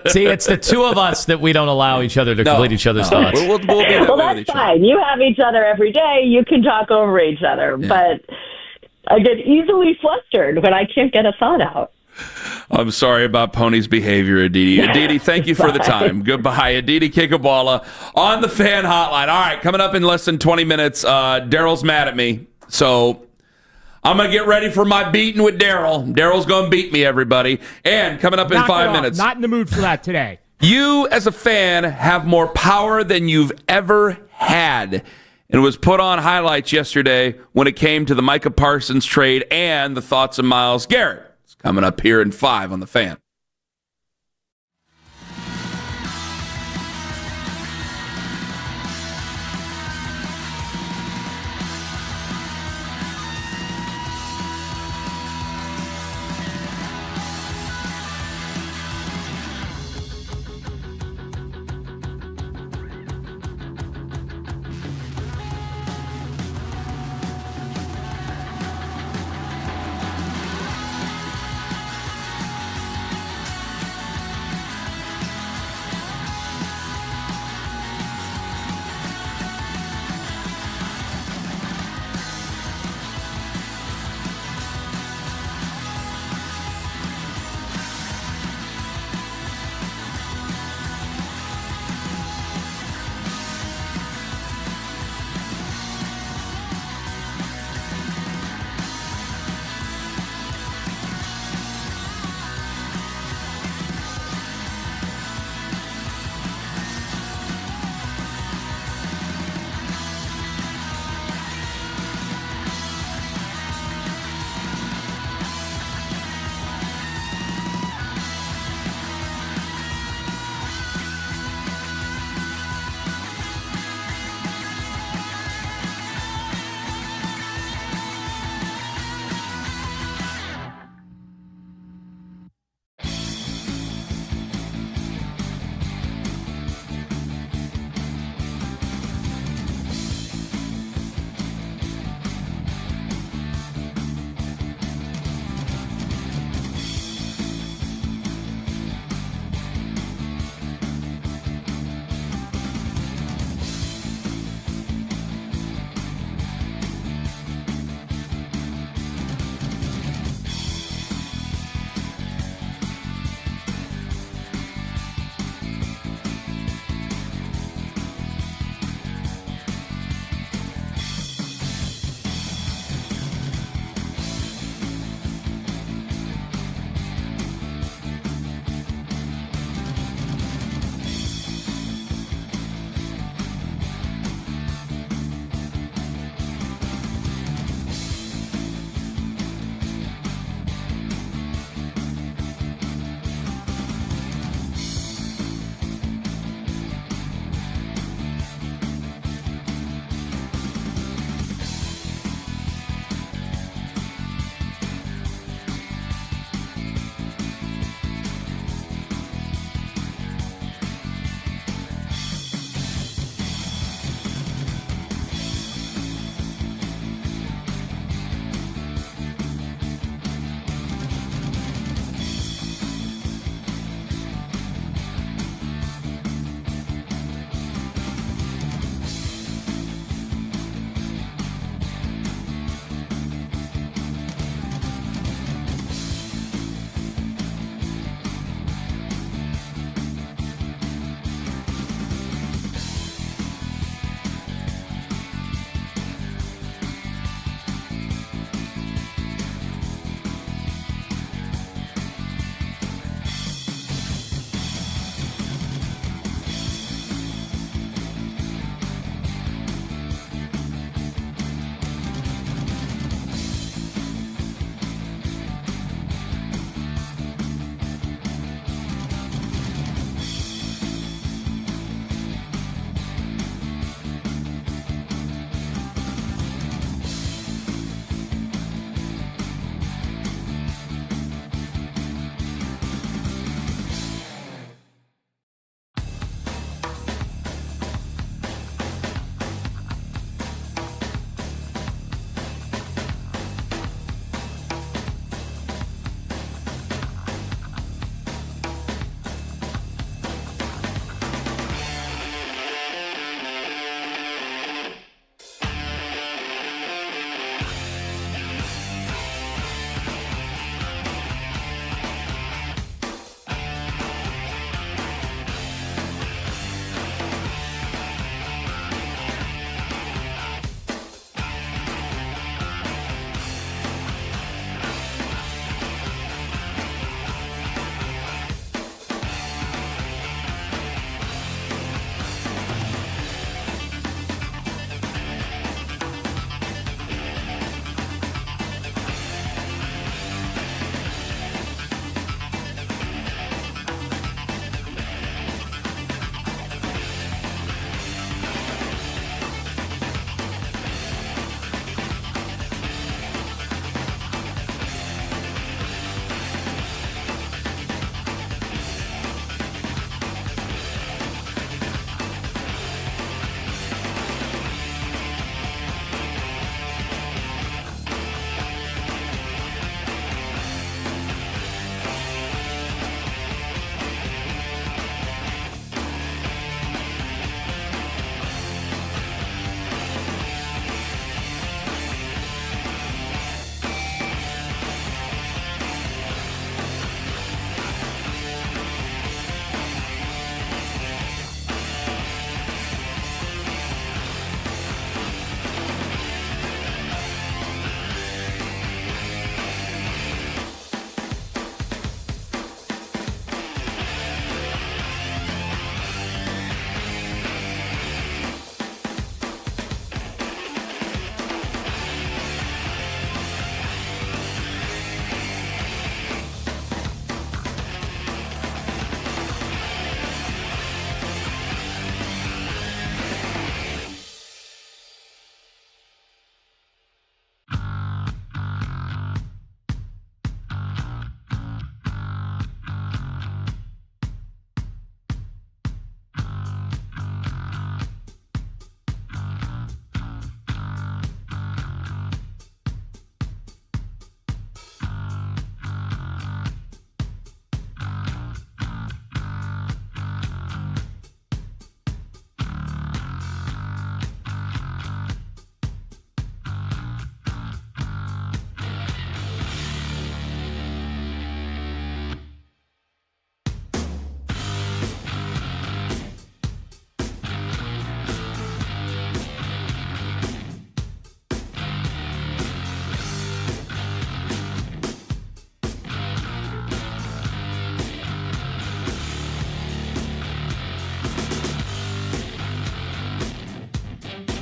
See, it's the two of us that we don't allow each other to complete each other's thoughts. We'll be that well, way that's with each fine. other. You have each other every day. You can talk over each other. Yeah. But I get easily flustered when I can't get a thought out. I'm sorry about Pony's behavior, Aditi. Aditi, thank you for the time. Goodbye. Adidi Kinkabala on the Fan Hotline. All right, coming up in less than 20 minutes, Daryl's mad at me. So I'm going to get ready for my beating with Daryl. Daryl's going to beat me, everybody. And coming up in 5 minutes. Not in the mood for that today. You, as a fan, have more power than you've ever had. And it was put on highlights yesterday when it came to the Micah Parsons trade and the thoughts of Myles Garrett. It's coming up here in 5 on the Fan.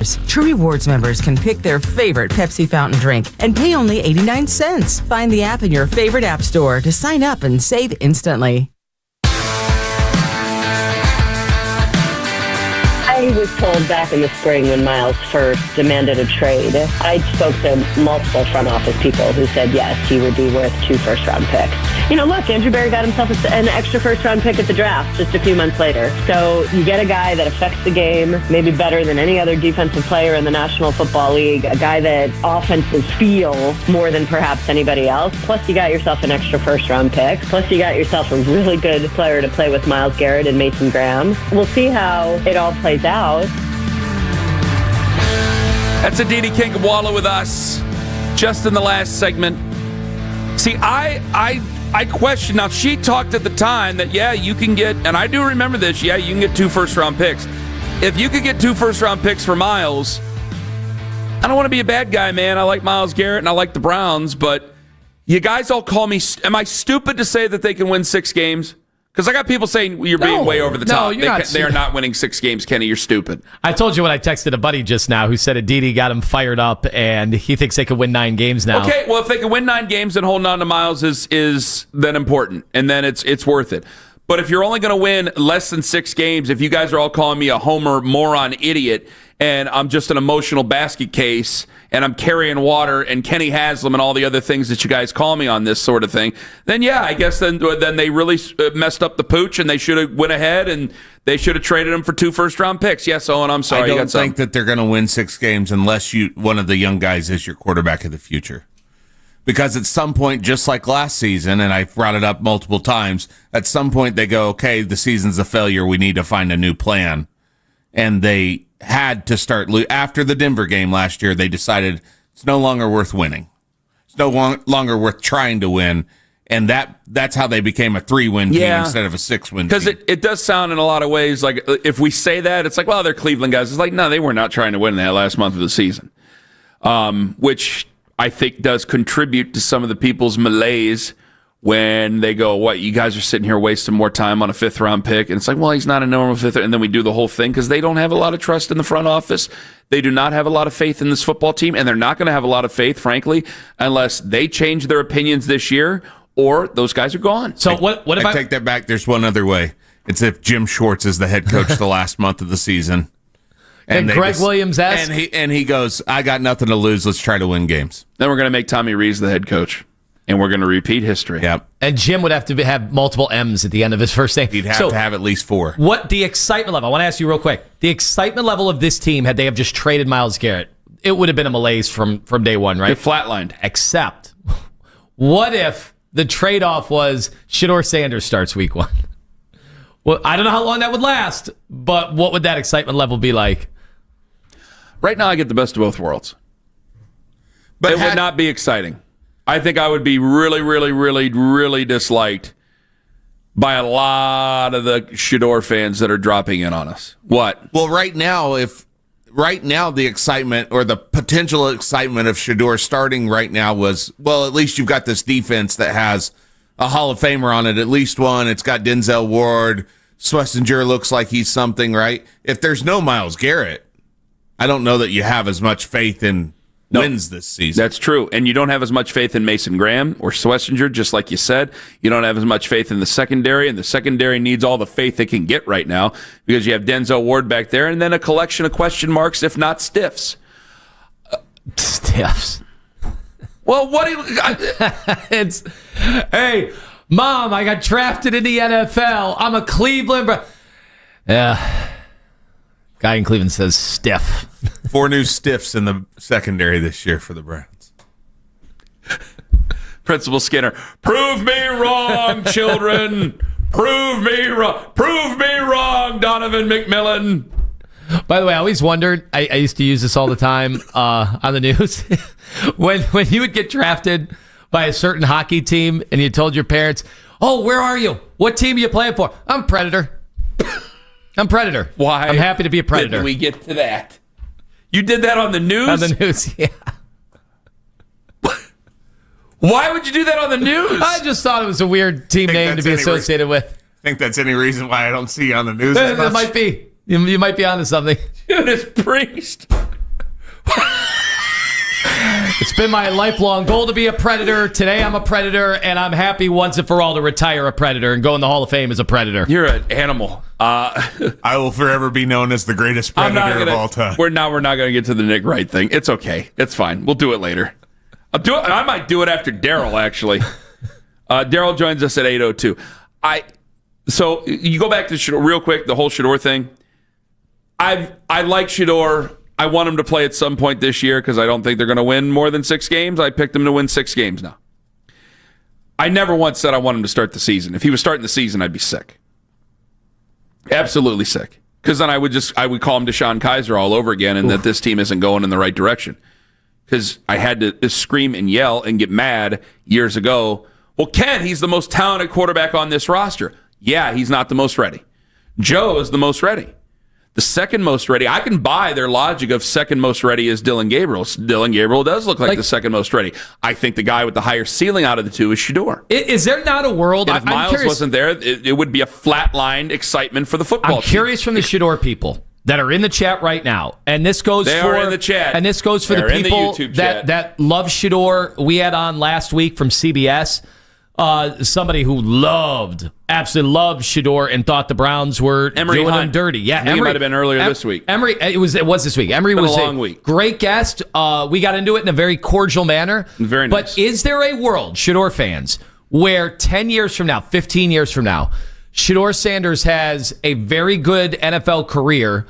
$2. True Rewards members can pick their favorite Pepsi fountain drink and pay only 89 cents. Find the app in your favorite app store to sign up and save instantly. I was told back in the spring when Miles first demanded a trade, I spoke to multiple front office people who said yes, he would be worth 2 first-round picks. Look, Andrew Berry got himself an extra first-round pick at the draft just a few months later. So you get a guy that affects the game maybe better than any other defensive player in the National Football League, a guy that offenses feel more than perhaps anybody else. Plus, you got yourself an extra first-round pick. Plus, you got yourself a really good player to play with Myles Garrett and Mason Graham. We'll see how it all plays out. That's Adidi Kinkabala with us just in the last segment. See, I question. Now, she talked at the time that, yeah, you can get, and I do remember this, yeah, you can get 2 first-round picks. If you could get 2 first-round picks for Myles, I don't want to be a bad guy, man. I like Myles Garrett and I like the Browns, but you guys all call me, am I stupid to say that they can win 6 games? Because I got people saying you're being way over the top. They are not winning 6 games, Kenny. You're stupid. I told you when I texted a buddy just now who said Adidi got him fired up, and he thinks they could win 9 games now. Okay, well, if they can win 9 games, then holding on to Myles is then important, and then it's worth it. But if you're only going to win less than 6 games, if you guys are all calling me a homer, moron, idiot, and I'm just an emotional basket case, and I'm carrying water, and Kenny Haslam and all the other things that you guys call me on this sort of thing, then yeah, I guess then they really messed up the pooch, and they should have went ahead, and they should have traded him for 2 first-round picks. Yes, Owen, I'm sorry. I don't think that they're going to win 6 games unless one of the young guys is your quarterback of the future. Because at some point, just like last season, and I've brought it up multiple times, at some point they go, okay, the season's a failure. We need to find a new plan. And they had to start after the Denver game last year. They decided it's no longer worth winning. It's no longer worth trying to win, and that's how they became a 3-win team instead of a 6-win team. Because it does sound in a lot of ways like if we say that, it's like, well, they're Cleveland guys. It's like, no, they were not trying to win that last month of the season, which I think does contribute to some of the people's malaise when they go, what, you guys are sitting here wasting more time on a 5th-round pick. And it's like, well, he's not a normal 5th. And then we do the whole thing because they don't have a lot of trust in the front office. They do not have a lot of faith in this football team, and they're not going to have a lot of faith, frankly, unless they change their opinions this year or those guys are gone. So what if I take that back? There's one other way. It's if Jim Schwartz is the head coach the last month of the season. And Greg Williams asks. And he goes, I got nothing to lose. Let's try to win games. Then we're going to make Tommy Rees the head coach. And we're going to repeat history. Yep. And Jim would have to have multiple M's at the end of his first name. He'd have to have at least 4. What the excitement level? I want to ask you real quick. The excitement level of this team, had they have just traded Myles Garrett, it would have been a malaise from day one, right? You're flatlined. Except, what if the trade-off was Shedeur Sanders starts week 1? Well, I don't know how long that would last, but what would that excitement level be like? Right now, I get the best of both worlds. But it would not be exciting. I think I would be really, really, really, really disliked by a lot of the Shedeur fans that are dropping in on us. What? Well, right now, the excitement or the potential excitement of Shedeur starting right now was, well, at least you've got this defense that has a Hall of Famer on it, at least one. It's got Denzel Ward. Schlesinger looks like he's something, right? If there's no Myles Garrett, I don't know that you have as much faith in wins this season. That's true. And you don't have as much faith in Mason Graham or Schlesinger, just like you said. You don't have as much faith in the secondary, and the secondary needs all the faith they can get right now because you have Denzel Ward back there and then a collection of question marks, if not stiffs. Stiffs. Well, what do you... It's, hey, Mom, I got drafted in the NFL. I'm a Cleveland... Yeah. Guy in Cleveland says stiff. 4 new stiffs in the secondary this year for the Browns. Principal Skinner, prove me wrong, children. Prove me wrong. Prove me wrong, Donovan McMillan. By the way, I always wondered, I used to use this all the time on the news. when you would get drafted by a certain hockey team and you told your parents, oh, where are you? What team are you playing for? I'm Predator. I'm Predator. Why? I'm happy to be a Predator. Did we get to that? You did that on the news? On the news, yeah. Why would you do that on the news? I just thought it was a weird team name to be associated with. Think that's any reason why I don't see you on the news? It might be. You might be onto something. Judas Priest. It's been my lifelong goal to be a Predator. Today I'm a Predator, and I'm happy once and for all to retire a Predator and go in the Hall of Fame as a Predator. You're an animal. I will forever be known as the greatest Predator of all time. We're not going to get to the Nick Wright thing. It's okay. It's fine. We'll do it later. I might do it after Daryl, actually. Daryl joins us at 8:02. So you go back to Shedeur real quick, the whole Shedeur thing. I like Shedeur. I want him to play at some point this year because I don't think they're going to win more than 6 games. I picked him to win 6 games now. I never once said I want him to start the season. If he was starting the season, I'd be sick. Absolutely sick. Because then I would call him Deshaun Kaiser all over again and that this team isn't going in the right direction. Because I had to scream and yell and get mad years ago. Well, Ken, he's the most talented quarterback on this roster. Yeah, he's not the most ready. Joe is the most ready. The second most ready, I can buy their logic of second most ready is Dylan Gabriel. Dylan Gabriel does look like the second most ready. I think the guy with the higher ceiling out of the two is Shedeur. Is there not a world... If Miles wasn't there, it would be a flatlined excitement for the football team. I'm curious from the Shedeur people that are in the chat right now, and this goes are in the chat. And this goes for the people that love Shedeur. We had on last week from CBS somebody who absolutely loved Shedeur and thought the Browns were doing him dirty. Yeah, Emery might have been earlier this week. Emery, it was this week. Emery was a long week. Great guest. We got into it in a very cordial manner. Very nice. But is there a world, Shedeur fans, where 10 years from now, 15 years from now, Shedeur Sanders has a very good NFL career,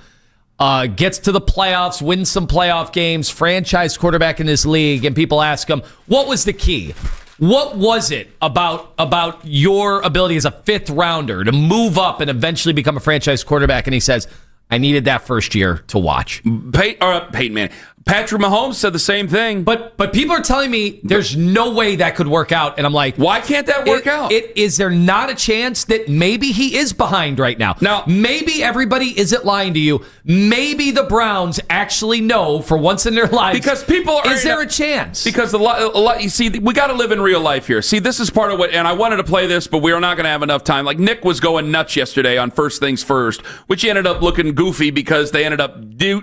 gets to the playoffs, wins some playoff games, franchise quarterback in this league, and people ask him, what was the key? What was it about your ability as a fifth rounder to move up and eventually become a franchise quarterback? And he says, I needed that first year to watch. Peyton Manning. Patrick Mahomes said the same thing. But people are telling me there's no way that could work out. And I'm like, why can't that work out? Is there not a chance that maybe he is behind right now? Now, maybe everybody isn't lying to you. Maybe the Browns actually know for once in their lives. Because people are... Is there a chance? Because a lot, you see, we got to live in real life here. See, this is part of what... And I wanted to play this, but we are not going to have enough time. Like, Nick was going nuts yesterday on First Things First, which ended up looking goofy because they ended up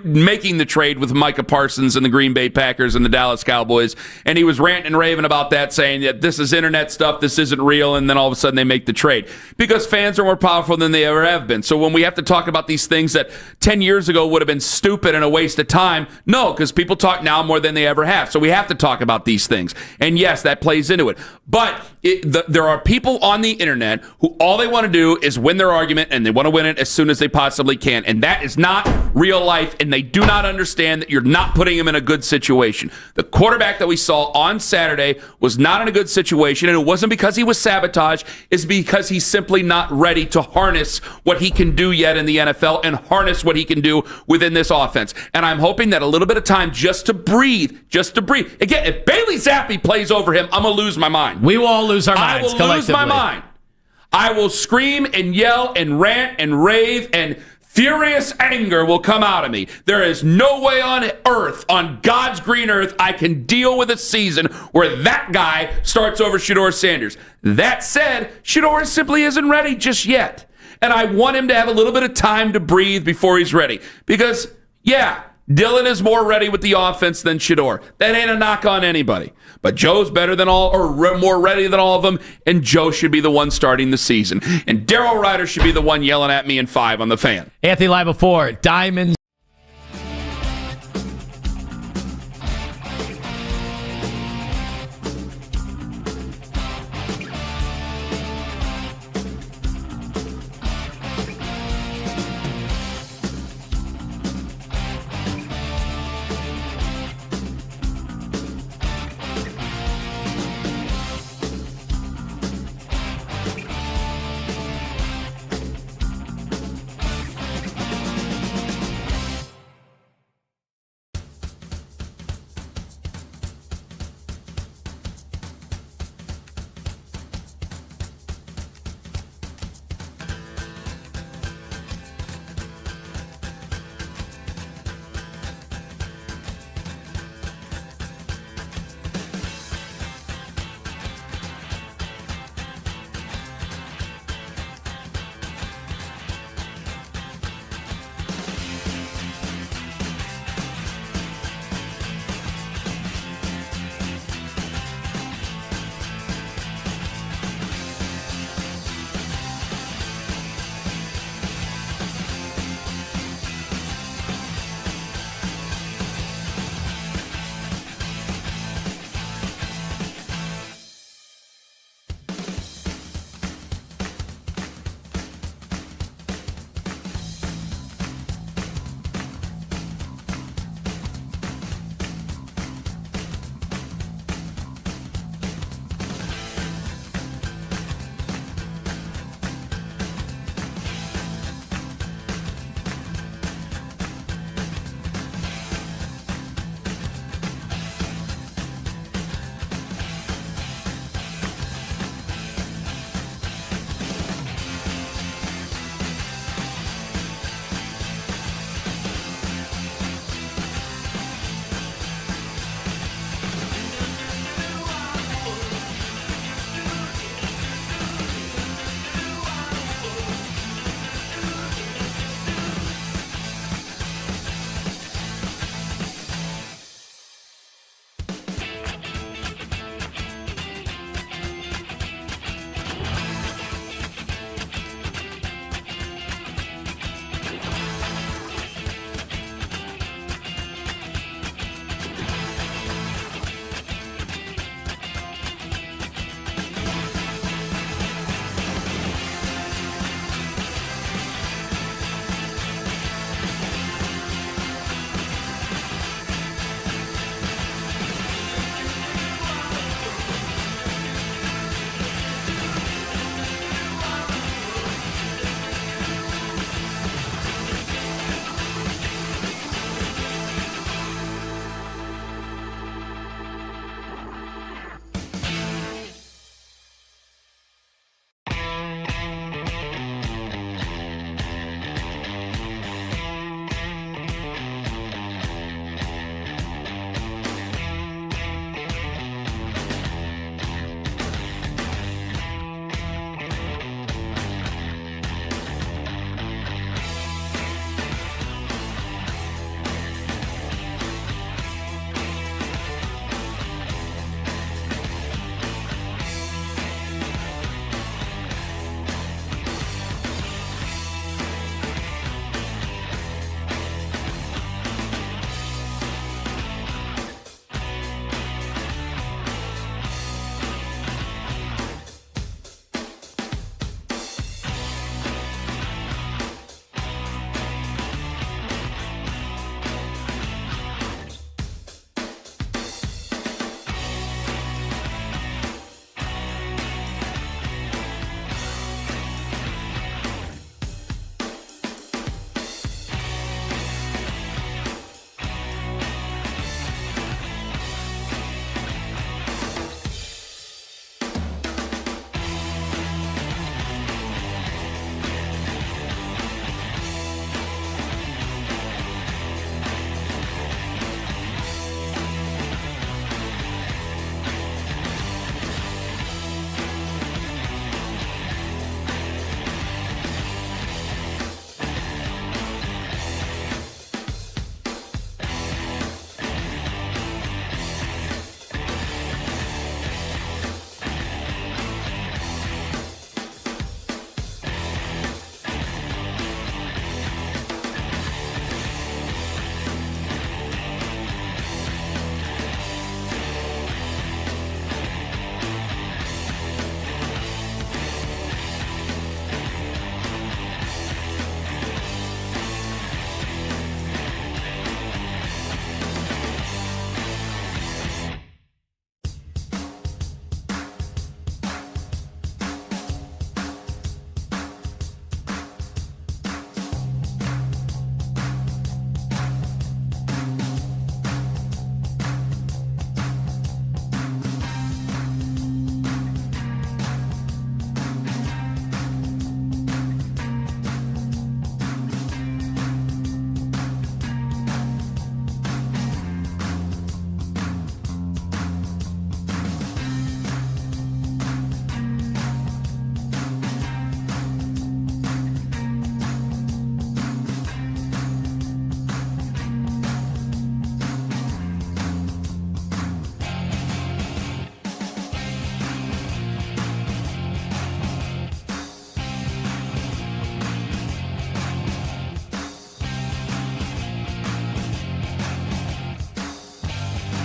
making the trade with Micah Parsons and the Green Bay Packers and the Dallas Cowboys, and he was ranting and raving about that, saying that this is internet stuff, this isn't real, and then all of a sudden they make the trade. Because fans are more powerful than they ever have been. So when we have to talk about these things that 10 years ago would have been stupid and a waste of time, no, because people talk now more than they ever have. So we have to talk about these things. And yes, that plays into it. But there are people on the internet who all they want to do is win their argument, and they want to win it as soon as they possibly can. And that is not real life, and they do not understand that you're not putting him in a good situation. The quarterback that we saw on Saturday was not in a good situation, and it wasn't because he was sabotaged. It's because he's simply not ready to harness what he can do yet in the NFL and harness what he can do within this offense. And I'm hoping that a little bit of time just to breathe. Again, if Bailey Zappi plays over him, I'm going to lose my mind. We will all lose our minds. I will lose my mind. I will scream and yell and rant and rave, and furious anger will come out of me. There is no way on earth, on God's green earth, I can deal with a season where that guy starts over Shedeur Sanders. That said, Shedeur simply isn't ready just yet. And I want him to have a little bit of time to breathe before he's ready. Because, yeah, Dylan is more ready with the offense than Shedeur. That ain't a knock on anybody. But Joe's better than more ready than all of them, and Joe should be the one starting the season. And Daryl Ryder should be the one yelling at me in 5 on the Fan. Anthony Live before Diamonds.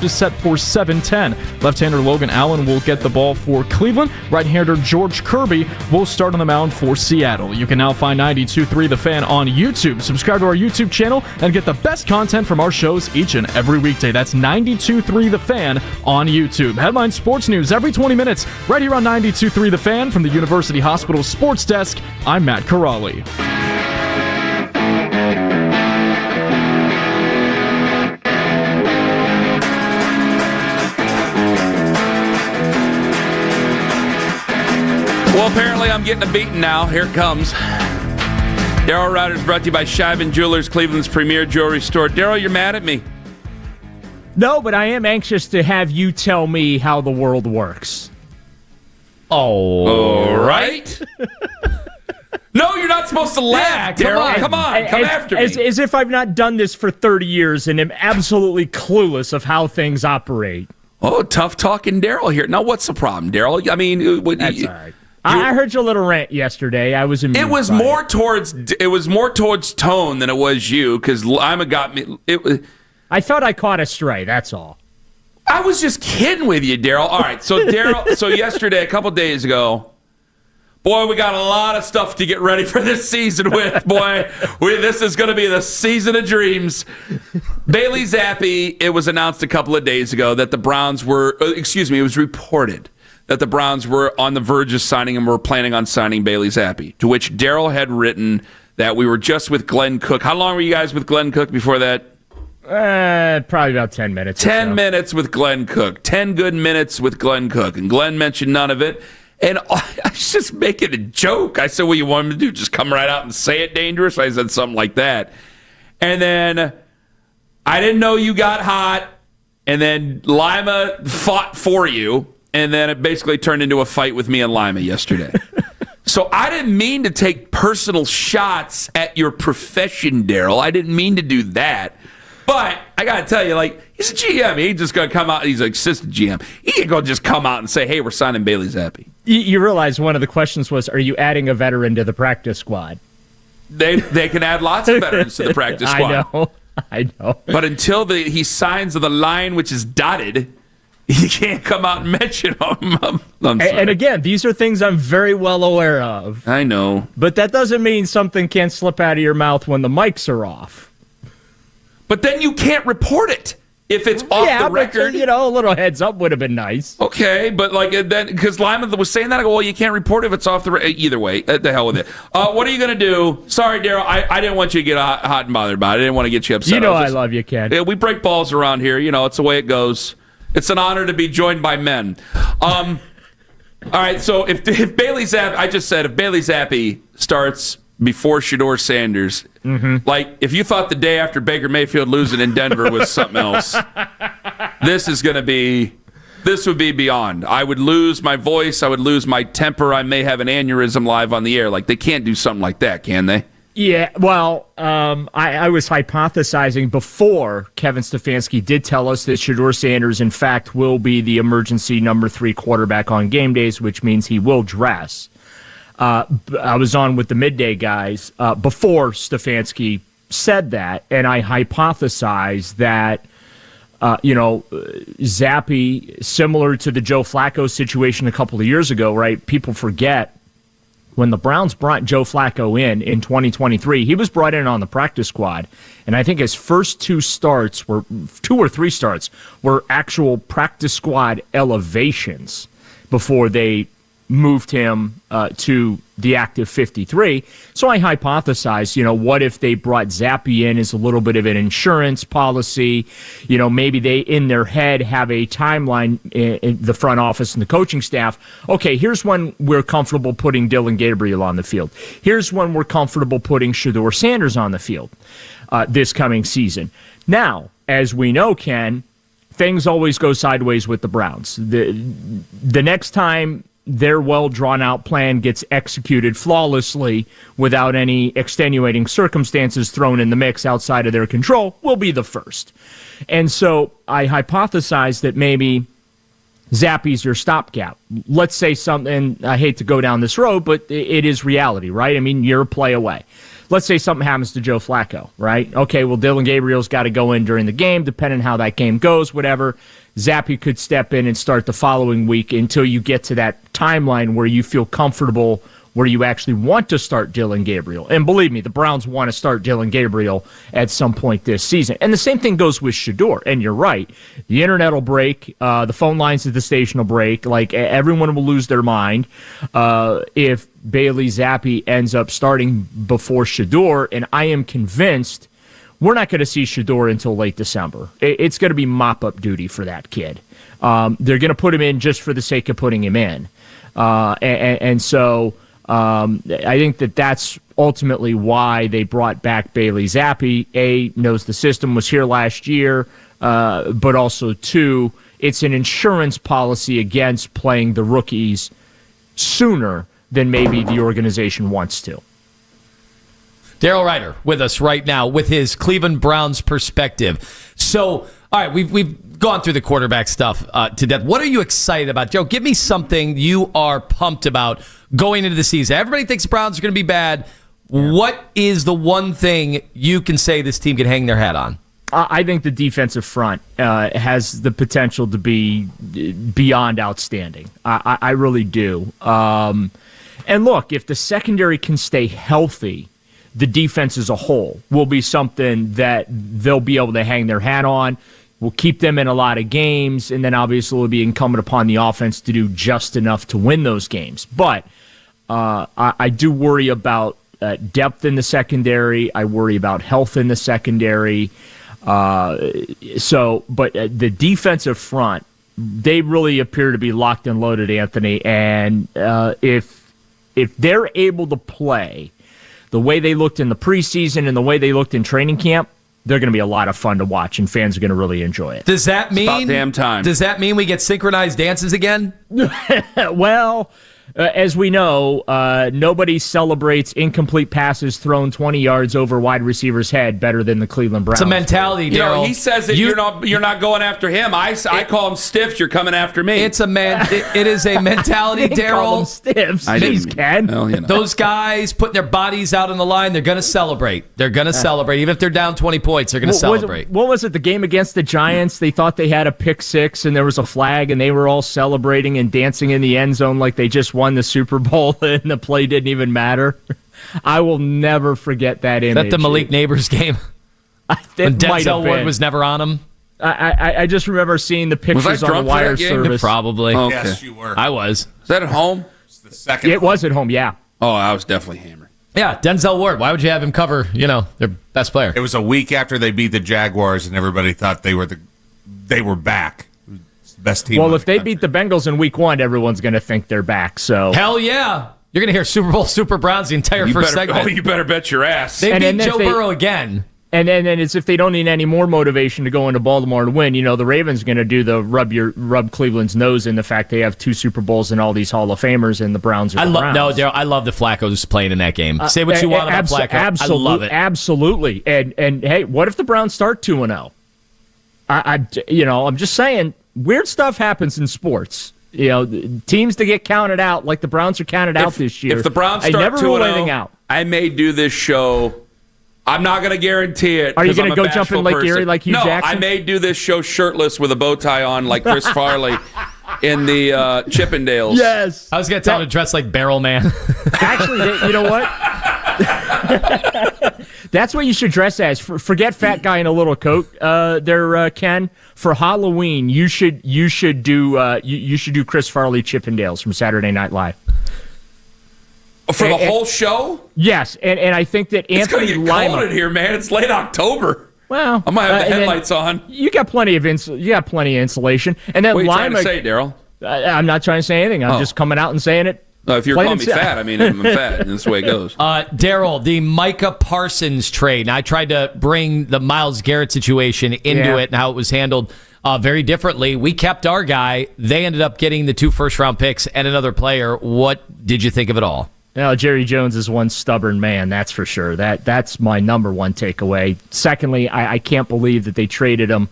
is set for 7:10. Left-hander Logan Allen will get the ball for Cleveland. Right-hander George Kirby will start on the mound for Seattle. You can now find 92.3 The Fan on YouTube. Subscribe to our YouTube channel and get the best content from our shows each and every weekday. That's 92.3 The Fan on YouTube. Headline sports news every 20 minutes right here on 92.3 The Fan from the University Hospital Sports Desk. I'm Matt Corrali. Well, apparently I'm getting a beating now. Here it comes. Daryl Ryder is brought to you by Shivan Jewelers, Cleveland's premier jewelry store. Daryl, you're mad at me. No, but I am anxious to have you tell me how the world works. All right. No, you're not supposed to laugh, Daryl. Come on. Come after me. As if I've not done this for 30 years and am absolutely clueless of how things operate. Oh, tough talking Daryl here. Now, what's the problem, Daryl? I mean, that's all right. I heard your little rant yesterday. I was amused. It was more towards tone than it was you, because Lima got me. I thought I caught a stray. That's all. I was just kidding with you, Daryl. All right, so Daryl. So yesterday, a couple days ago, boy, we got a lot of stuff to get ready for this season with. Boy, this is going to be the season of dreams. Bailey Zappi. It was announced a couple of days ago that the Browns were. It was reported that the Browns were on the verge of signing and were planning on signing Bailey Zappi, to which Daryl had written that we were just with Glenn Cook. How long were you guys with Glenn Cook before that? Probably about 10 minutes. 10 minutes with Glenn Cook. 10 good minutes with Glenn Cook. And Glenn mentioned none of it. And I was just making a joke. I said, what you want him to do? Just come right out and say it, Dangerous? I said something like that. And then I didn't know you got hot. And then Lima fought for you. And then it basically turned into a fight with me and Lima yesterday. So I didn't mean to take personal shots at your profession, Daryl. I didn't mean to do that. But I got to tell you, he's a GM. He ain't just going to come out. He's an assistant GM. He ain't going to just come out and say, hey, we're signing Bailey Zappi. You realize one of the questions was, are you adding a veteran to the practice squad? They can add lots of veterans to the practice squad. I know. But until he signs the line which is dotted, you can't come out and mention them. And again, these are things I'm very well aware of. I know. But that doesn't mean something can't slip out of your mouth when the mics are off. But then you can't report it if it's off the record. But, a little heads up would have been nice. Okay, but then because Lyman was saying that, I go, well, you can't report it if it's off the record. Either way, the hell with it. What are you going to do? Sorry, Daryl, I didn't want you to get hot and bothered about it. I didn't want to get you upset. I love you, Ken. Yeah, we break balls around here. It's the way it goes. It's an honor to be joined by men. All right, so if Bailey Zappi, I just said if Bailey Zappi starts before Shedeur Sanders, if you thought the day after Baker Mayfield losing in Denver was something else, this would be beyond. I would lose my voice. I would lose my temper. I may have an aneurysm live on the air. They can't do something like that, can they? Yeah, well, I was hypothesizing before Kevin Stefanski did tell us that Shedeur Sanders, in fact, will be the emergency number 3 quarterback on game days, which means he will dress. I was on with the midday guys before Stefanski said that, and I hypothesized that, Zappi, similar to the Joe Flacco situation a couple of years ago, right? People forget. When the Browns brought Joe Flacco in 2023, he was brought in on the practice squad, and I think his first 2 or 3 starts were actual practice squad elevations before they moved him to the active 53. So I hypothesized, what if they brought Zappi in as a little bit of an insurance policy? Maybe they, in their head, have a timeline in the front office and the coaching staff. Okay, here's when we're comfortable putting Dylan Gabriel on the field. Here's when we're comfortable putting Shedeur Sanders on the field this coming season. Now, as we know, Ken, things always go sideways with the Browns. The next time their well-drawn-out plan gets executed flawlessly without any extenuating circumstances thrown in the mix outside of their control will be the first. And so I hypothesized that maybe Zappi's your stopgap. Let's say something, I hate to go down this road, but it is reality, right? I mean, you're a play away. let's say something happens to Joe Flacco, right? Okay, well, Dylan Gabriel's got to go in during the game, depending on how that game goes, whatever. Zappe could step in and start the following week until you get to that timeline where you feel comfortable, where you actually want to start Dylan Gabriel. And believe me, the Browns want to start Dylan Gabriel at some point this season. And the same thing goes with Shedeur. And you're right. The internet will break. The phone lines at the station will break. Like, everyone will lose their mind if Bailey Zappe ends up starting before Shedeur. And I am convinced we're not going to see Shedeur until late December. It's going to be mop-up duty for that kid. They're going to put him in just for the sake of putting him in. And so I think that's ultimately why they brought back Bailey Zappe. Knows the system, was here last year, but also, two, it's an insurance policy against playing the rookies sooner than maybe the organization wants to. Daryl Ryder with us right now with his Cleveland Browns perspective. So, all right, we've gone through the quarterback stuff to death. What are you excited about? Joe, give me something you are pumped about going into the season. Everybody thinks the Browns are going to be bad. Yeah. What is the one thing you can say this team can hang their hat on? I think the defensive front has the potential to be beyond outstanding. I really do. And look, if the secondary can stay healthy, the defense as a whole will be something that they'll be able to hang their hat on. Will keep them in a lot of games, and then obviously it will be incumbent upon the offense to do just enough to win those games. But I do worry about depth in the secondary. I worry about health in the secondary. But the defensive front, they really appear to be locked and loaded, Anthony. And if they're able to play the way they looked in the preseason and the way they looked in training camp, they're going to be a lot of fun to watch, and fans are going to really enjoy it. Does that mean? It's about damn time. Does that mean we get synchronized dances again? Well, as we know, nobody celebrates incomplete passes thrown 20 yards over wide receiver's head better than the Cleveland Browns. It's a mentality, Daryl. He says that you're not going after him. I call him stiffs. You're coming after me. It's it is a mentality, Daryl. Call them stiffs. Jeez, Ken. Well, Those guys putting their bodies out on the line, they're going to celebrate. They're going to celebrate. Even if they're down 20 points, they're going to celebrate. What was it, the game against the Giants? They thought they had a pick six, and there was a flag, and they were all celebrating and dancing in the end zone like they just won the Super Bowl. And the play didn't even matter. I will never forget that image. Is that the Malik Neighbors game? When Denzel Ward was never on him? I just remember seeing the pictures on the wire service. Probably. Okay. Yes, you were. I was. Is that at home? It's the second. It was at home, yeah. Oh, I was definitely hammered. Yeah, Denzel Ward. Why would you have him cover, their best player? It was a week after they beat the Jaguars, and everybody thought they were back. Best team. Well, if they beat the Bengals in week 1, everyone's going to think they're back. So hell yeah, you're going to hear Super Bowl Super Browns the entire first segment. Oh, you better bet your ass. They beat Joe Burrow again. And then it's if they don't need any more motivation to go into Baltimore to win. The Ravens are going to do the rub Cleveland's nose in the fact they have 2 Super Bowls and all these Hall of Famers, and the Browns are Browns. No, Daryl, I love the Flacco's playing in that game. Say what you want about Flacco. I love it. Absolutely. And hey, what if the Browns start 2-0? I'm just saying. Weird stuff happens in sports. Teams that get counted out, like the Browns are counted out this year. If the Browns start 2-0, never rule anything out. I may do this show. I'm not going to guarantee it. Are you going to go jump in Lake Erie like Hugh Jackson? No, I may do this show shirtless with a bow tie on like Chris Farley in the Chippendales. Yes. I was going to tell him to dress like Barrel Man. Actually, you know what? That's what you should dress as. Forget fat guy in a little coat. Ken. For Halloween, you should do Chris Farley Chippendales from Saturday Night Live. For the whole show? Yes, and I think that Anthony It's going to get cold in here, man. It's late October. Well, I might have the headlights on. You got plenty of insulation. And then what are you Lima, trying to say, Daryl? I'm not trying to say anything. I'm just coming out and saying it. If you're calling me fat, I mean I'm fat. That's the way it goes. Daryl, the Micah Parsons trade. Now, I tried to bring the Myles Garrett situation into it and how it was handled very differently. We kept our guy. They ended up getting the 2 first-round picks and another player. What did you think of it all? Jerry Jones is one stubborn man, that's for sure. That's my number one takeaway. Secondly, I can't believe that they traded him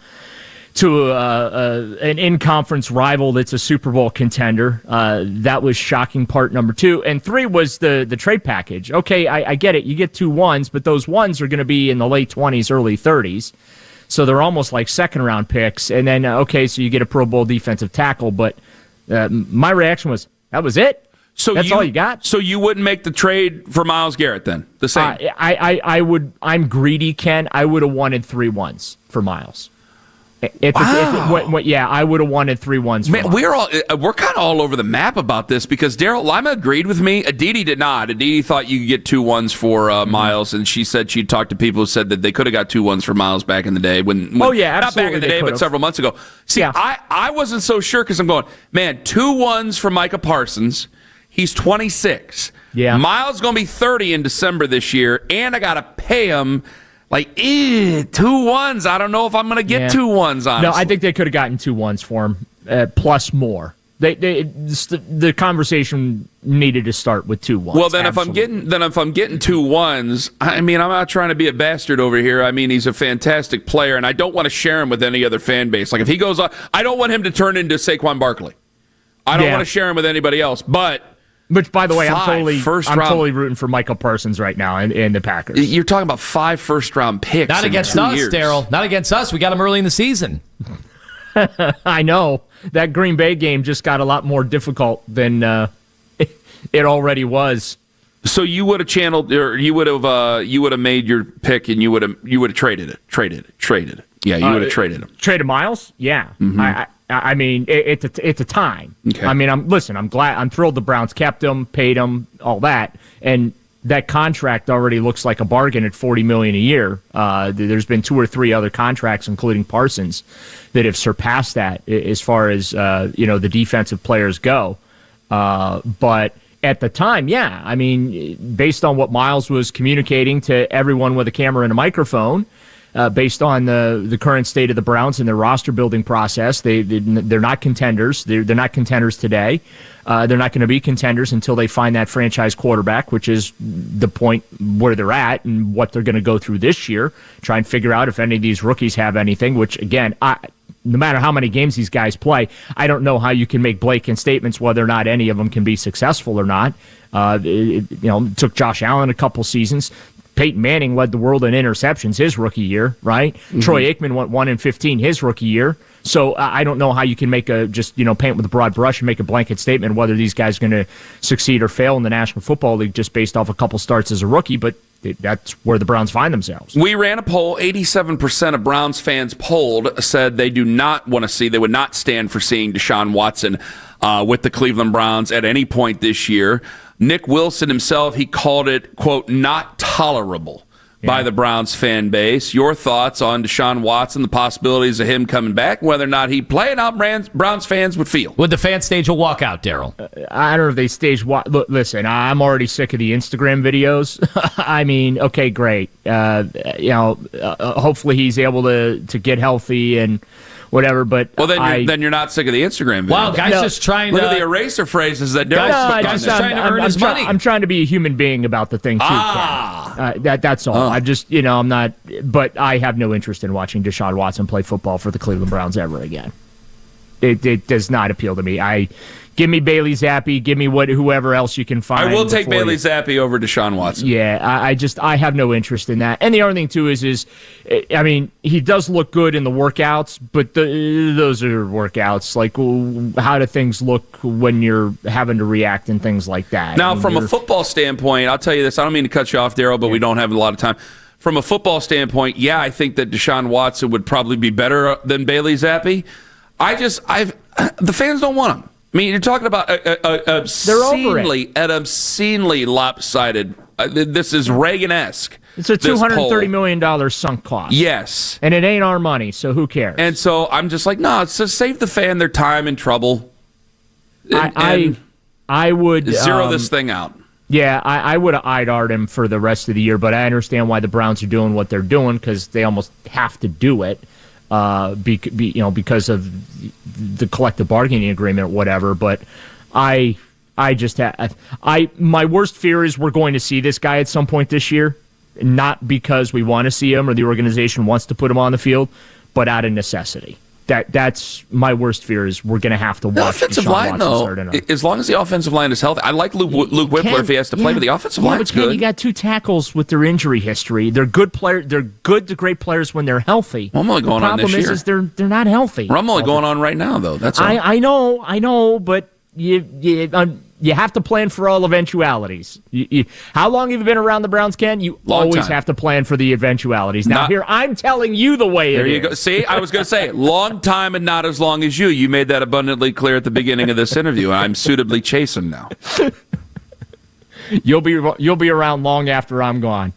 to an in-conference rival that's a Super Bowl contender. That was shocking part number 2. And 3 was the trade package. Okay, I get it. You get 2 ones, but those ones are going to be in the late 20s, early 30s. So they're almost like second-round picks. And then, okay, so you get a Pro Bowl defensive tackle. But my reaction was, that was it? So that's all you got? So you wouldn't make the trade for Myles Garrett then? The same? I would. I'm greedy, Ken. I would have wanted 3 ones for Myles. I would have wanted 3 ones. Man, we're kind of all over the map about this because Daryl Lima agreed with me. Adidi did not. Adidi thought you could get 2 ones for Myles, and she said she'd talked to people who said that they could have got 2 ones for Myles back in the day. Absolutely. Not back in the day, but several months ago. See, I wasn't so sure because I'm going, man, 2 ones for Micah Parsons. He's 26. Yeah. Myles going to be 30 in December this year, and I got to pay him. 2 ones. I don't know if I'm going to get 2 ones, honestly. No, I think they could have gotten 2 ones for him, plus more. The conversation needed to start with 2 ones. Well, then if I'm getting 2 ones, I mean, I'm not trying to be a bastard over here. I mean, he's a fantastic player, and I don't want to share him with any other fan base. Like if he goes on, I don't want him to turn into Saquon Barkley. I don't want to share him with anybody else, but. Which, by the way, I'm totally rooting for Micah Parsons right now in the Packers. You're talking about 5 first-round picks. Not against us, Daryl. Not against us. We got him early in the season. I know that Green Bay game just got a lot more difficult than it already was. So you would have channeled, or you would have made your pick, and you would have traded it. Yeah, you would have traded him. Traded Myles? Yeah. Mm-hmm. I mean, it's a time. Okay. I mean, I'm glad, I'm thrilled the Browns kept him, paid him, all that, and that contract already looks like a bargain at $40 million a year. There's been 2 or 3 other contracts, including Parsons, that have surpassed that as far as the defensive players go. But at the time, yeah, I mean, based on what Myles was communicating to everyone with a camera and a microphone. Based on the current state of the Browns and their roster building process, they're not contenders. They're not contenders today. They're not going to be contenders until they find that franchise quarterback, which is the point where they're at and what they're going to go through this year. Try and figure out if any of these rookies have anything. Which again, no matter how many games these guys play, I don't know how you can make blatant statements whether or not any of them can be successful or not. It took Josh Allen a couple seasons. Peyton Manning led the world in interceptions his rookie year, right? Mm-hmm. Troy Aikman went 1-15 his rookie year. So I don't know how you can make paint with a broad brush and make a blanket statement whether these guys are going to succeed or fail in the National Football League just based off a couple starts as a rookie, but that's where the Browns find themselves. We ran a poll. 87% of Browns fans polled said they would not stand for seeing Deshaun Watson with the Cleveland Browns at any point this year. Nick Wilson himself, he called it, quote, not tolerable by the Browns fan base. Your thoughts on Deshaun Watson, the possibilities of him coming back, whether or not he'd play, and how Browns fans would feel. Would the fans stage a walkout, Daryl? I don't know if they stage Look, listen, I'm already sick of the Instagram videos. I mean, okay, great. Hopefully he's able to get healthy and whatever, but then you're not sick of the Instagram video. Wow, guys, just trying to look at the eraser phrases that Daryl's guys trying to earn his money. I'm trying to be a human being about the thing too. That's all. I'm just, I'm not. But I have no interest in watching Deshaun Watson play football for the Cleveland Browns ever again. It does not appeal to me. Give me Bailey Zappi. Give me whoever else you can find. I will take Bailey Zappi over Deshaun Watson. Yeah, I have no interest in that. And the other thing too is, I mean, he does look good in the workouts, but those are workouts. Like, how do things look when you're having to react and things like that? Now, from a football standpoint, I'll tell you this. I don't mean to cut you off, Daryl, but we don't have a lot of time. From a football standpoint, yeah, I think that Deshaun Watson would probably be better than Bailey Zappi. The fans don't want him. I mean, you're talking about an obscenely lopsided. This is Reagan-esque. It's a $230 million sunk cost. Yes. And it ain't our money, so who cares? And so I'm just like, no, it's to save the fan their time and trouble. I would zero this thing out. Yeah, I would have IDR'd him for the rest of the year, but I understand why the Browns are doing what they're doing because they almost have to do it. Because of the collective bargaining agreement or whatever, but my worst fear is we're going to see this guy at some point this year, not because we want to see him or the organization wants to put him on the field, but out of necessity. That's my worst fear is we're going to have to watch the offensive Deshaun line, Watson though, as long as the offensive line is healthy. I like Luke Whippler if he has to play, but the offensive line's good. You got 2 tackles with their injury history. They're good players. They're good to great players when they're healthy. I'm only going on this year. The problem is they're not healthy. I'm only going on right now, though. That's all. I know, but you have to plan for all eventualities. How long have you been around the Browns, Ken? You always have to plan for the eventualities. Now, here, I'm telling you the way it is. There you go. See, I was going to say, long time and not as long as you. You made that abundantly clear at the beginning of this interview, and I'm suitably chastened now. You'll be around long after I'm gone.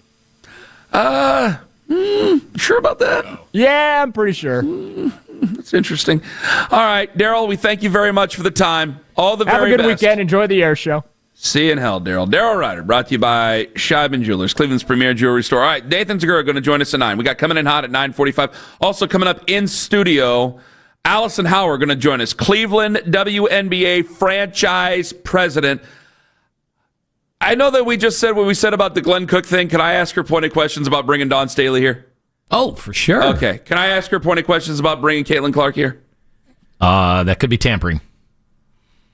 Sure about that? Yeah, I'm pretty sure. That's interesting. All right, Daryl, we thank you very much for the time. All the very best. Have a good weekend. Enjoy the air show. See you in hell, Daryl. Daryl Ryder, brought to you by Scheibman Jewelers, Cleveland's premier jewelry store. All right, Nathan Zagura going to join us at 9. We got coming in hot at 9:45. Also coming up in studio, Allison Howard going to join us, Cleveland WNBA franchise president. I know that we just said what we said about the Glenn Cook thing. Can I ask her pointed questions about bringing Dawn Staley here? Oh, for sure. Okay. Can I ask her pointed questions about bringing Caitlin Clark here? That could be tampering.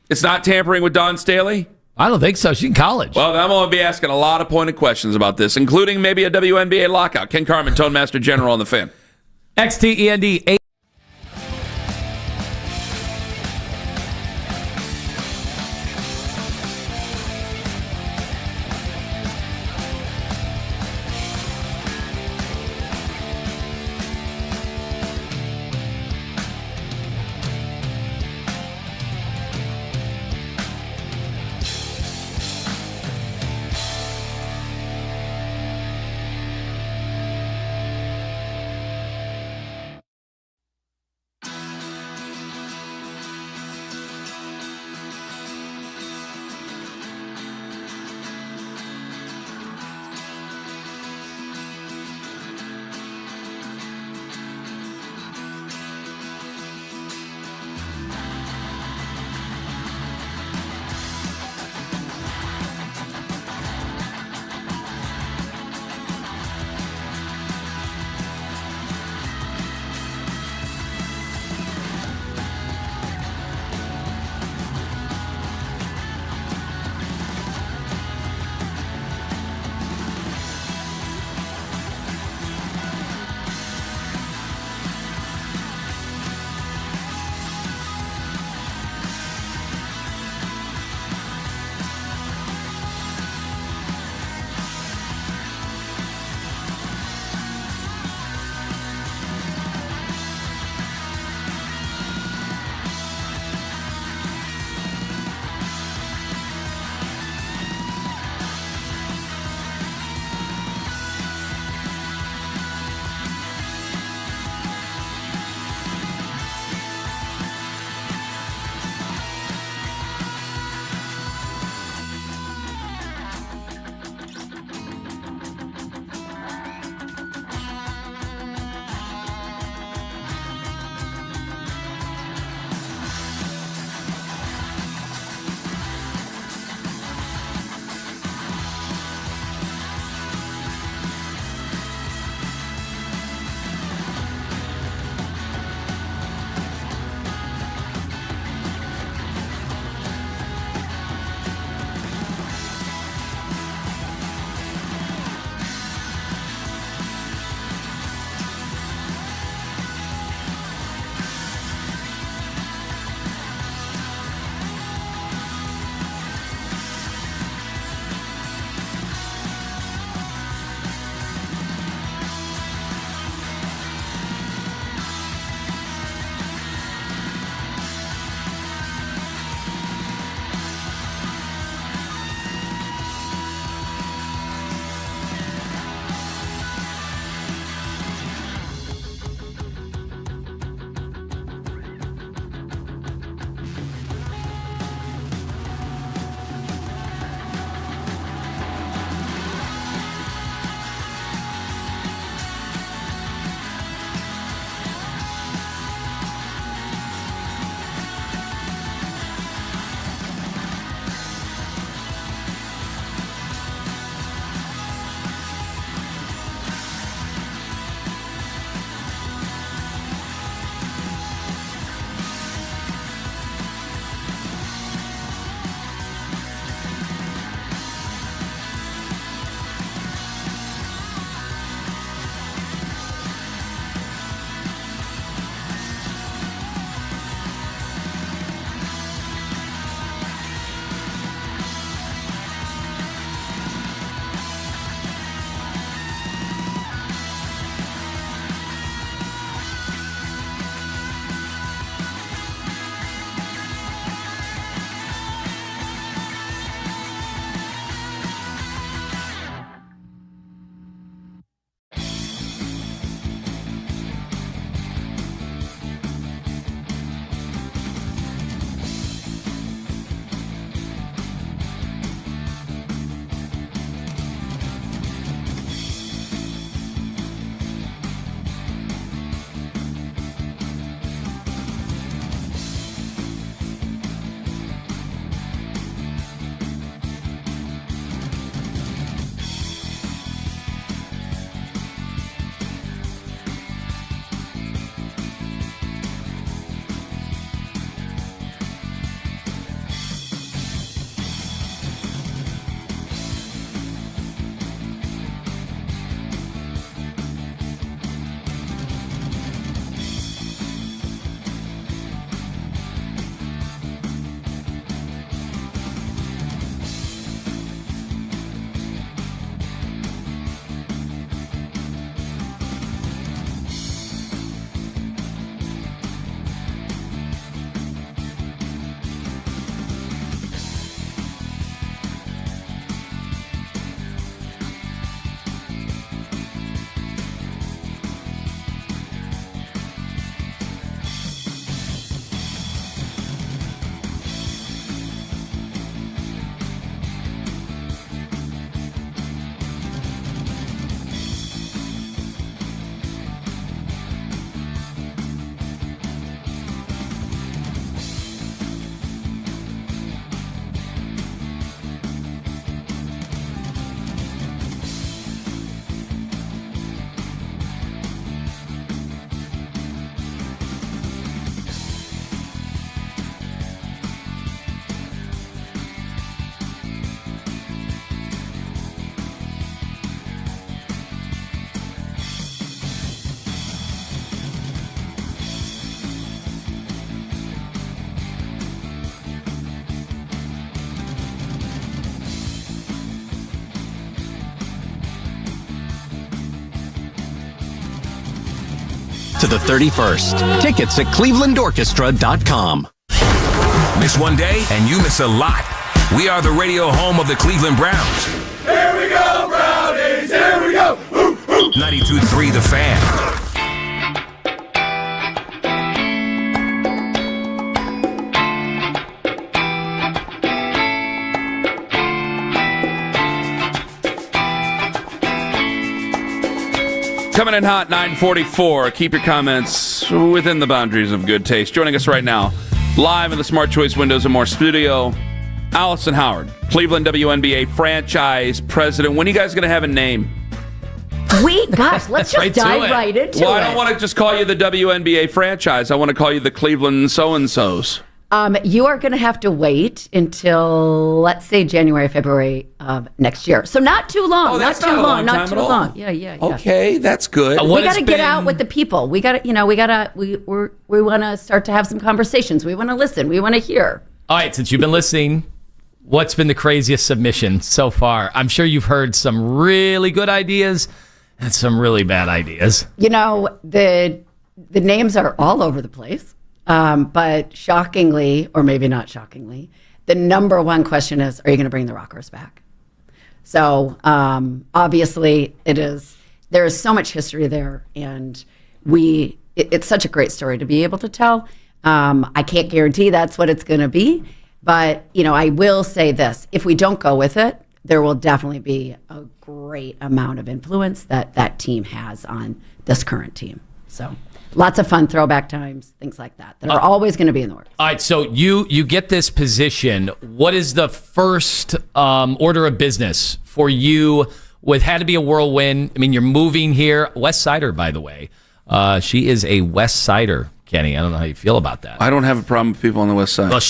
It's not tampering with Dawn Staley? I don't think so. She's in college. Well, I'm going to be asking a lot of pointed questions about this, including maybe a WNBA lockout. Ken Carman, Tone Master General on the Fan. XTEND. to the 31st. Tickets at clevelandorchestra.com. Miss one day and you miss a lot. We are the radio home of the Cleveland Browns. Here we go, Brownies! Here we go! 92.3 The Fan. Coming in hot, 9:44. Keep your comments within the boundaries of good taste. Joining us right now, live in the Smart Choice Windows and More studio, Allison Howard, Cleveland WNBA franchise president. When are you guys going to have a name? Let's just dive right into it. Well, I don't want to just call you the WNBA franchise. I want to call you the Cleveland so-and-sos. You are going to have to wait until, let's say, January, February of next year. So not too long. Oh, that's not too long. Not too long. Yeah. Okay, that's good. We got to get out with the people. We want to start to have some conversations. We want to listen. We want to hear. All right, since you've been listening, what's been the craziest submission so far? I'm sure you've heard some really good ideas and some really bad ideas. The names are all over the place. But shockingly, or maybe not shockingly, the number one question is, are you going to bring the Rockers back? So obviously there is so much history there, and it's such a great story to be able to tell. I can't guarantee that's what it's going to be, but I will say this: if we don't go with it, there will definitely be a great amount of influence that team has on this current team. So lots of fun throwback times, things like that are always going to be in the works. All right, so you get this position. What is the first order of business for you? It had to be a whirlwind. I mean, you're moving here. West Sider, by the way. She is a West Sider, Kenny. I don't know how you feel about that. I don't have a problem with people on the West Side. Well,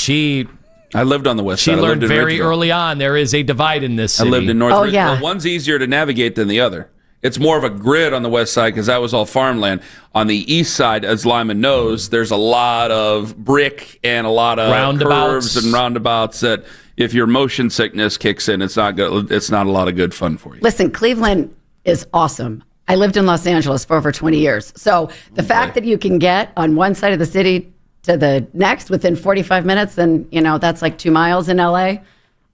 I lived on the West Side. She learned very early on there is a divide in this city. I lived in North Ridgeville. Yeah. Well, one's easier to navigate than the other. It's more of a grid on the west side because that was all farmland. On the east side, as Lyman knows, there's a lot of brick and a lot of curves and roundabouts that if your motion sickness kicks in, it's not good. It's not a lot of good fun for you. Listen, Cleveland is awesome. I lived in Los Angeles for over 20 years. So the fact that you can get on one side of the city to the next within 45 minutes, and that's like 2 miles in LA.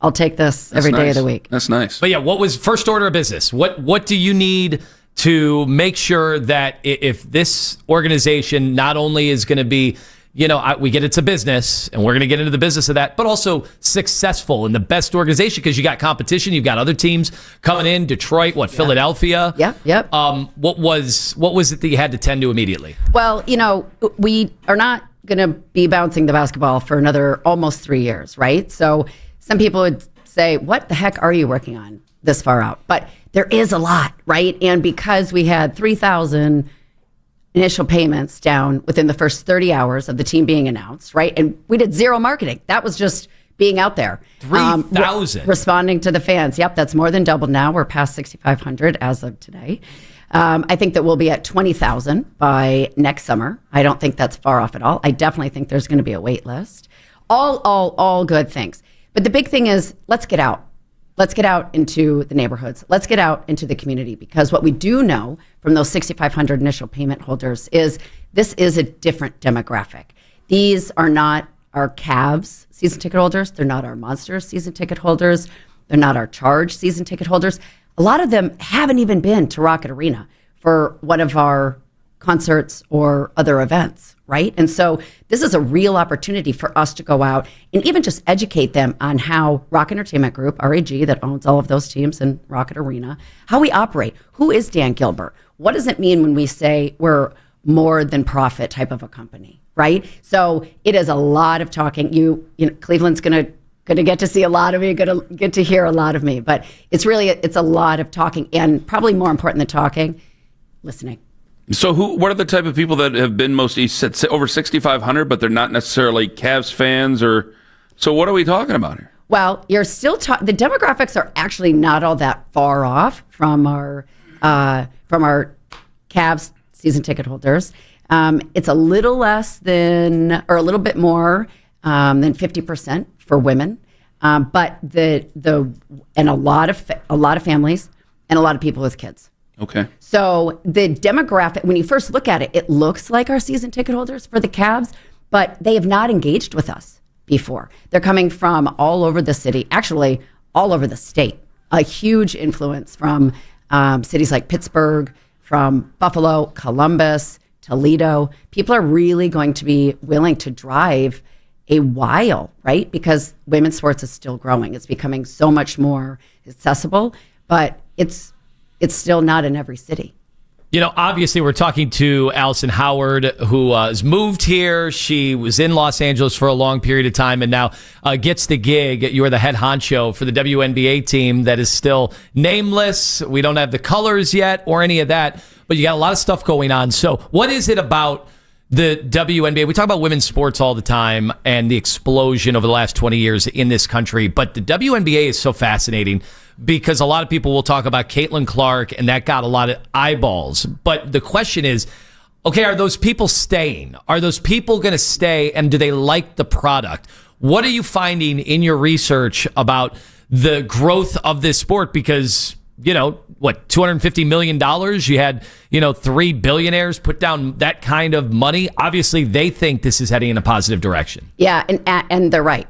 I'll take this every day of the week. That's nice. But yeah, what was first order of business? What do you need to make sure that if this organization not only is going to be, we get it's a business and we're going to get into the business of that, but also successful in the best organization because you got competition, you've got other teams coming in, Detroit, Philadelphia. Yep. What was it that you had to tend to immediately? Well, we are not going to be bouncing the basketball for another almost 3 years, right? So some people would say, what the heck are you working on this far out? But there is a lot, right? And because we had 3,000 initial payments down within the first 30 hours of the team being announced, right? And we did zero marketing. That was just being out there. 3,000? Responding to the fans. Yep, that's more than doubled now. We're past 6,500 as of today. I think that we'll be at 20,000 by next summer. I don't think that's far off at all. I definitely think there's going to be a wait list. All good things. But the big thing is, let's get out. Let's get out into the neighborhoods. Let's get out into the community, because what we do know from those 6,500 initial payment holders is this is a different demographic. These are not our Cavs season ticket holders. They're not our Monsters season ticket holders. They're not our Charge season ticket holders. A lot of them haven't even been to Rocket Arena for one of our concerts or other events, right? And so this is a real opportunity for us to go out and even just educate them on how Rock Entertainment Group, RAG, that owns all of those teams in Rocket Arena, how we operate. Who is Dan Gilbert? What does it mean when we say we're more than profit type of a company, right? So it is a lot of talking. Cleveland's going to get to see a lot of me, going to get to hear a lot of me, but it's a lot of talking, and probably more important than talking, listening. So what are the type of people that have been most east? Over 6,500, but they're not necessarily Cavs fans, or so what are we talking about here? Well, you're still the demographics are actually not all that far off from our Cavs season ticket holders. It's a little less than, or a little bit more than 50% for women, but and a lot of families and a lot of people with kids. Okay. So the demographic, when you first look at it, it looks like our season ticket holders for the Cavs, but they have not engaged with us before. They're coming from all over the city, actually all over the state. A huge influence from cities like Pittsburgh, from Buffalo, Columbus, Toledo. People are really going to be willing to drive a while, right? Because women's sports is still growing. It's becoming so much more accessible, but it's still not in every city. You know, obviously, we're talking to Allison Howard, who has moved here. She was in Los Angeles for a long period of time and now gets the gig. You're the head honcho for the WNBA team that is still nameless. We don't have the colors yet or any of that, but you got a lot of stuff going on. So what is it about the WNBA? We talk about women's sports all the time and the explosion over the last 20 years in this country, but the WNBA is so fascinating because a lot of people will talk about Caitlin Clark, and that got a lot of eyeballs. But the question is, okay, are those people staying? Are those people going to stay, and do they like the product? What are you finding in your research about the growth of this sport? Because, you know, what, $250 million? You had, 3 billionaires put down that kind of money. Obviously, they think this is heading in a positive direction. Yeah, and they're right?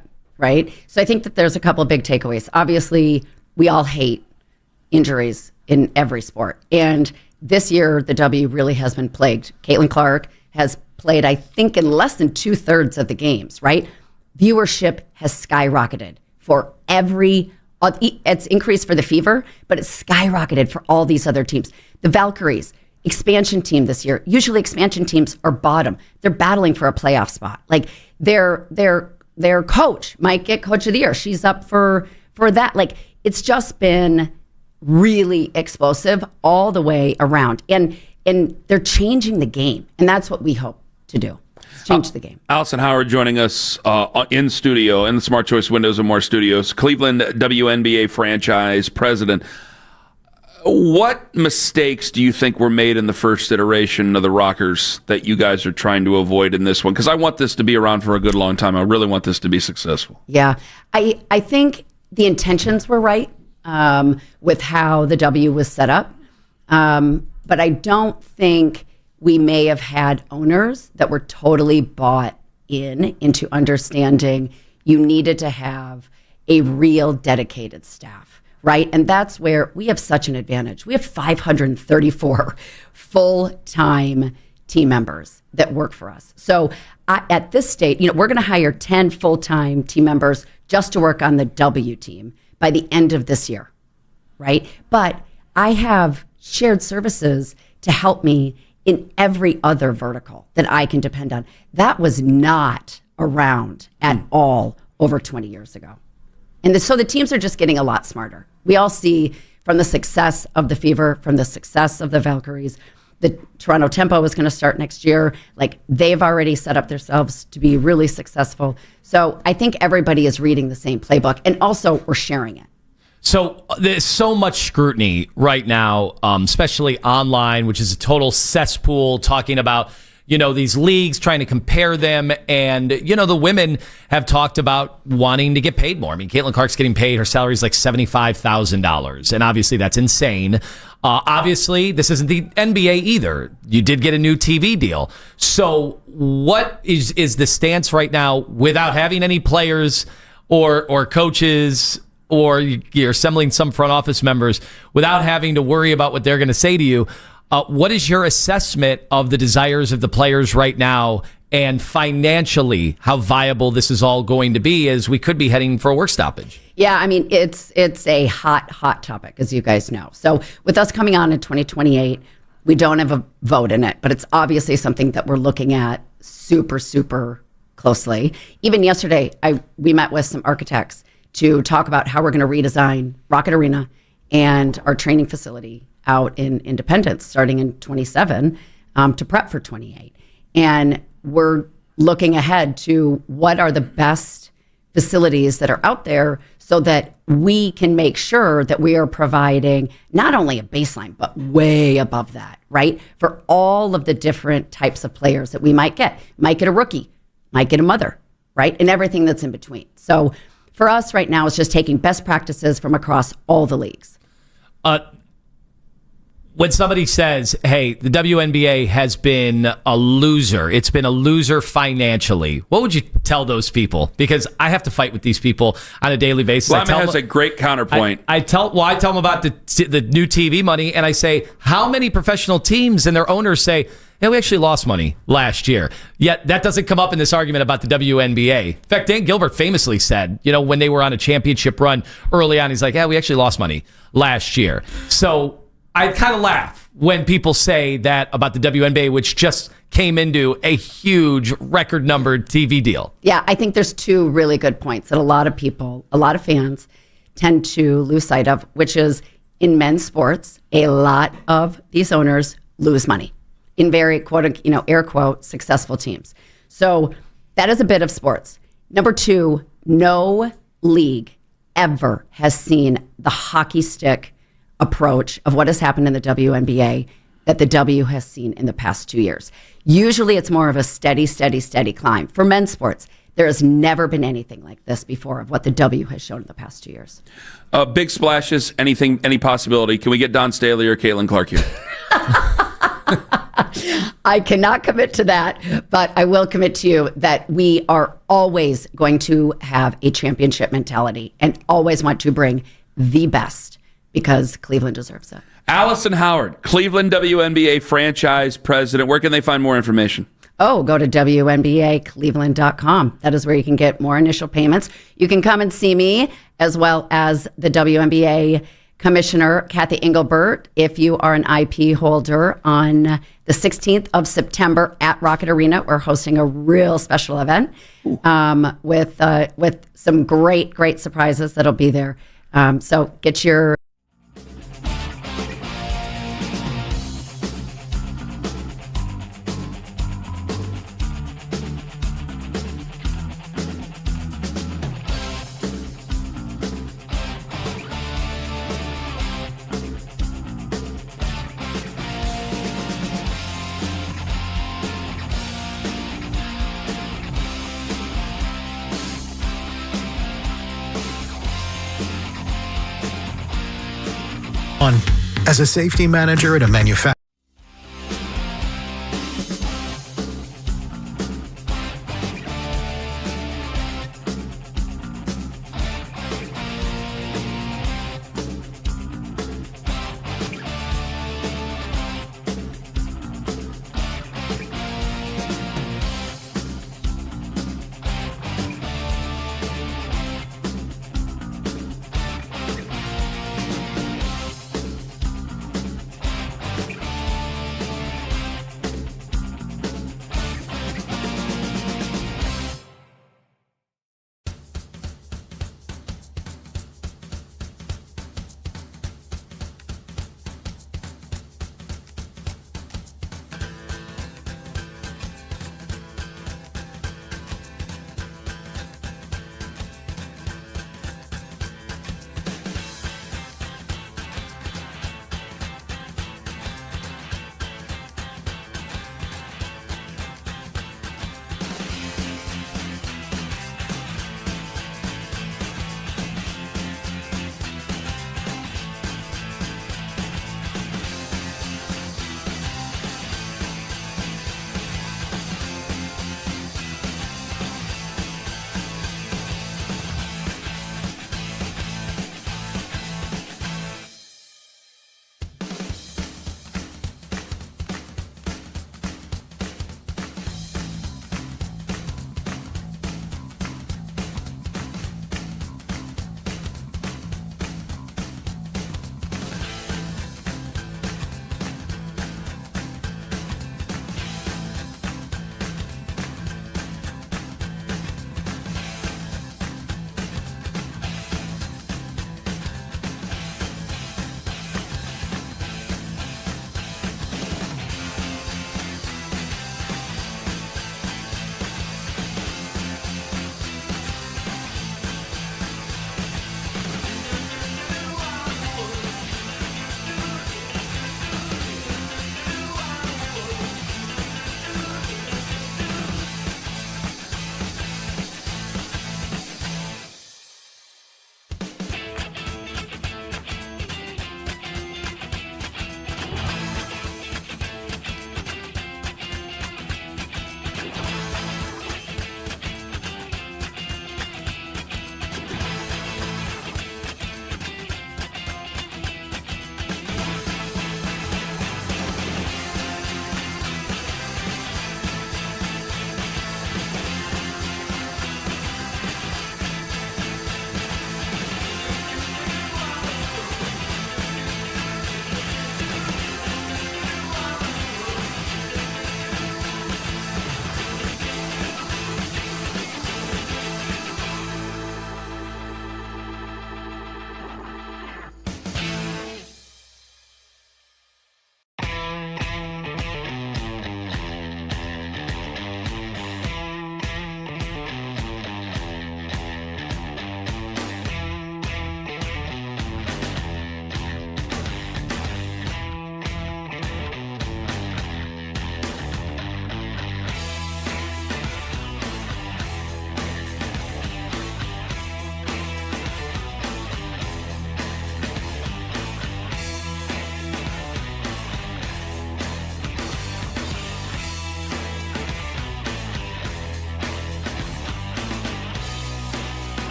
So I think that there's a couple of big takeaways. Obviously, we all hate injuries in every sport. And this year, the W really has been plagued. Caitlin Clark has played, I think, in less than 2/3 of the games, right? Viewership has skyrocketed for it's increased for the Fever, but it's skyrocketed for all these other teams. The Valkyries, expansion team this year. Usually expansion teams are bottom. They're battling for a playoff spot. Like their coach might get coach of the year. She's up for that. Like, it's just been really explosive all the way around. And they're changing the game. And that's what we hope to do. Change the game. Allison Howard joining us in studio in the Smart Choice Windows and More studios. Cleveland WNBA franchise president. What mistakes do you think were made in the first iteration of the Rockers that you guys are trying to avoid in this one? Because I want this to be around for a good long time. I really want this to be successful. Yeah. I think the intentions were right with how the W was set up. But I don't think we may have had owners that were totally bought into understanding you needed to have a real dedicated staff, right? And that's where we have such an advantage. We have 534 full-time team members that work for us. So at this state, we're going to hire 10 full-time team members just to work on the W team by the end of this year, right? But I have shared services to help me in every other vertical that I can depend on. That was not around at all over 20 years ago. And so the teams are just getting a lot smarter. We all see from the success of the Fever, from the success of the Valkyries, the Toronto Tempo is going to start next year. Like, they've already set up themselves to be really successful. So I think everybody is reading the same playbook, and also we're sharing it. So there's so much scrutiny right now, especially online, which is a total cesspool, talking about, these leagues, trying to compare them. And, the women have talked about wanting to get paid more. I mean, Caitlin Clark's getting paid. Her salary is like $75,000. And obviously that's insane. Obviously, this isn't the NBA either. You did get a new TV deal. So what is the stance right now without having any players or coaches, or you're assembling some front office members without having to worry about what they're going to say to you? What is your assessment of the desires of the players right now, and financially how viable this is all going to be, as we could be heading for a work stoppage? Yeah, I mean, it's a hot topic, as you guys know. So with us coming on in 2028, we don't have a vote in it, but it's obviously something that we're looking at super, super closely. Even yesterday, we met with some architects to talk about how we're going to redesign Rocket Arena and our training facility out in Independence starting in 27 to prep for 28. And we're looking ahead to what are the best facilities that are out there so that we can make sure that we are providing not only a baseline, but way above that, right? For all of the different types of players that we might get. Might get a rookie, might get a mother, right? And everything that's in between. So for us right now, it's just taking best practices from across all the leagues. when somebody says, hey, the WNBA has been a loser, it's been a loser financially, what would you tell those people? Because I have to fight with these people on a daily basis. Lyman has a great counterpoint. I tell them about the new TV money, and I say, how many professional teams and their owners say, yeah, we actually lost money last year. Yet that doesn't come up in this argument about the WNBA. In fact, Dan Gilbert famously said, when they were on a championship run early on, he's like, yeah, we actually lost money last year. So I kind of laugh when people say that about the WNBA, which just came into a huge record-numbered TV deal. Yeah, I think there's two really good points that a lot of people, a lot of fans tend to lose sight of, which is in men's sports, a lot of these owners lose money in very, quote, air quote, successful teams. So that is a bit of sports. Number two, no league ever has seen the hockey stick approach of what has happened in the WNBA that the W has seen in the past 2 years. Usually it's more of a steady climb. For men's sports, there has never been anything like this before of what the W has shown in the past 2 years. Big splashes, any possibility. Can we get Don Staley or Caitlin Clark here? I cannot commit to that, but I will commit to you that we are always going to have a championship mentality and always want to bring the best because Cleveland deserves it. Allison Howard, Cleveland WNBA franchise president. Where can they find more information? Oh, go to WNBAcleveland.com. That is where you can get more initial payments. You can come and see me as well as the WNBA Commissioner Kathy Engelbert if you are an IP holder on the 16th of September at Rocket Arena. We're hosting a real special event with some great surprises that'll be there. So get your as a safety manager at a manufacturer.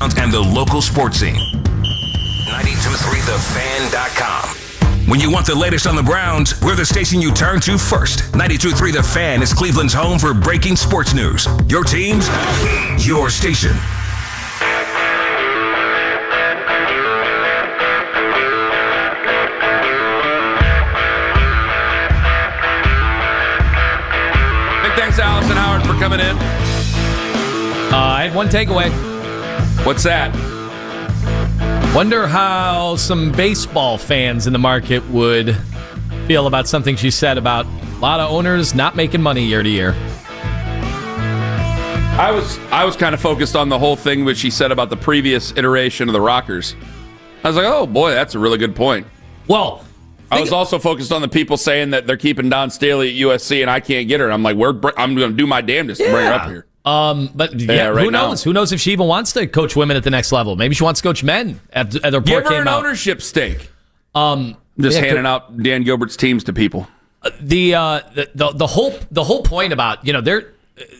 and the local sports scene. 92.3thefan.com. When you want the latest on the Browns, we're the station you turn to first. 92.3 The Fan is Cleveland's home for breaking sports news. Your teams, your station. Big thanks to Allison Howard for coming in. I had one takeaway. What's that? Wonder how some baseball fans in the market would feel about something she said about a lot of owners not making money year to year. I was kind of focused on the whole thing that she said about the previous iteration of the Rockers. I was like, oh boy, that's a really good point. Well, I was also focused on the people saying that they're keeping Don Staley at USC and I can't get her. I'm like, I'm going to do my damnedest to bring her up here. But who knows? Who knows if she even wants to coach women at the next level? Maybe she wants to coach men at their report. Give her an ownership stake. Just handing out Dan Gilbert's teams to people. The whole point about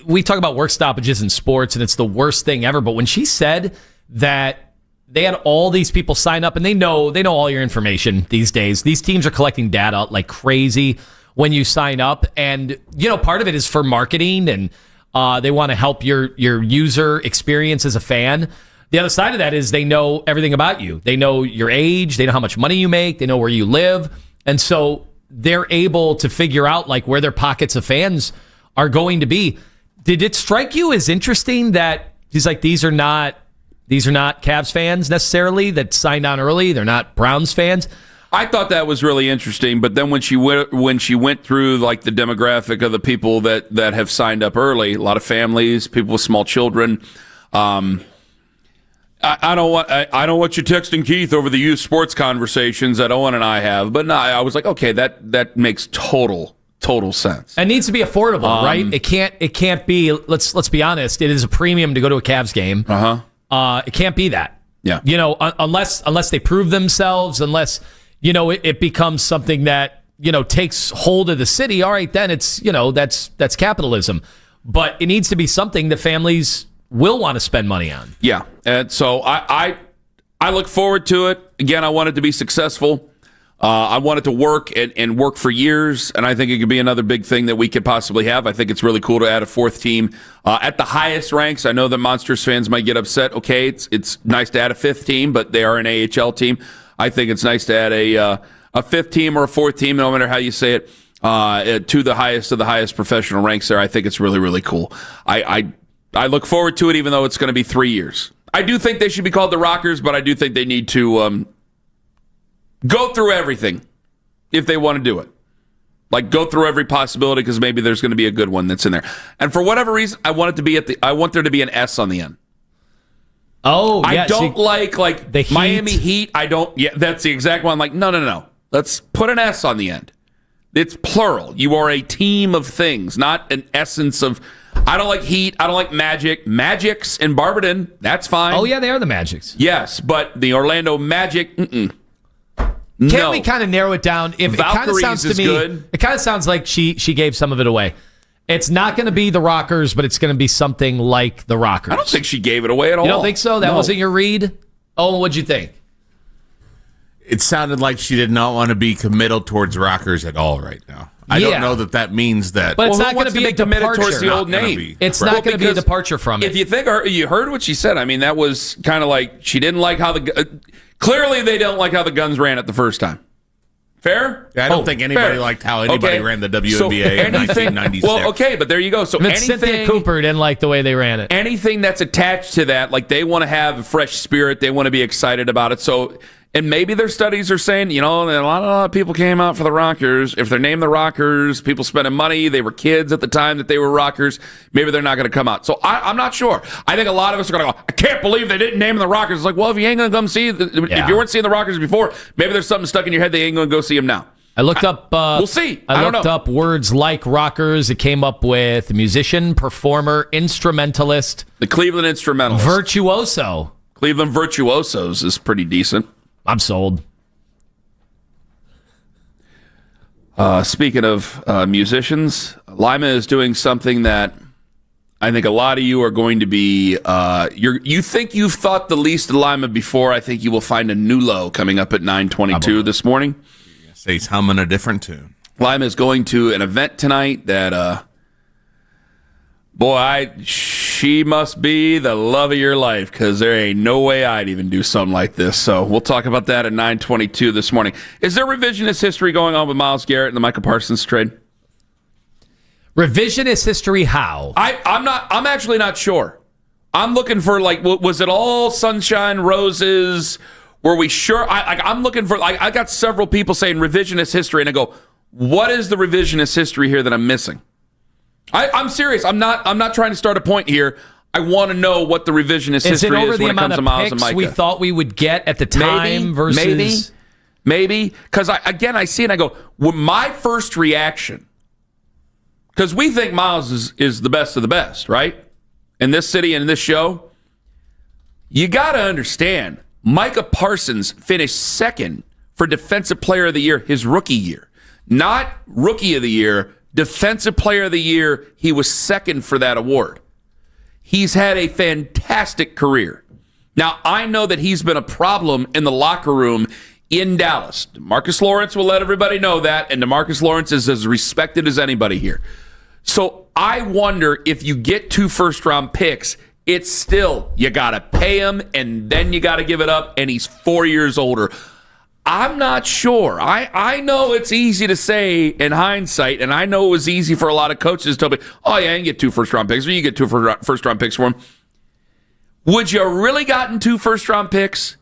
we talk about work stoppages in sports and it's the worst thing ever. But when she said that they had all these people sign up and they know all your information these days. These teams are collecting data like crazy when you sign up, and part of it is for marketing and. They want to help your user experience as a fan. The other side of that is they know everything about you. They know your age. They know how much money you make. They know where you live. And so they're able to figure out like where their pockets of fans are going to be. Did it strike you as interesting that he's like, these are not Cavs fans necessarily that signed on early. They're not Browns fans. I thought that was really interesting, but then when she went through like the demographic of the people that have signed up early, a lot of families, people with small children. I don't want you texting Keith over the youth sports conversations that Owen and I have, but no, I was like, okay, that makes total sense. It needs to be affordable, right? It can't be. Let's be honest. It is a premium to go to a Cavs game. It can't be that. Yeah. Unless they prove themselves, unless. It becomes something that, takes hold of the city. All right, then it's, that's capitalism. But it needs to be something that families will want to spend money on. Yeah. And so I look forward to it. Again, I want it to be successful. I want it to work and work for years. And I think it could be another big thing that we could possibly have. I think it's really cool to add a fourth team at the highest ranks. I know that Monsters fans might get upset. Okay, it's nice to add a fifth team, but they are an AHL team. I think it's nice to add a fifth team or a fourth team, no matter how you say it, to the highest of the highest professional ranks there. I think it's really, really cool. I look forward to it, even though it's going to be 3 years. I do think they should be called the Rockers, but I do think they need to go through everything if they want to do it. Like, go through every possibility, because maybe there's going to be a good one that's in there. And for whatever reason, I want there to be an S on the end. Oh, yeah. I don't like the Heat. Miami Heat. I don't. Yeah, that's the exact one. I'm like, no. Let's put an S on the end. It's plural. You are a team of things, not an essence of. I don't like Heat. I don't like Magic. Magic's in Barberton. That's fine. Oh, yeah, they are the Magics. Yes, but the Orlando Magic, Can't we kind of narrow it down? If Valkyries it kind of sounds to me, good. It kind of sounds like she gave some of it away. It's not going to be the Rockers, but it's going to be something like the Rockers. I don't think she gave it away at all. You don't think so? That wasn't your read? Oh, what'd you think? It sounded like she did not want to be committal towards Rockers at all right now. I don't know that means that. But it's not going to be a departure. Towards the old name. It's not going to be a departure from it. If you think you heard what she said, I mean, that was kind of like she didn't like how clearly they don't like how the Guns ran it the first time. Fair? I don't think anybody liked how anybody ran the WNBA in 1996. Well, okay, but there you go. So Cynthia Cooper didn't like the way they ran it. Anything that's attached to that, like they want to have a fresh spirit, they want to be excited about it. So, and maybe their studies are saying, a lot of people came out for the Rockers. If they're named the Rockers, people spending money, they were kids at the time that they were Rockers, maybe they're not going to come out. So I'm not sure. I think a lot of us are going to go, I can't believe they didn't name the Rockers. It's like, well, if you ain't going to come see, if you weren't seeing the Rockers before, maybe there's something stuck in your head they ain't going to go see them now. I looked up. We'll see. I looked up words like rockers. It came up with musician, performer, instrumentalist. The Cleveland Instrumentalist. Virtuoso. Cleveland Virtuosos is pretty decent. I'm sold. Speaking of musicians, Lima is doing something that I think a lot of you are going to be, you think you've thought the least of linemen before. I think you will find a new low coming up at 9:22 this morning. Say he's humming a different tune. Lyman is going to an event tonight that, she must be the love of your life, because there ain't no way I'd even do something like this. So we'll talk about that at 9:22 this morning. Is there revisionist history going on with Myles Garrett and the Micah Parsons trade? Revisionist history? How? I'm actually not sure. I'm looking for, was it all sunshine, roses? Were we sure? I'm looking for, I got several people saying revisionist history, and I go, what is the revisionist history here that I'm missing? I'm serious. I'm not trying to start a point here. I want to know what the revisionist history is when it comes to Myles and Micah. We thought we would get at the time versus maybe because I see it and I go, well, my first reaction, because we think Myles is the best of the best, right? In this city and in this show, you got to understand, Micah Parsons finished second for Defensive Player of the Year his rookie year. Not Rookie of the Year, Defensive Player of the Year. He was second for that award. He's had a fantastic career. Now, I know that he's been a problem in the locker room in Dallas. DeMarcus Lawrence will let everybody know that, and DeMarcus Lawrence is as respected as anybody here. So I wonder if you get 2 first-round picks, it's still, you got to pay him, and then you got to give it up, and he's 4 years older. I'm not sure. I know it's easy to say in hindsight, and I know it was easy for a lot of coaches to tell me, oh, yeah, you can get 2 first-round picks, or you get 2 first-round picks for him. Would you really gotten 2 first-round picks?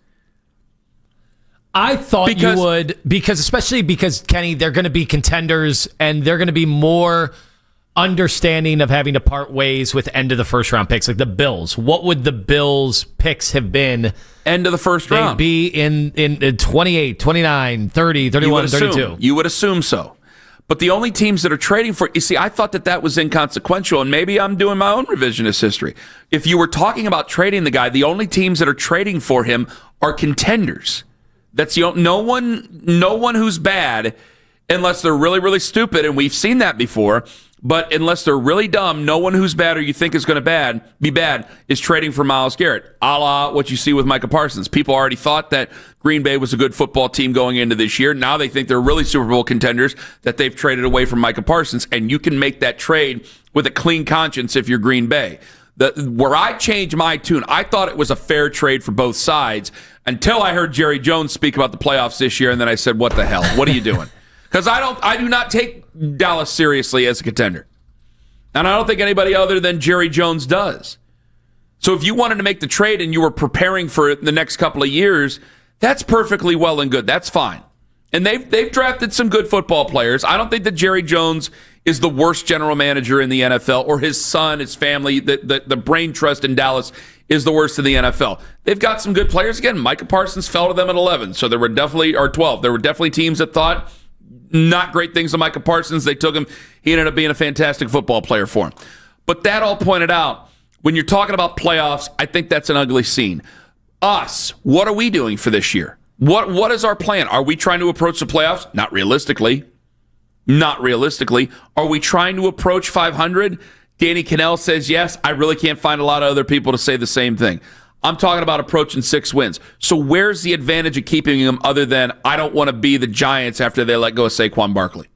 I thought you would, especially because, Kenny, they're going to be contenders, and they're going to be more understanding of having to part ways with end of the first round picks, like the Bills. What would the Bills picks have been? End of the first round. They'd be in 28, 29, 30, 31, 32. You would assume so. But the only teams that are trading for, you see, I thought that was inconsequential, and maybe I'm doing my own revisionist history. If you were talking about trading the guy, the only teams that are trading for him are contenders. That's no one who's bad, unless they're really, really stupid, and we've seen that before. But unless they're really dumb, no one who's bad or you think is going to be bad is trading for Myles Garrett, a la what you see with Micah Parsons. People already thought that Green Bay was a good football team going into this year. Now they think they're really Super Bowl contenders, that they've traded away from Micah Parsons, and you can make that trade with a clean conscience if you're Green Bay. Where I changed my tune, I thought it was a fair trade for both sides until I heard Jerry Jones speak about the playoffs this year, and then I said, what the hell? What are you doing? Because I do not take Dallas seriously as a contender. And I don't think anybody other than Jerry Jones does. So if you wanted to make the trade and you were preparing for it in the next couple of years, that's perfectly well and good. That's fine. And they've drafted some good football players. I don't think that Jerry Jones is the worst general manager in the NFL, or his son, his family, the brain trust in Dallas is the worst in the NFL. They've got some good players. Again, Micah Parsons fell to them at 11, so there were definitely, or 12. There were definitely teams that thought not great things of Micah Parsons. They took him. He ended up being a fantastic football player for him. But that all pointed out, when you're talking about playoffs, I think that's an ugly scene. Us, what are we doing for this year? What is our plan? Are we trying to approach the playoffs? Not realistically. Not realistically. Are we trying to approach 500? Danny Cannell says yes. I really can't find a lot of other people to say the same thing. I'm talking about approaching 6 wins. So where's the advantage of keeping him other than I don't want to be the Giants after they let go of Saquon Barkley?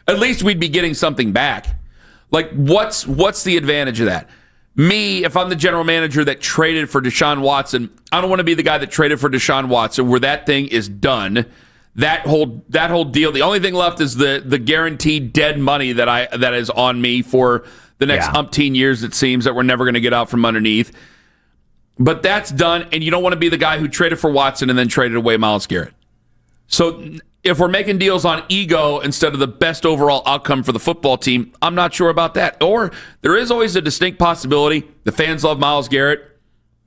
At least we'd be getting something back. Like, what's the advantage of that? Me, if I'm the general manager that traded for Deshaun Watson, I don't want to be the guy that traded for Deshaun Watson where that thing is done. That whole deal. The only thing left is the guaranteed dead money that is on me for the next umpteen years, it seems, that we're never going to get out from underneath. But that's done, and you don't want to be the guy who traded for Watson and then traded away Myles Garrett. So if we're making deals on ego instead of the best overall outcome for the football team, I'm not sure about that. Or there is always a distinct possibility the fans love Myles Garrett.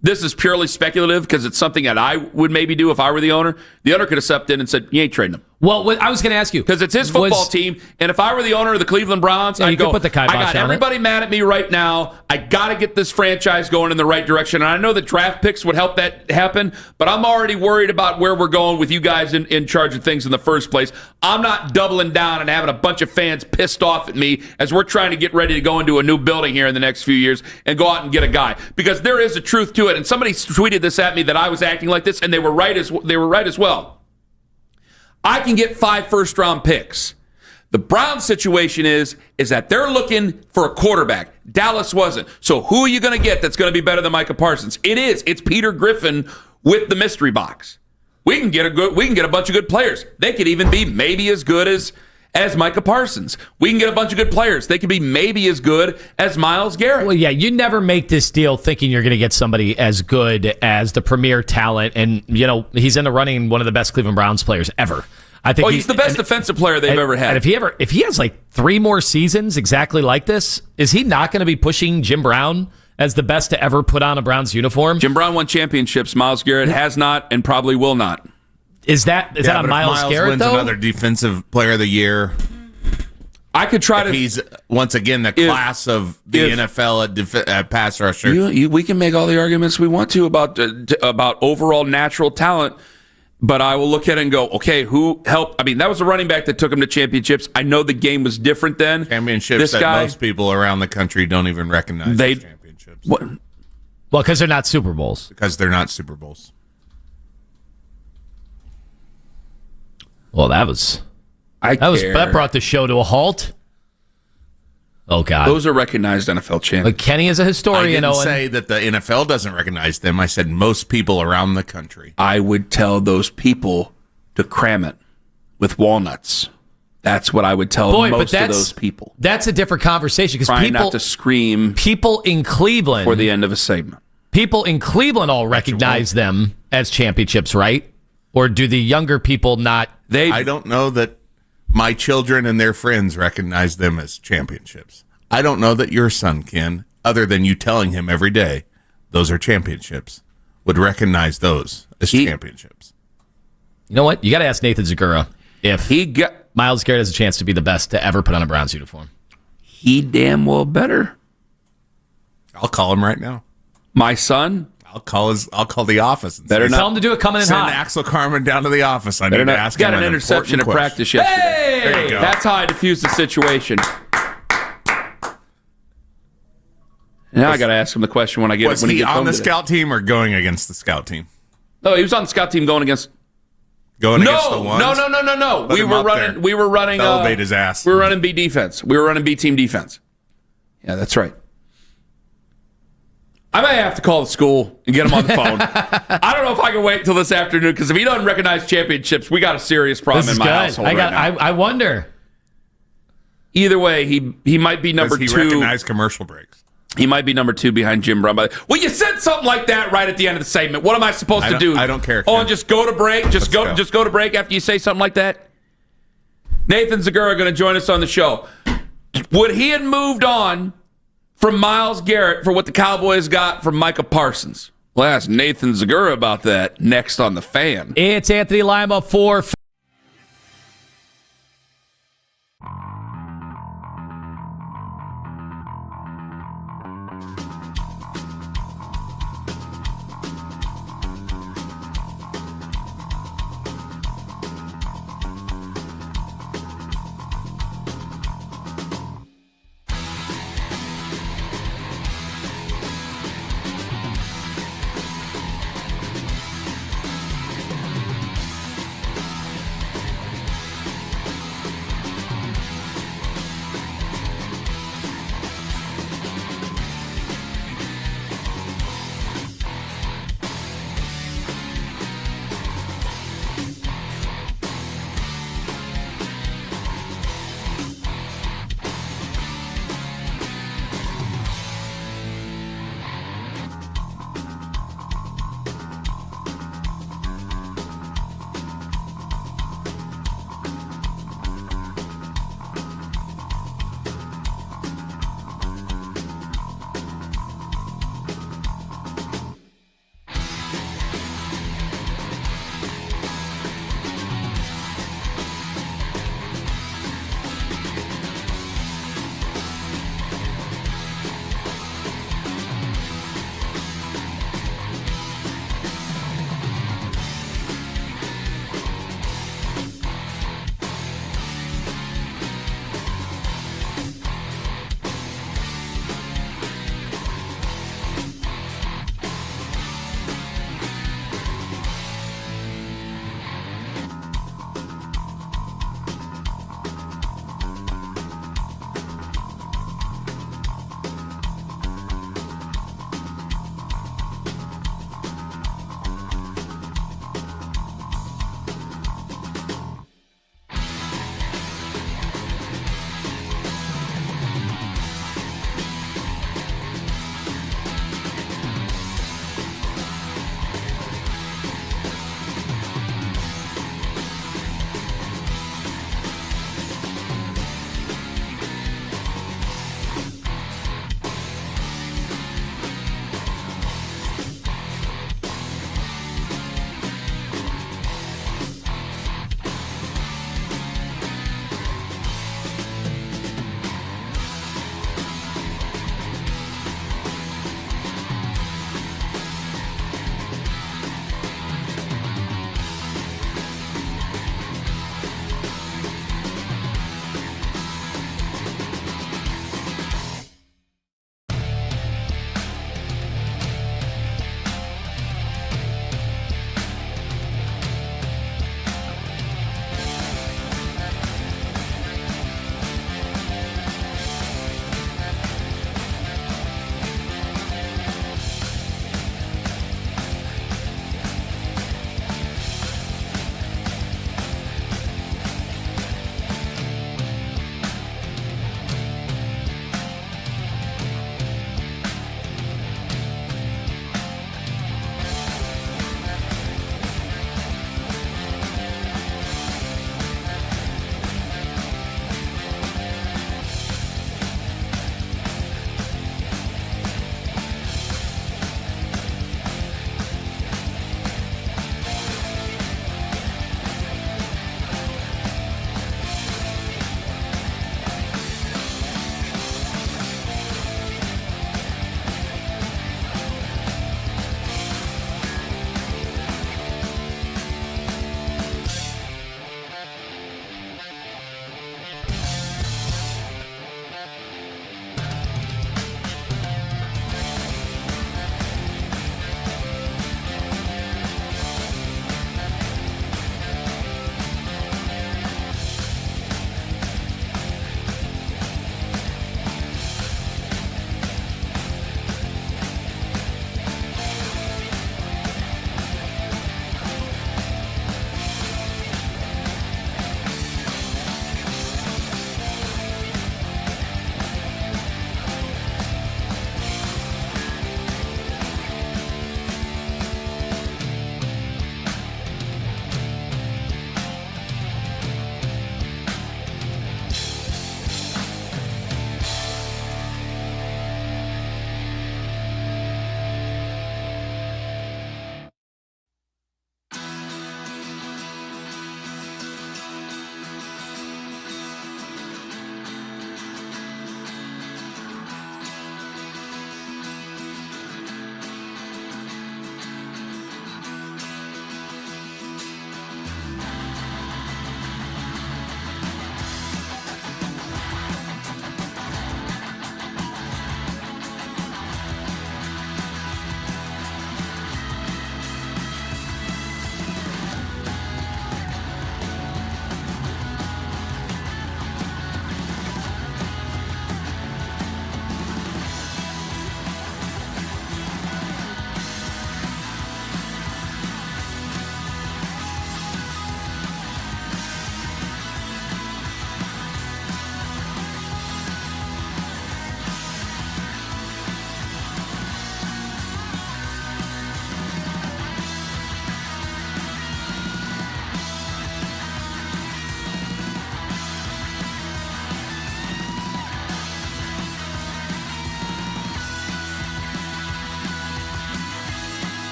This is purely speculative because it's something that I would maybe do if I were the owner. The owner could have stepped in and said, you ain't trading him. Well, I was going to ask you. Because it's his football team, and if I were the owner of the Cleveland Browns, I'd go, put the kibosh I got everybody mad at me right now. I got to get this franchise going in the right direction. And I know that draft picks would help that happen, but I'm already worried about where we're going with you guys in charge of things in the first place. I'm not doubling down and having a bunch of fans pissed off at me as we're trying to get ready to go into a new building here in the next few years and go out and get a guy. Because there is a truth to it. And somebody tweeted this at me that I was acting like this, and they were right as well. I can get 5 first-round picks. The Browns situation is that they're looking for a quarterback. Dallas wasn't. So who are you going to get that's going to be better than Micah Parsons? It's Peter Griffin with the mystery box. We can get a bunch of good players. They could even be maybe as good as Micah Parsons. We can get a bunch of good players. They could be maybe as good as Myles Garrett. Well, yeah, you never make this deal thinking you're going to get somebody as good as the premier talent. And, he's in the running, one of the best Cleveland Browns players ever. I think he's the best defensive player they've ever had. And if he has like 3 more seasons exactly like this, is he not going to be pushing Jim Brown as the best to ever put on a Browns uniform? Jim Brown won championships. Myles Garrett has not and probably will not. Is that on Myles Garrett, wins though? Another defensive player of the year. I could try to. He's once again the class of the NFL at pass rusher. We can make all the arguments we want to about overall natural talent, but I will look at it and go, okay, who helped? I mean, that was a running back that took him to championships. I know the game was different then. Championships that most people around the country don't even recognize as championships. Well, because they're not Super Bowls. Because they're not Super Bowls. Well, that brought the show to a halt. Oh, God. Those are recognized NFL champions. But Kenny is a historian, I didn't say that the NFL doesn't recognize them. I said most people around the country. I would tell those people to cram it with walnuts. That's what I would tell most of those people. That's a different conversation. Because trying not to scream. People in Cleveland. For the end of a segment. People in Cleveland all recognize them as championships, right? Or do the younger people not? I don't know that my children and their friends recognize them as championships. I don't know that your son, Ken, other than you telling him every day, those are championships, would recognize those as championships. You know what? You got to ask Nathan Zagura if Myles Garrett has a chance to be the best to ever put on a Browns uniform. He damn well better. I'll call him right now. My son? I'll call the office. And tell him to do it coming in hot. Send Axel Carmen down to the office. I need to ask him got an interception at practice yesterday. Hey! There you go. That's how I diffused the situation. Now I got to ask him the question when I get Was when he he gets on home the today. scout team or going against the scout team? No, he was on the scout team going against the ones? No. We were running elevate his ass. We were running B defense. We were running B team defense. Yeah, that's right. I may have to call the school and get him on the phone. I don't know if I can wait until this afternoon, because if he doesn't recognize championships, we got a serious problem in my household right now. I wonder. Either way, he might be number 2. Does he recognize commercial breaks? He might be number 2 behind Jim Brown. Well, you said something like that right at the end of the segment. What am I supposed to do? I don't care. Oh, and just go to break? Just go to break after you say something like that? Nathan Zagura going to join us on the show. Would he have moved on from Myles Garrett for what the Cowboys got from Micah Parsons? Well, ask Nathan Zagura about that next on The Fan. It's Anthony Lima for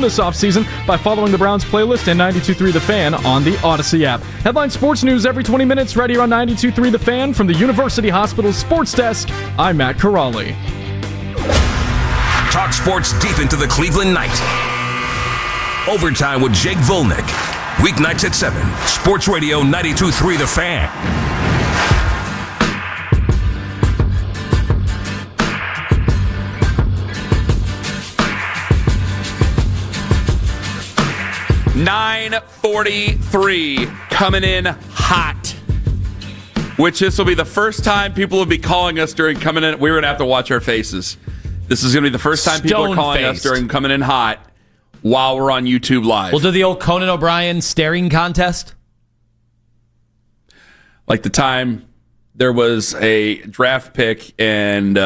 this offseason by following the Browns playlist and 92.3 The Fan on the Odyssey app. Headline sports news every 20 minutes right here on 92.3 The Fan from the University Hospital Sports Desk. I'm Matt Corrali. Talk sports deep into the Cleveland night. Overtime with Jake Volnick. Weeknights at 7. Sports Radio 92.3 The Fan. .43 coming in hot. Which this will be the first time people will be calling us during coming in. We're going to have to watch our faces. This is going to be the first time people are calling us during coming in hot while we're on YouTube Live. We'll do the old Conan O'Brien staring contest. Like the time there was a draft pick and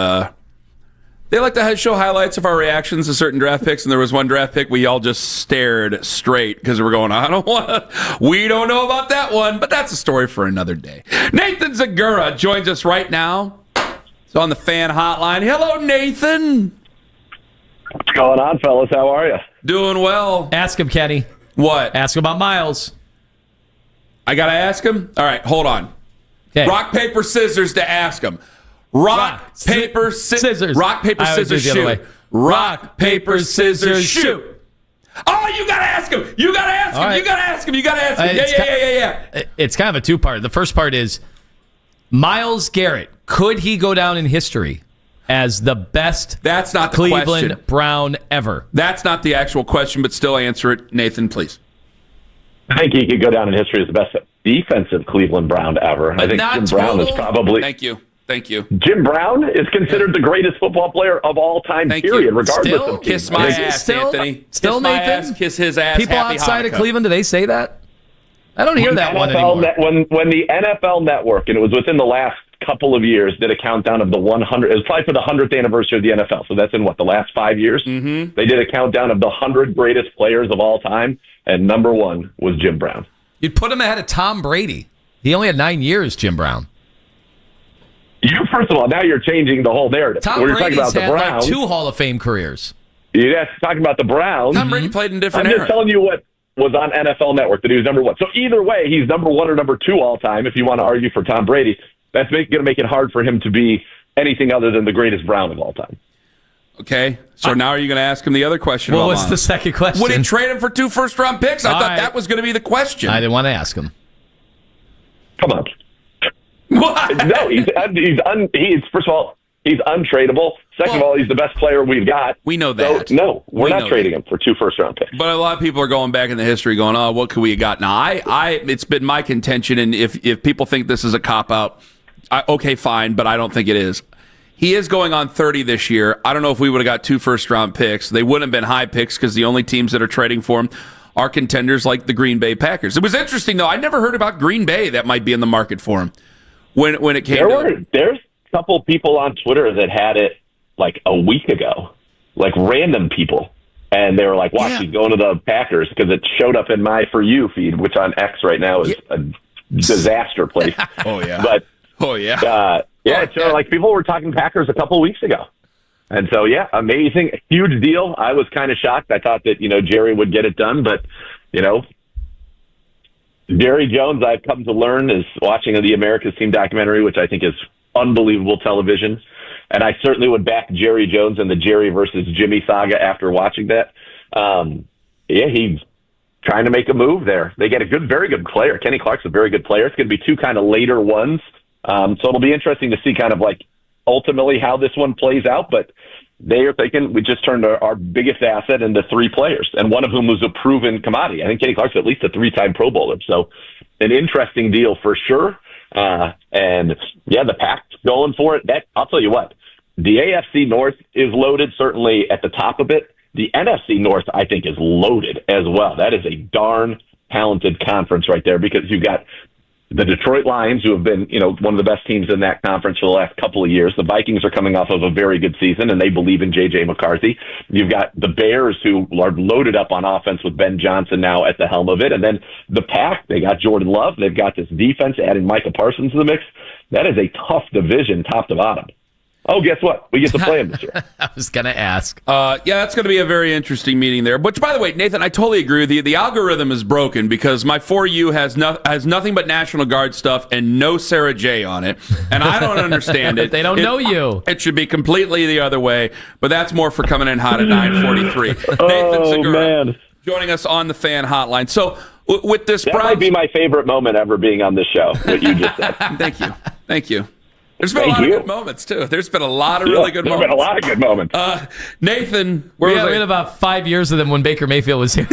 they like to show highlights of our reactions to certain draft picks, and there was one draft pick we all just stared straight because we're going, we don't know about that one, but that's a story for another day. Nathan Zagura joins us right now. He's on the fan hotline. Hello, Nathan. What's going on, fellas? How are you? Doing well. Ask him, Kenny. What? Ask him about Miles. I got to ask him? All right, hold on. Okay. Rock, paper, scissors to ask him. Rock, paper, scissors. Rock, paper, scissors, shoot. Rock, paper, scissors, shoot. Oh, you got to ask him. You got to ask him. You got to ask him. You got to ask him. Yeah. It's kind of a two-part. The first part is Myles Garrett. Could he go down in history as the best That's not the Cleveland question. Brown ever? That's not the actual question, but still answer it. Nathan, please. I think he could go down in history as the best defensive Cleveland Brown ever. I think Jim Brown is probably... Thank you. Jim Brown is considered the greatest football player of all time, period, regardless of team. Kiss my ass, Anthony. Still, Nathan? Nathan? Kiss his ass. People Happy outside Hanukkah. of Cleveland, do they say that? I don't hear that one anymore. When the NFL Network, and it was within the last couple of years, did a countdown of the 100. It was probably for the 100th anniversary of the NFL. So that's in the last 5 years. Mm-hmm. They did a countdown of the 100 greatest players of all time, and number one was Jim Brown. You'd put him ahead of Tom Brady. He only had 9 years, Jim Brown. First of all, now you're changing the whole narrative. Tom Brady's had like 2 Hall of Fame careers. You're talking about the Browns. Tom Brady played in different I'm era. just telling you what was on NFL Network that he was number one. So either way, he's number one or number two all time. If you want to argue for Tom Brady, that's going to make it hard for him to be anything other than the greatest Brown of all time. Okay, so now are you going to ask him the other question? What was the second question? Would he trade him for 2 first-round picks? I thought that was going to be the question. I didn't want to ask him. Come on. What? No, first of all, he's untradeable. Second of all, he's the best player we've got. We know that. So, no, we're not trading him for 2 first-round picks. But a lot of people are going back in the history going, oh, what could we have got? Now, it's been my contention, and if people think this is a cop-out, okay, fine, but I don't think it is. He is going on 30 this year. I don't know if we would have got 2 first-round picks. They wouldn't have been high picks because the only teams that are trading for him are contenders like the Green Bay Packers. It was interesting, though. I never heard about Green Bay that might be in the market for him when it came There's a couple people on Twitter that had it like a week ago, like random people. And they were like, watch, he's going to the Packers because it showed up in my For You feed, which on X right now is a disaster place. Oh, yeah. But, it's like people were talking Packers a couple weeks ago. And so, amazing. Huge deal. I was kind of shocked. I thought that, Jerry would get it done. But, Jerry Jones, I've come to learn, is watching the America's Team documentary, which I think is unbelievable television. And I certainly would back Jerry Jones in the Jerry versus Jimmy saga after watching that. He's trying to make a move there. They get a very good player. Kenny Clark's a very good player. It's going to be 2 kind of later ones. So it'll be interesting to see kind of like ultimately how this one plays out. But they are thinking we just turned our biggest asset into 3 players, and one of whom was a proven commodity. I think Kenny Clark's at least a 3-time Pro Bowler. So an interesting deal for sure. The Pack's going for it. I'll tell you what, the AFC North is loaded, certainly at the top of it. The NFC North, I think, is loaded as well. That is a darn talented conference right there because you've got the Detroit Lions, who have been, one of the best teams in that conference for the last couple of years. The Vikings are coming off of a very good season, and they believe in J.J. McCarthy. You've got the Bears, who are loaded up on offense with Ben Johnson now at the helm of it. And then the Pack, they got Jordan Love. They've got this defense, adding Micah Parsons to the mix. That is a tough division, top to bottom. Oh, guess what? We get to play him this year. I was going to ask. Yeah, that's going to be a very interesting meeting there. Which, by the way, Nathan, I totally agree with you. The algorithm is broken because my For You has nothing but National Guard stuff and no Sarah J on it, and I don't understand it. They don't know you. It should be completely the other way, but that's more for coming in hot at 9:43. Nathan Zagura joining us on the Fan Hotline. So with this, that might be my favorite moment ever being on this show. What you just said. Thank you. There's been a lot of good moments, too. There's been a lot of really good moments. There's been a lot of good moments. Nathan, we had about 5 years of them when Baker Mayfield was here.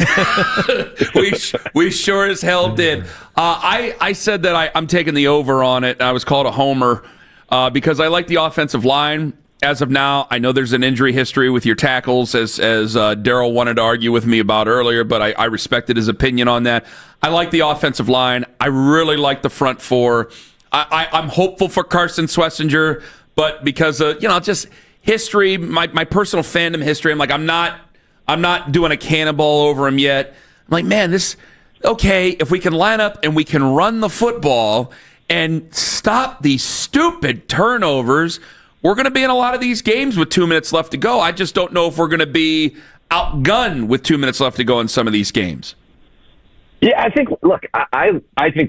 we sure as hell did. I said that I'm taking the over on it. I was called a homer because I like the offensive line. As of now, I know there's an injury history with your tackles, as Daryl wanted to argue with me about earlier, but I respected his opinion on that. I like the offensive line. I really like the front four. I'm hopeful for Carson Schlesinger, but because of just history, my personal fandom history, I'm not doing a cannonball over him yet. I'm like, man, if we can line up and we can run the football and stop these stupid turnovers, we're going to be in a lot of these games with 2 minutes left to go. I just don't know if we're going to be outgunned with 2 minutes left to go in some of these games. Yeah, I think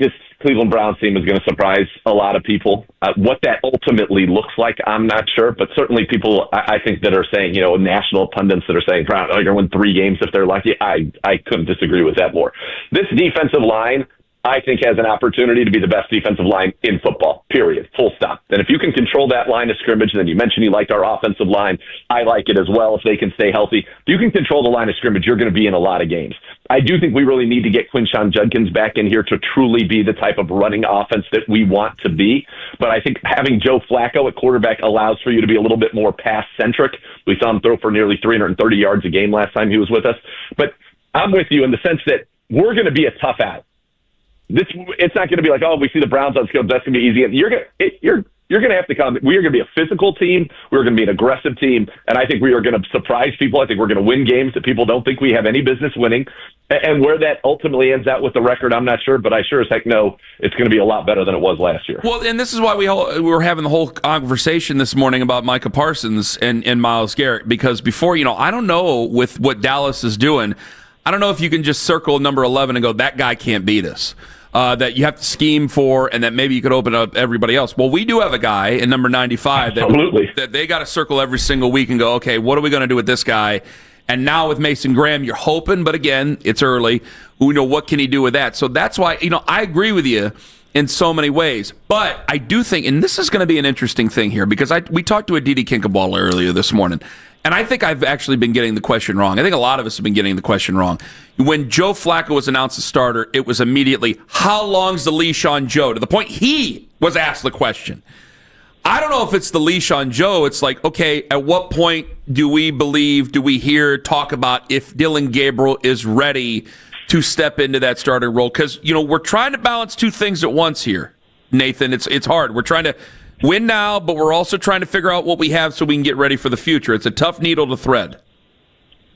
this Cleveland Browns team is going to surprise a lot of people. What that ultimately looks like, I'm not sure, but certainly people I think that are saying, national pundits that are saying Browns are going to win 3 games if they're lucky. I couldn't disagree with that more. This defensive line, I think, has an opportunity to be the best defensive line in football, period, full stop. And if you can control that line of scrimmage, and then you mentioned you liked our offensive line, I like it as well if they can stay healthy. If you can control the line of scrimmage, you're going to be in a lot of games. I do think we really need to get Quinshon Judkins back in here to truly be the type of running offense that we want to be. But I think having Joe Flacco at quarterback allows for you to be a little bit more pass-centric. We saw him throw for nearly 330 yards a game last time he was with us. But I'm with you in the sense that we're going to be a tough out. It's not going to be like, we see the Browns on scope, that's going to be easy. You're going to have to come. We are going to be a physical team. We're going to be an aggressive team. And I think we are going to surprise people. I think we're going to win games that people don't think we have any business winning. And where that ultimately ends out with the record, I'm not sure. But I sure as heck know it's going to be a lot better than it was last year. Well, and this is why we were having the whole conversation this morning about Micah Parsons and Myles Garrett. Because before, I don't know with what Dallas is doing, I don't know if you can just circle number 11 and go, that guy can't beat us. That you have to scheme for, and that maybe you could open up everybody else. Well, we do have a guy in number 95 that they got to circle every single week and go, okay, what are we going to do with this guy? And now with Mason Graham, you're hoping, but again, it's early. What can he do with that? So that's why, I agree with you in so many ways. But I do think, and this is going to be an interesting thing here, because we talked to Adidi Kinkabala earlier this morning, and I think I've actually been getting the question wrong. I think a lot of us have been getting the question wrong. When Joe Flacco was announced as starter, it was immediately, how long's the leash on Joe? To the point he was asked the question. I don't know if it's the leash on Joe. It's like, okay, at what point do we hear talk about if Dylan Gabriel is ready to step into that starting role? Because, we're trying to balance two things at once here, Nathan. It's hard. We're trying to win now, but we're also trying to figure out what we have so we can get ready for the future. It's a tough needle to thread.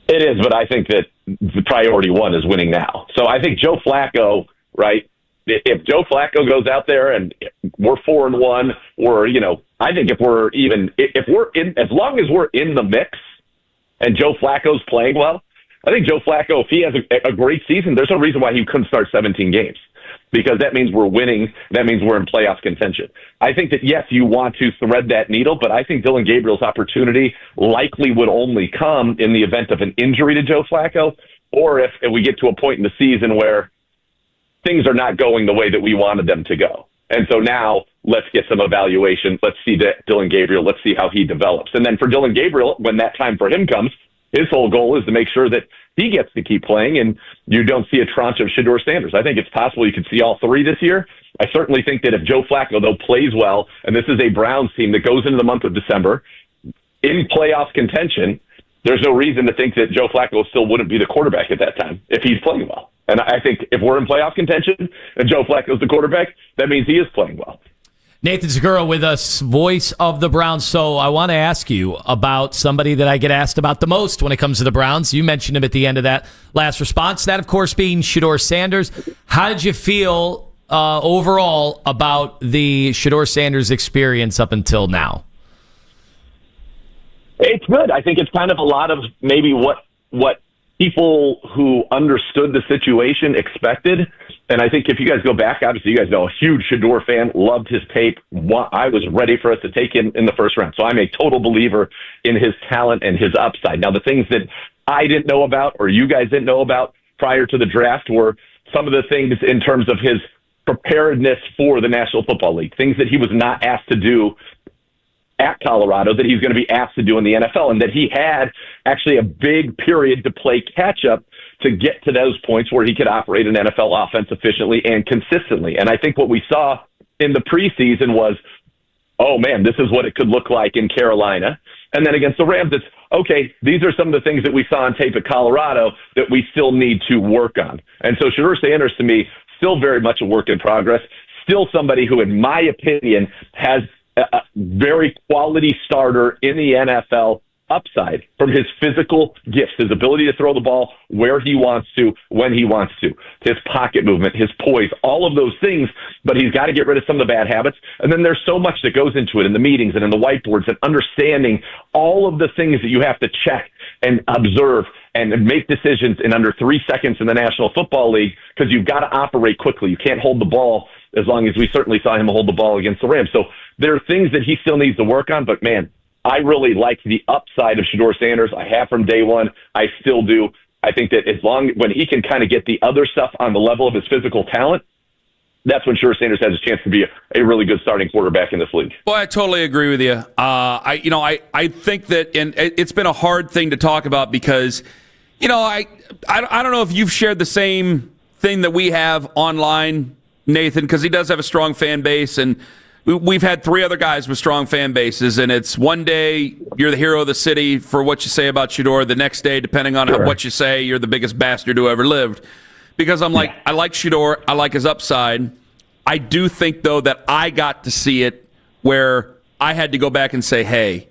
It is, but I think that the priority one is winning now. So I think Joe Flacco, right? If Joe Flacco goes out there and we're 4-1, or I think if we're in, as long as we're in the mix, and Joe Flacco's playing well, I think Joe Flacco, if he has a great season, there's no reason why he couldn't start 17 games. Because that means we're winning. That means we're in playoff contention. I think that, yes, you want to thread that needle, but I think Dylan Gabriel's opportunity likely would only come in the event of an injury to Joe Flacco, or if we get to a point in the season where things are not going the way that we wanted them to go. And so now let's get some evaluation. Let's see Dylan Gabriel. Let's see how he develops. And then for Dylan Gabriel, when that time for him comes, his whole goal is to make sure that he gets to keep playing and you don't see a tranche of Shedeur Sanders. I think it's possible you could see all three this year. I certainly think that if Joe Flacco, though, plays well, and this is a Browns team that goes into the month of December in playoff contention, there's no reason to think that Joe Flacco still wouldn't be the quarterback at that time if he's playing well. And I think if we're in playoff contention and Joe Flacco's the quarterback, that means he is playing well. Nathan Zagura with us, voice of the Browns. So I want to ask you about somebody that I get asked about the most when it comes to the Browns. You mentioned him at the end of that last response. That, of course, being Shedeur Sanders. How did you feel overall about the Shedeur Sanders experience up until now? It's good. I think it's kind of a lot of maybe what people who understood the situation expected. And I think if you guys go back, obviously you guys know, a huge Shedeur fan, loved his tape. I was ready for us to take him in the first round. So I'm a total believer in his talent and his upside. Now, the things that I didn't know about or you guys didn't know about prior to the draft were some of the things in terms of his preparedness for the National Football League, things that he was not asked to do at Colorado that he's going to be asked to do in the NFL, and that he had actually a big period to play catch up to get to those points where he could operate an NFL offense efficiently and consistently. And I think what we saw in the preseason was, oh man, this is what it could look like in Carolina. And then against the Rams, it's, okay, these are some of the things that we saw on tape at Colorado that we still need to work on. And so Shedeur Sanders, to me, still very much a work in progress, still somebody who, in my opinion, has a very quality starter in the NFL upside from his physical gifts, his ability to throw the ball where he wants to, when he wants to, his pocket movement, his poise, all of those things, but he's got to get rid of some of the bad habits. And then there's so much that goes into it in the meetings and in the whiteboards and understanding all of the things that you have to check and observe and make decisions in under 3 seconds in the National Football League, because you've got to operate quickly. You can't hold the ball as long as we certainly saw him hold the ball against the Rams. So there are things that he still needs to work on, but man, I really like the upside of Shedeur Sanders. I have from day one. I still do. I think that when he can kind of get the other stuff on the level of his physical talent, that's when Shedeur Sanders has a chance to be a really good starting quarterback in this league. Boy, I totally agree with you. I think that, and it's been a hard thing to talk about because, I don't know if you've shared the same thing that we have online, Nathan, because he does have a strong fan base, and we've had 3 other guys with strong fan bases, and it's one day you're the hero of the city for what you say about Shedeur. The next day, depending on what you say, you're the biggest bastard who ever lived. Because I'm like, I like Shedeur. I like his upside. I do think, though, that I got to see it where I had to go back and say, hey,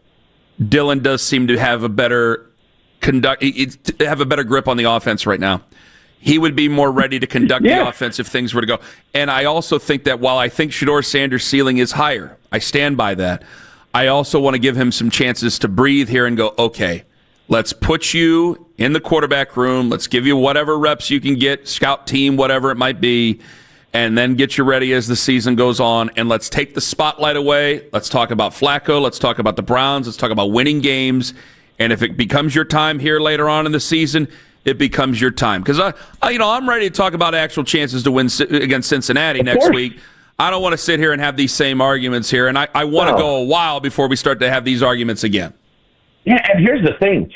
Dylan does seem to have a better grip on the offense right now. He would be more ready to conduct the offense if things were to go. And I also think that while I think Shedeur Sanders' ceiling is higher, I stand by that. I also want to give him some chances to breathe here and go, okay, let's put you in the quarterback room. Let's give you whatever reps you can get, scout team, whatever it might be, and then get you ready as the season goes on. And let's take the spotlight away. Let's talk about Flacco. Let's talk about the Browns. Let's talk about winning games. And if it becomes your time here later on in the season, it becomes your time. Because I'm ready to talk about actual chances to win against Cincinnati next week. I don't want to sit here and have these same arguments here, and I want to go a while before we start to have these arguments again. Yeah, and here's the thing.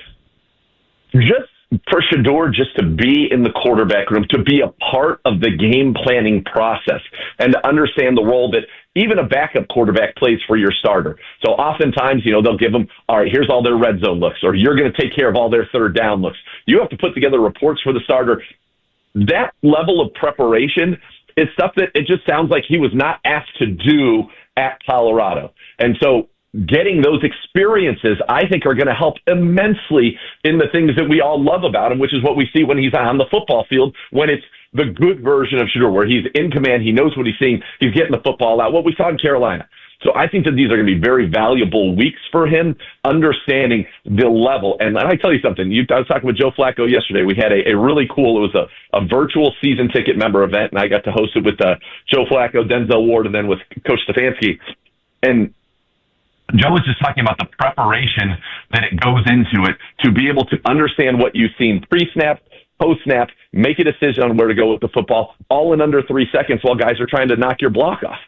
Just for Shedeur just to be in the quarterback room, to be a part of the game planning process, and to understand the role that even a backup quarterback plays for your starter. So oftentimes, they'll give them, all right, here's all their red zone looks, or you're going to take care of all their third down looks. You have to put together reports for the starter. That level of preparation is stuff that it just sounds like he was not asked to do at Colorado. And so getting those experiences, I think, are going to help immensely in the things that we all love about him, which is what we see when he's on the football field, when it's the good version of Shedeur, where he's in command, he knows what he's seeing, he's getting the football out, what we saw in Carolina. So I think that these are going to be very valuable weeks for him, understanding the level. And I tell you something, I was talking with Joe Flacco yesterday. We had a really cool, it was a virtual season ticket member event, and I got to host it with Joe Flacco, Denzel Ward, and then with Coach Stefanski. And Joe was just talking about the preparation that it goes into it to be able to understand what you've seen pre-snap, post-snap, make a decision on where to go with the football, all in under 3 seconds while guys are trying to knock your block off.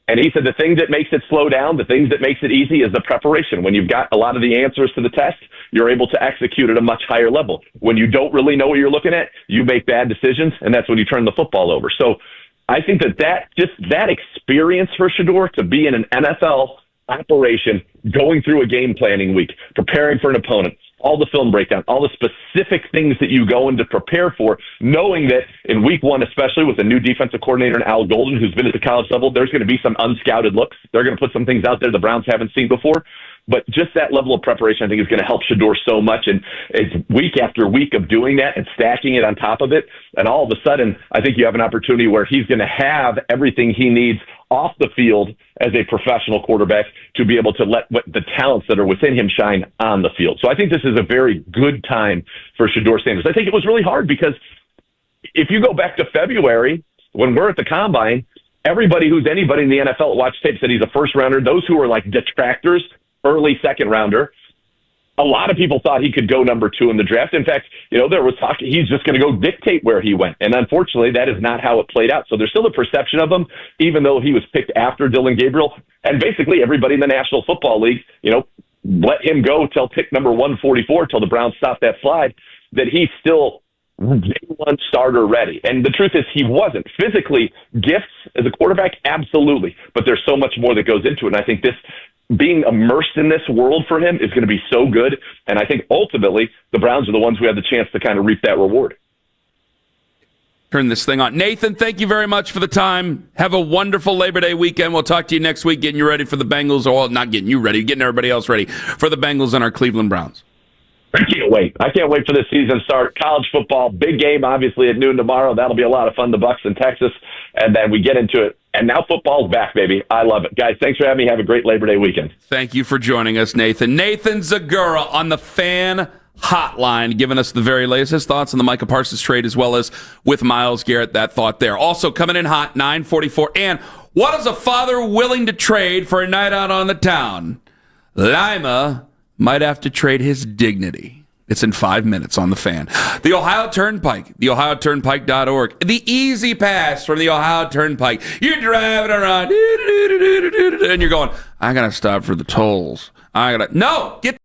And he said the thing that makes it slow down, the things that makes it easy is the preparation. When you've got a lot of the answers to the test, you're able to execute at a much higher level. When you don't really know what you're looking at, you make bad decisions, and that's when you turn the football over. So I think that experience for Shedeur to be in an NFL operation, going through a game planning week, preparing for an opponent, all the film breakdown, all the specific things that you go in to prepare for, knowing that in week one, especially with a new defensive coordinator in Al Golden, who's been at the college level, there's going to be some unscouted looks. They're going to put some things out there the Browns haven't seen before. But just that level of preparation, I think, is going to help Shedeur so much. And it's week after week of doing that and stacking it on top of it. And all of a sudden, I think you have an opportunity where he's going to have everything he needs off the field as a professional quarterback to be able to let the talents that are within him shine on the field. So I think this is a very good time for Shedeur Sanders. I think it was really hard because if you go back to February, when we're at the Combine, everybody who's anybody in the NFL that watched tape said he's a first rounder. Those who were like detractors, early second rounder, a lot of people thought he could go number 2 in the draft. In fact, there was talk he's just going to go dictate where he went. And unfortunately, that is not how it played out. So there's still a perception of him, even though he was picked after Dillon Gabriel. And basically everybody in the National Football League, let him go till pick number 144, till the Browns stopped that slide, that he's still day one starter ready. And the truth is he wasn't. Physically, gifts as a quarterback, absolutely. But there's so much more that goes into it. And I think this being immersed in this world for him is going to be so good. And I think ultimately the Browns are the ones who have the chance to kind of reap that reward. Turn this thing on. Nathan, thank you very much for the time. Have a wonderful Labor Day weekend. We'll talk to you next week, getting you ready for the Bengals. Or not getting you ready, getting everybody else ready for the Bengals and our Cleveland Browns. I can't wait. I can't wait for the season to start. College football, big game, obviously, at noon tomorrow. That'll be a lot of fun. The Bucs in Texas. And then we get into it. And now football's back, baby. I love it. Guys, thanks for having me. Have a great Labor Day weekend. Thank you for joining us, Nathan. Nathan Zagura on the Fan Hotline, giving us the very latest. His thoughts on the Micah Parsons trade, as well as with Myles Garrett, that thought there. Also coming in hot, 9:44. And what is a father willing to trade for a night out on the town? Lima might have to trade his dignity. It's in 5 minutes on the Fan. The Ohio Turnpike, theohioturnpike.org. The Easy Pass from the Ohio Turnpike. You're driving around, and you're going, I got to stop for the tolls. No, get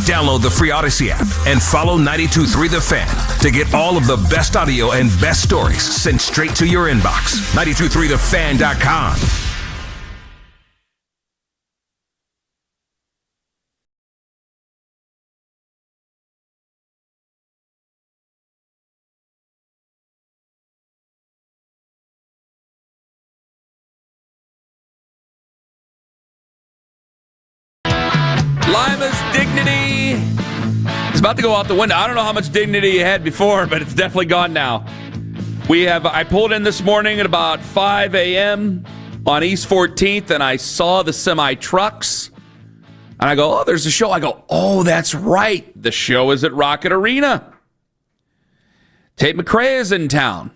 Download the free Odyssey app and follow 92.3 The Fan to get all of the best audio and best stories sent straight to your inbox. 92.3thefan.com. Lima's dignity is about to go out the window. I don't know how much dignity he had before, but it's definitely gone now. I pulled in this morning at about 5 a.m. on East 14th, and I saw the semi-trucks. And I go, oh, there's a show. I go, oh, that's right. The show is at Rocket Arena. Tate McRae is in town.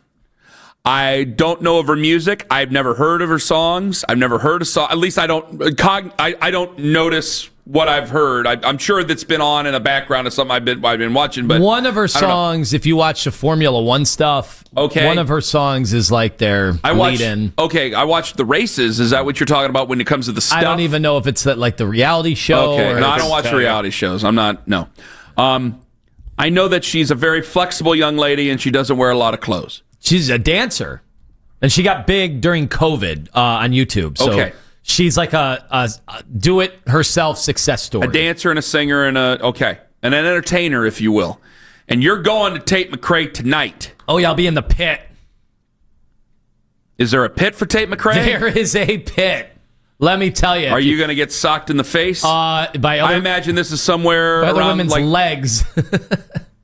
I don't know of her music. I've never heard of her songs. I've never heard a song. At least I don't notice what I've heard. I'm sure that's been on in the background of something I've been watching. But one of her songs, if you watch the Formula One stuff, okay, one of her songs is like their lead-in. Okay, I watched the races. Is that what you're talking about when it comes to the stuff? I don't even know if it's like the reality show. Okay, or no, I don't watch reality shows. I'm not. No, I know that she's a very flexible young lady and she doesn't wear a lot of clothes. She's a dancer, and she got big during COVID on YouTube. So okay. She's like a do-it-herself success story. A dancer and a singer and an entertainer, if you will. And you're going to Tate McRae tonight. Oh, yeah, I'll be in the pit. Is there a pit for Tate McRae? There is a pit. Let me tell you. Are you going to get socked in the face? I imagine this is somewhere by other around women's legs.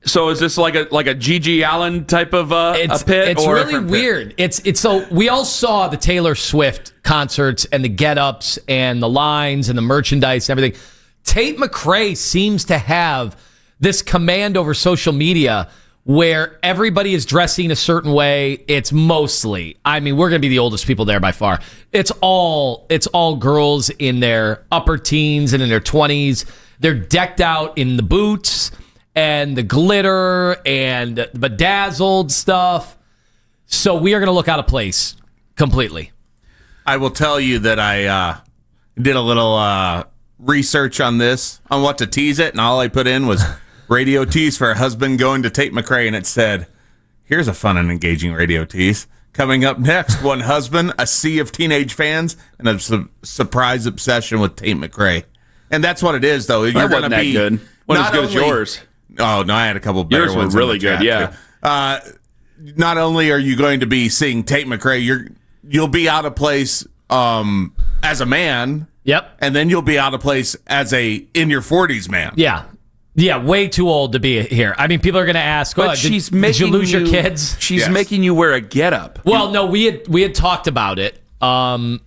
So is this like a Gigi Allen type of a pit? It's or really weird. It's so we all saw the Taylor Swift concerts and the get-ups and the lines and the merchandise and everything. Tate McRae seems to have this command over social media where everybody is dressing a certain way. It's mostly, I mean, we're going to be the oldest people there by far. It's all girls in their upper teens and in their 20s. They're decked out in the boots and the glitter and the bedazzled stuff. So we are going to look out of place completely. I will tell you that I did a little research on this, on what to tease it, and all I put in was radio tease for a husband going to Tate McRae, and it said, here's a fun and engaging radio tease. Coming up next, one husband, a sea of teenage fans, and a surprise obsession with Tate McRae. And that's what it is, though. You're going to be good. Wasn't as good as yours. Oh, no, I had a couple better yours ones. Yours were really good, yeah. Not only are you going to be seeing Tate McRae, you'll be out of place as a man. Yep. And then you'll be out of place as a in your 40s man. Yeah. Yeah, way too old to be here. I mean, people are going to ask, but did you lose your kids? She's making you wear a getup. Well, no, we had talked about it. There's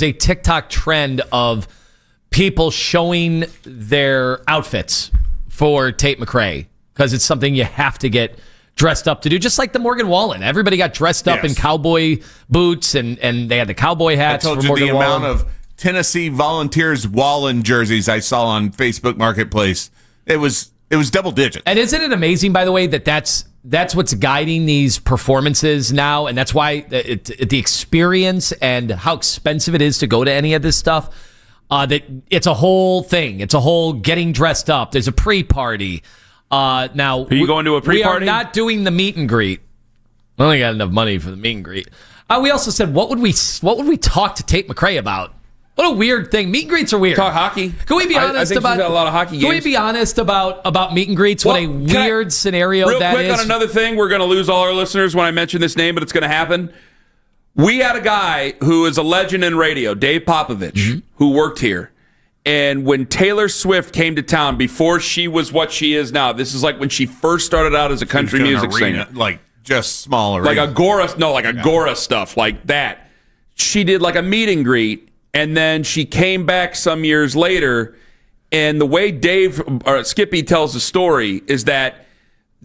a TikTok trend of people showing their outfits for Tate McRae because it's something you have to get dressed up to do, just like the Morgan Wallen. Everybody got dressed up in cowboy boots and they had the cowboy hats. I told for you Morgan the Wallen. amount of Tennessee Volunteers Wallen jerseys I saw on Facebook Marketplace. It was double digits. And isn't it amazing, by the way, that's what's guiding these performances now, and that's why the experience and how expensive it is to go to any of this stuff. That it's a whole thing. It's a whole getting dressed up. There's a pre-party. Now, are you going to a pre-party? We are not doing the meet and greet. I only got enough money for the meet and greet. We also said, what would we talk to Tate McRae about? What a weird thing. Meet and greets are weird. Talk hockey. Can we be honest I think about she's got a lot of hockey games. Can we be honest about meet and greets? What a weird scenario real that is. Real quick on another thing, we're going to lose all our listeners when I mention this name, but it's going to happen. We had a guy who is a legend in radio, Dave Popovich, who worked here. And when Taylor Swift came to town, before she was what she is now, this is like when she first started out as a country music singer. Like just small arena. Like Agora stuff like that. She did like a meet and greet, and then she came back some years later, and the way Skippy tells the story is that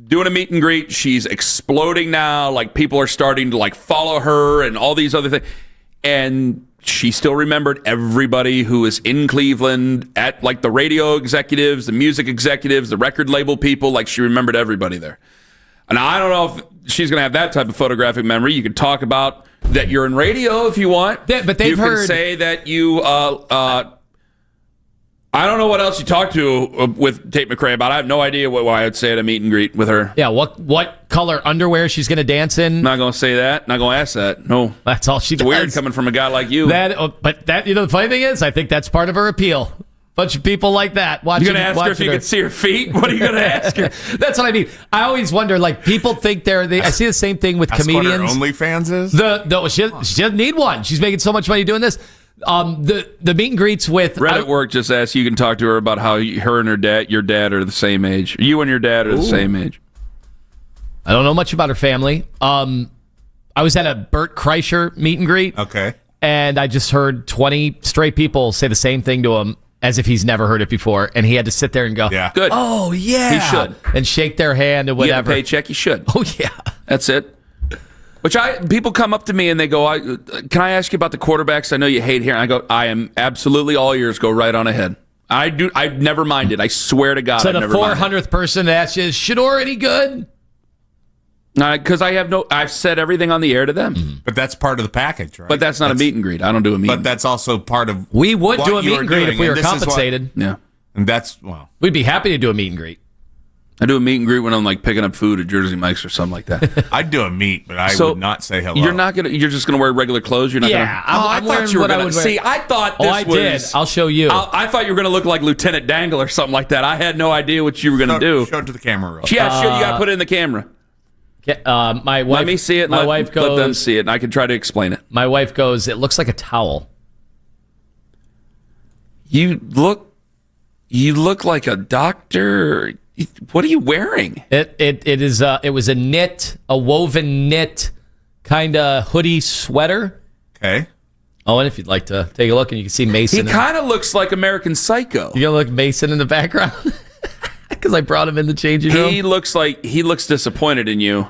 doing a meet and greet, she's exploding now, like people are starting to like follow her and all these other things. And she still remembered everybody who was in Cleveland, at like the radio executives, the music executives, the record label people. Like she remembered everybody there. And I don't know if she's going to have that type of photographic memory. You could talk about that you're in radio if you want. But they've heard. You can say that you I don't know what else you talked to with Tate McRae about. I have no idea why I would say at a meet and greet with her. Yeah, what color underwear she's going to dance in? Not going to say that. Not going to ask that. No. That's all she does. It's weird coming from a guy like you. But the funny thing is, I think that's part of her appeal. Bunch of people like that watching. You're going to ask her if you could see her feet? What are you going to ask her? That's what I mean. I always wonder, like, people think I see the same thing with comedians. What her OnlyFans is? She doesn't need one. She's making so much money doing this. The meet and greets with Reddit work just asked you can talk to her about how her and your dad are the same age. You and your dad are the same age. I don't know much about her family. I was at a Bert Kreischer meet and greet. Okay. And I just heard 20 straight people say the same thing to him as if he's never heard it before, and he had to sit there and go, "Yeah, good. Oh yeah, he should," and shake their hand and whatever. You get a paycheck, he should. Oh yeah, that's it. People come up to me and they go, "Can I ask you about the quarterbacks? I know you hate hearing." I go, "I am absolutely all ears. Go right on ahead." I've never minded. I swear to God. So the 400th person that asks you, "Is Shedeur any good?" Because I've said everything on the air to them. Mm-hmm. But that's part of the package, right? But that's not a meet and greet. I don't do a meet. But that's also part of. We would do a meet and greet if we were compensated. Yeah, and we'd be happy to do a meet and greet. I do a meet and greet when I'm like picking up food at Jersey Mike's or something like that. I'd do a meet, but I would not say hello. You're just gonna wear regular clothes. You're not gonna. I thought you were gonna see. I thought this I did. I'll show you. I thought you were gonna look like Lieutenant Dangle or something like that. I had no idea what you were gonna do. Show it to the camera, real. Yeah, sure. You gotta put it in the camera. My wife, let me see it. My wife goes. Let them see it, and I can try to explain it. My wife goes, "It looks like a towel." You look like a doctor. What are you wearing? It was a woven knit kind of hoodie sweater. Okay. Oh, and if you'd like to take a look, and you can see Mason. He kind of looks like American Psycho. You gonna look Mason in the background? Because I brought him in the changing room. He looks disappointed in you.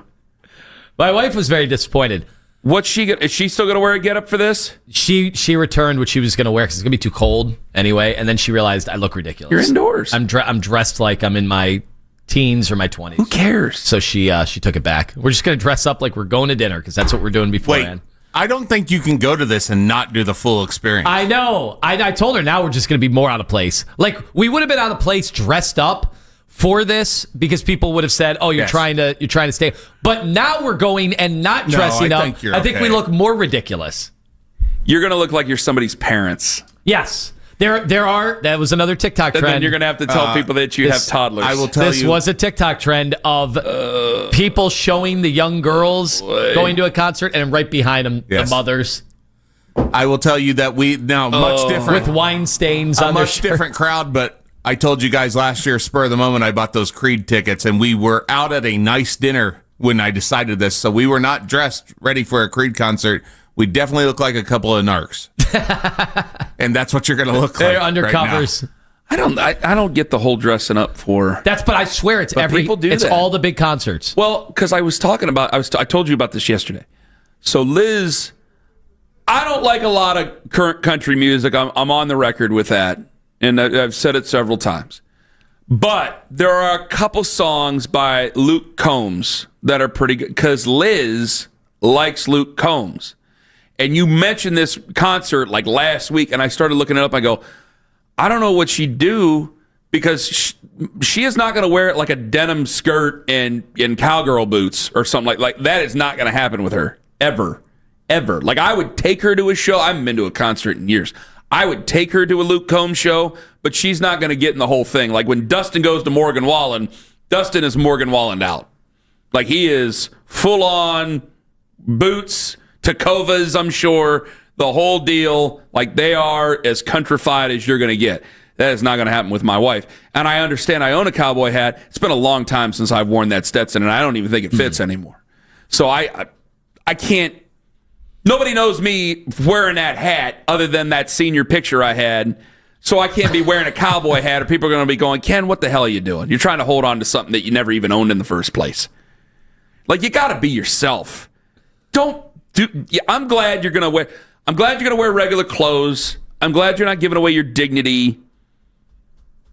My wife was very disappointed. What's she? Is she still gonna wear a getup for this? She returned what she was gonna wear because it's gonna be too cold anyway. And then she realized I look ridiculous. You're indoors. I'm dressed like I'm in my teens or my 20s. Who cares? So she took it back. We're just gonna dress up like we're going to dinner because that's what we're doing beforehand. I don't think you can go to this and not do the full experience. I know. I told her now we're just gonna be more out of place. Like we would have been out of place dressed up for this because people would have said, "Oh, you're trying to stay." But now we're going and not dressing up. I think we look more ridiculous. You're going to look like you're somebody's parents. Yes. That was another TikTok trend. And then you're going to have to tell people that you have toddlers. I will tell you. This was a TikTok trend of people showing the young girls going to a concert and right behind them, the mothers. I will tell you that much different. With wine stains on their shirt. A much different crowd, but I told you guys last year, spur of the moment, I bought those Creed tickets, and we were out at a nice dinner when I decided this, so we were not dressed ready for a Creed concert. We definitely look like a couple of narcs. And that's what you're going to look like. They're undercovers. Right, I don't get the whole dressing up for. But I swear it's people do it's that. All the big concerts. Well, because I was talking about, I told you about this yesterday. So Liz, I don't like a lot of current country music. I'm on the record with that. And I've said it several times. But there are a couple songs by Luke Combs that are pretty good. Because Liz likes Luke Combs. And you mentioned this concert like last week, and I started looking it up. I go, I don't know what she'd do because she is not going to wear like a denim skirt and cowgirl boots or something like that. Is not going to happen with her ever. Like I would take her to a show. I haven't been to a concert in years. I would take her to a Luke Combs show, but she's not going to get in the whole thing. Like when Dustin goes to Morgan Wallen, Dustin is Morgan Wallen out. Like he is full on boots, Tacovas, I'm sure, the whole deal. Like they are as countrified as you're going to get. That is not going to happen with my wife. And I understand I own a cowboy hat. It's been a long time since I've worn that Stetson, and I don't even think it fits anymore. So I can't. Nobody knows me wearing that hat other than that senior picture I had. So I can't be wearing a cowboy hat or people are going to be going, Ken, what the hell are you doing? You're trying to hold on to something that you never even owned in the first place. Like, you got to be yourself. I'm glad you're going to wear regular clothes. I'm glad you're not giving away your dignity.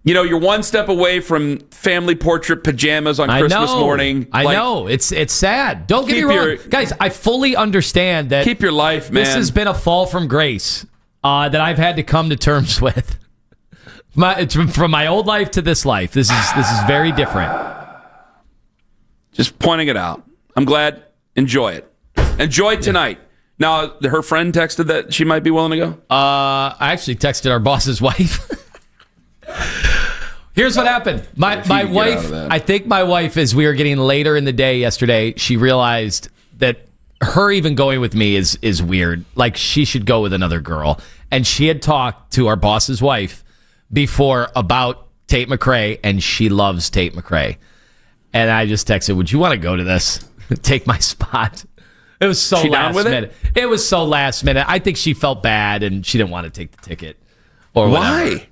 You know, you're one step away from family portrait pajamas on Christmas morning. I know. It's sad. Don't get me wrong. Guys, I fully understand that. Keep your life, man. This has been a fall from grace that I've had to come to terms with. From my old life to this life, this is very different. Just pointing it out. I'm glad. Enjoy it. Enjoy tonight. Now, her friend texted that she might be willing to go? I actually texted our boss's wife. Here's what happened. My wife, I think my wife, as we were getting later in the day yesterday, she realized that her even going with me is weird. Like, she should go with another girl. And she had talked to our boss's wife before about Tate McRae, and she loves Tate McRae. And I just texted, would you want to go to this? Take my spot. It was so last minute. It was so last minute. I think she felt bad and she didn't want to take the ticket. Or why?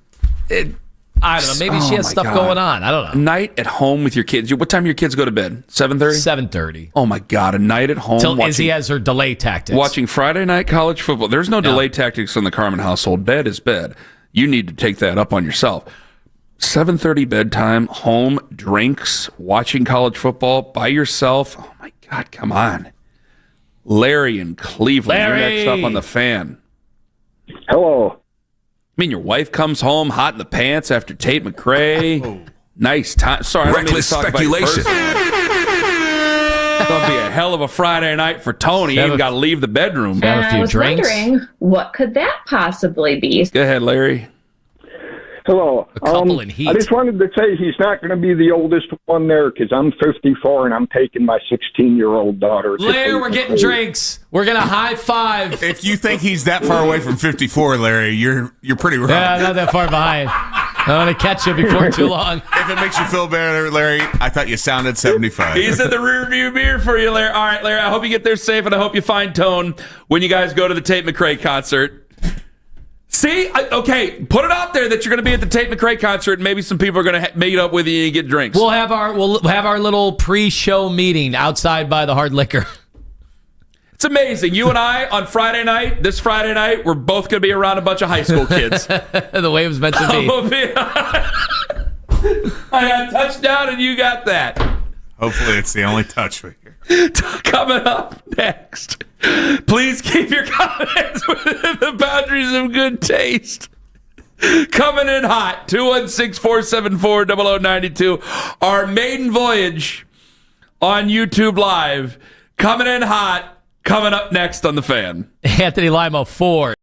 I don't know. Maybe she has stuff going on. I don't know. Night at home with your kids. What time do your kids go to bed? 7:30? 7:30. Oh, my God. A night at home. Till Izzy has her delay tactics. Watching Friday night college football. There's no delay tactics in the Carmen household. Bed is bed. You need to take that up on yourself. 7:30 bedtime, home, drinks, watching college football by yourself. Oh, my God. Come on. Larry in Cleveland. Larry. You're next up on the Fan. Hello. I mean, your wife comes home hot in the pants after Tate McRae. Oh. Nice time. Sorry, Reckless speculation. It's going to be a hell of a Friday night for Tony. He's got to leave the bedroom. And I was wondering, what could that possibly be? Go ahead, Larry. Hello. A couple in heat. I just wanted to say he's not going to be the oldest one there because I'm 54 and I'm taking my 16-year-old daughter. Larry, we're getting drinks. We're going to high five. If you think he's that far away from 54, Larry, you're pretty wrong. Yeah, not that far behind. I want to catch you before too long. If it makes you feel better, Larry, I thought you sounded 75. He's in the rearview mirror for you, Larry. All right, Larry, I hope you get there safe, and I hope you find tone when you guys go to the Tate McRae concert. See? Okay, put it out there that you're going to be at the Tate McRae concert, and maybe some people are going to meet up with you and get drinks. We'll have our little pre-show meeting outside by the hard liquor. It's amazing. You and I, on this Friday night, we're both going to be around a bunch of high school kids. The way it was meant to be. I got a touchdown, and you got that. Hopefully it's the only touch we hear. Coming up next, please keep your comments within the boundaries of good taste. Coming in hot, 216-474-0092. Our maiden voyage on YouTube Live. Coming in hot, coming up next on The Fan. Anthony Limo, 4.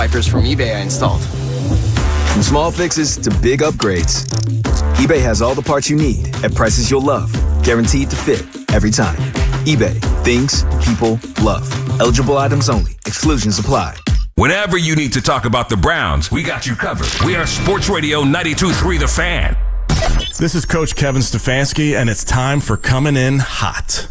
wipers from eBay I installed. From small fixes to big upgrades, eBay has all the parts you need at prices you'll love. Guaranteed to fit every time. eBay. Things people love. Eligible items only. Exclusions apply. Whenever you need to talk about the Browns, we got you covered. We are Sports Radio 92.3 The Fan. This is Coach Kevin Stefanski, and it's time for Coming In Hot.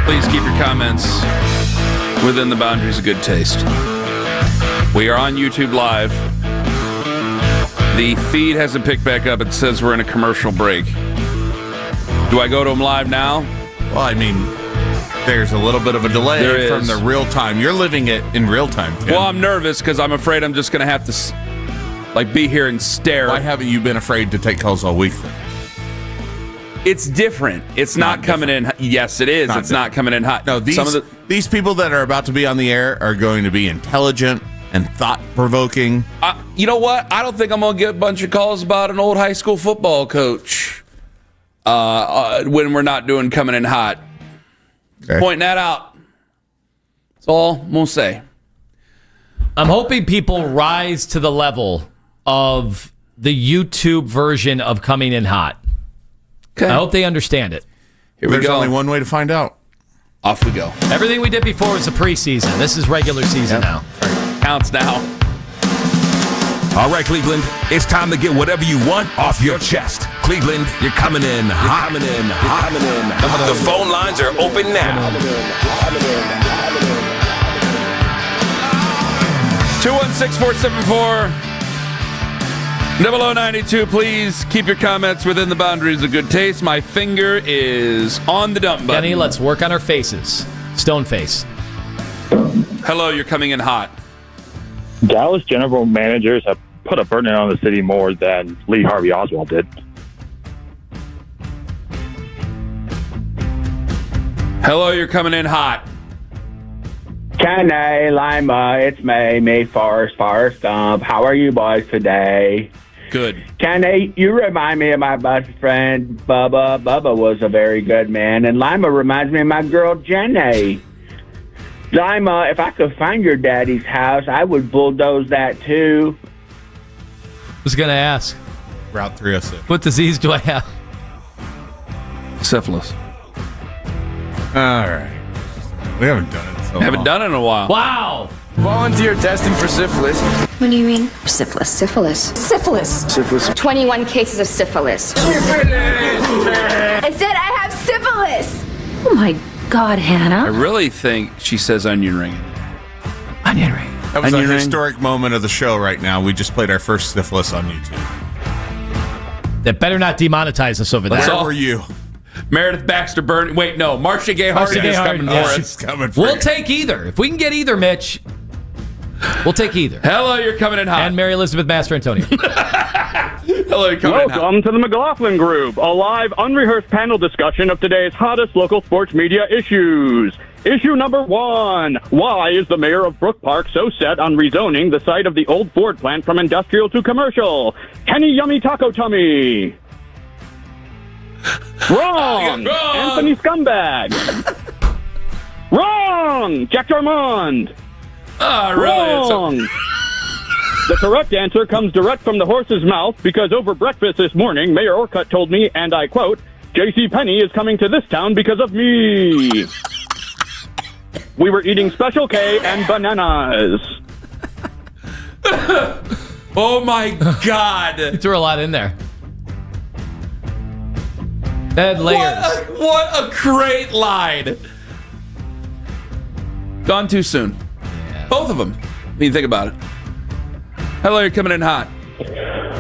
Please keep your comments within the boundaries of good taste. We are on YouTube Live. The feed hasn't picked back up. It says we're in a commercial break. Do I go to them live now? Well, I mean, there's a little bit of a delay from the real time. You're living it in real time, Tim. Well, I'm nervous because I'm afraid I'm just going to have to be here and stare. Why haven't you been afraid to take calls all week then? It's different. It's not coming in. Yes, it is. It's not coming in hot. No, these people that are about to be on the air are going to be intelligent and thought-provoking. You know what? I don't think I'm going to get a bunch of calls about an old high school football coach when we're not doing Coming In Hot. Okay. Pointing that out. That's all I'm going to say. I'm hoping people rise to the level of the YouTube version of Coming In Hot. Okay. I hope they understand it. There's only one way to find out. Off we go. Everything we did before was the preseason. This is regular season now. Counts now. All right, Cleveland, it's time to get whatever you want off your chest. Cleveland, you're coming in hot. You're coming in hot. The phone lines are open now. 216-474-0092. Please keep your comments within the boundaries of good taste. My finger is on the dump button. Kenny, let's work on our faces. Stone face. Hello, you're coming in hot. Dallas general managers have put a burden on the city more than Lee Harvey Oswald did. Hello, you're coming in hot. Kenny, Lima, it's me, Forrest, how are you boys today? Good. Kenny, you remind me of my best friend, Bubba. Bubba was a very good man, and Lima reminds me of my girl, Jenny. Lima, if I could find your daddy's house, I would bulldoze that too. I was going to ask. Route 306. What disease do I have? Syphilis. All right. We haven't done it so long. Haven't done it in a while. Wow. Volunteer testing for syphilis. What do you mean? Syphilis. Syphilis. 21 cases of syphilis. I said I have syphilis. Oh my God, Hannah. I really think she says onion ring. Onion ring. That was a historic moment of the show right now. We just played our first syphilis on YouTube. That better not demonetize us over there. Where were you? Meredith Baxter Burn. Wait, no. Marcia Gay Harden is coming for us. She's coming for We'll you. take either. If we can get either, Mitch, we'll take either. Hello, you're coming in hot. And Mary Elizabeth Master Antonio. Hello, you're coming in hot. Welcome to the McLaughlin Group, a live, unrehearsed panel discussion of today's hottest local sports media issues. Issue number 1. Why is the mayor of Brook Park so set on rezoning the site of the old Ford plant from industrial to commercial? Kenny Yummy Taco Tummy. Wrong! Anthony Scumbag! Wrong! Jack Darmond! Wrong! The correct answer comes direct from the horse's mouth because over breakfast this morning, Mayor Orcutt told me, and I quote, J.C. Penney is coming to this town because of me. We were eating Special K and bananas. Oh, my God. You threw a lot in there. That had layers. What a great line. Gone too soon. Yeah. Both of them. When you think about it. Hello, you're coming in hot.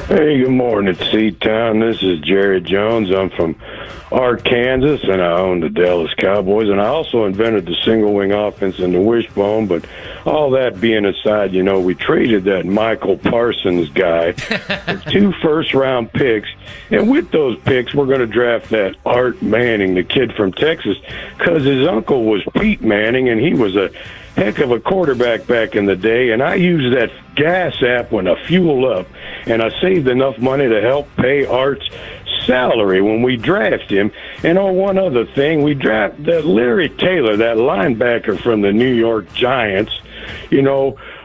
Hey, good morning, C-Town. This is Jerry Jones. I'm from Arkansas, and I own the Dallas Cowboys, and I also invented the single-wing offense and the wishbone, but all that being aside, you know, we traded that Micah Parsons guy for 2 first-round picks, and with those picks, we're going to draft that Art Manning, the kid from Texas, because his uncle was Pete Manning, and he was a heck of a quarterback back in the day, and I use that gas app when I fuel up, and I saved enough money to help pay Art's salary when we draft him. And one other thing, we drafted that Larry Taylor, that linebacker from the New York Giants.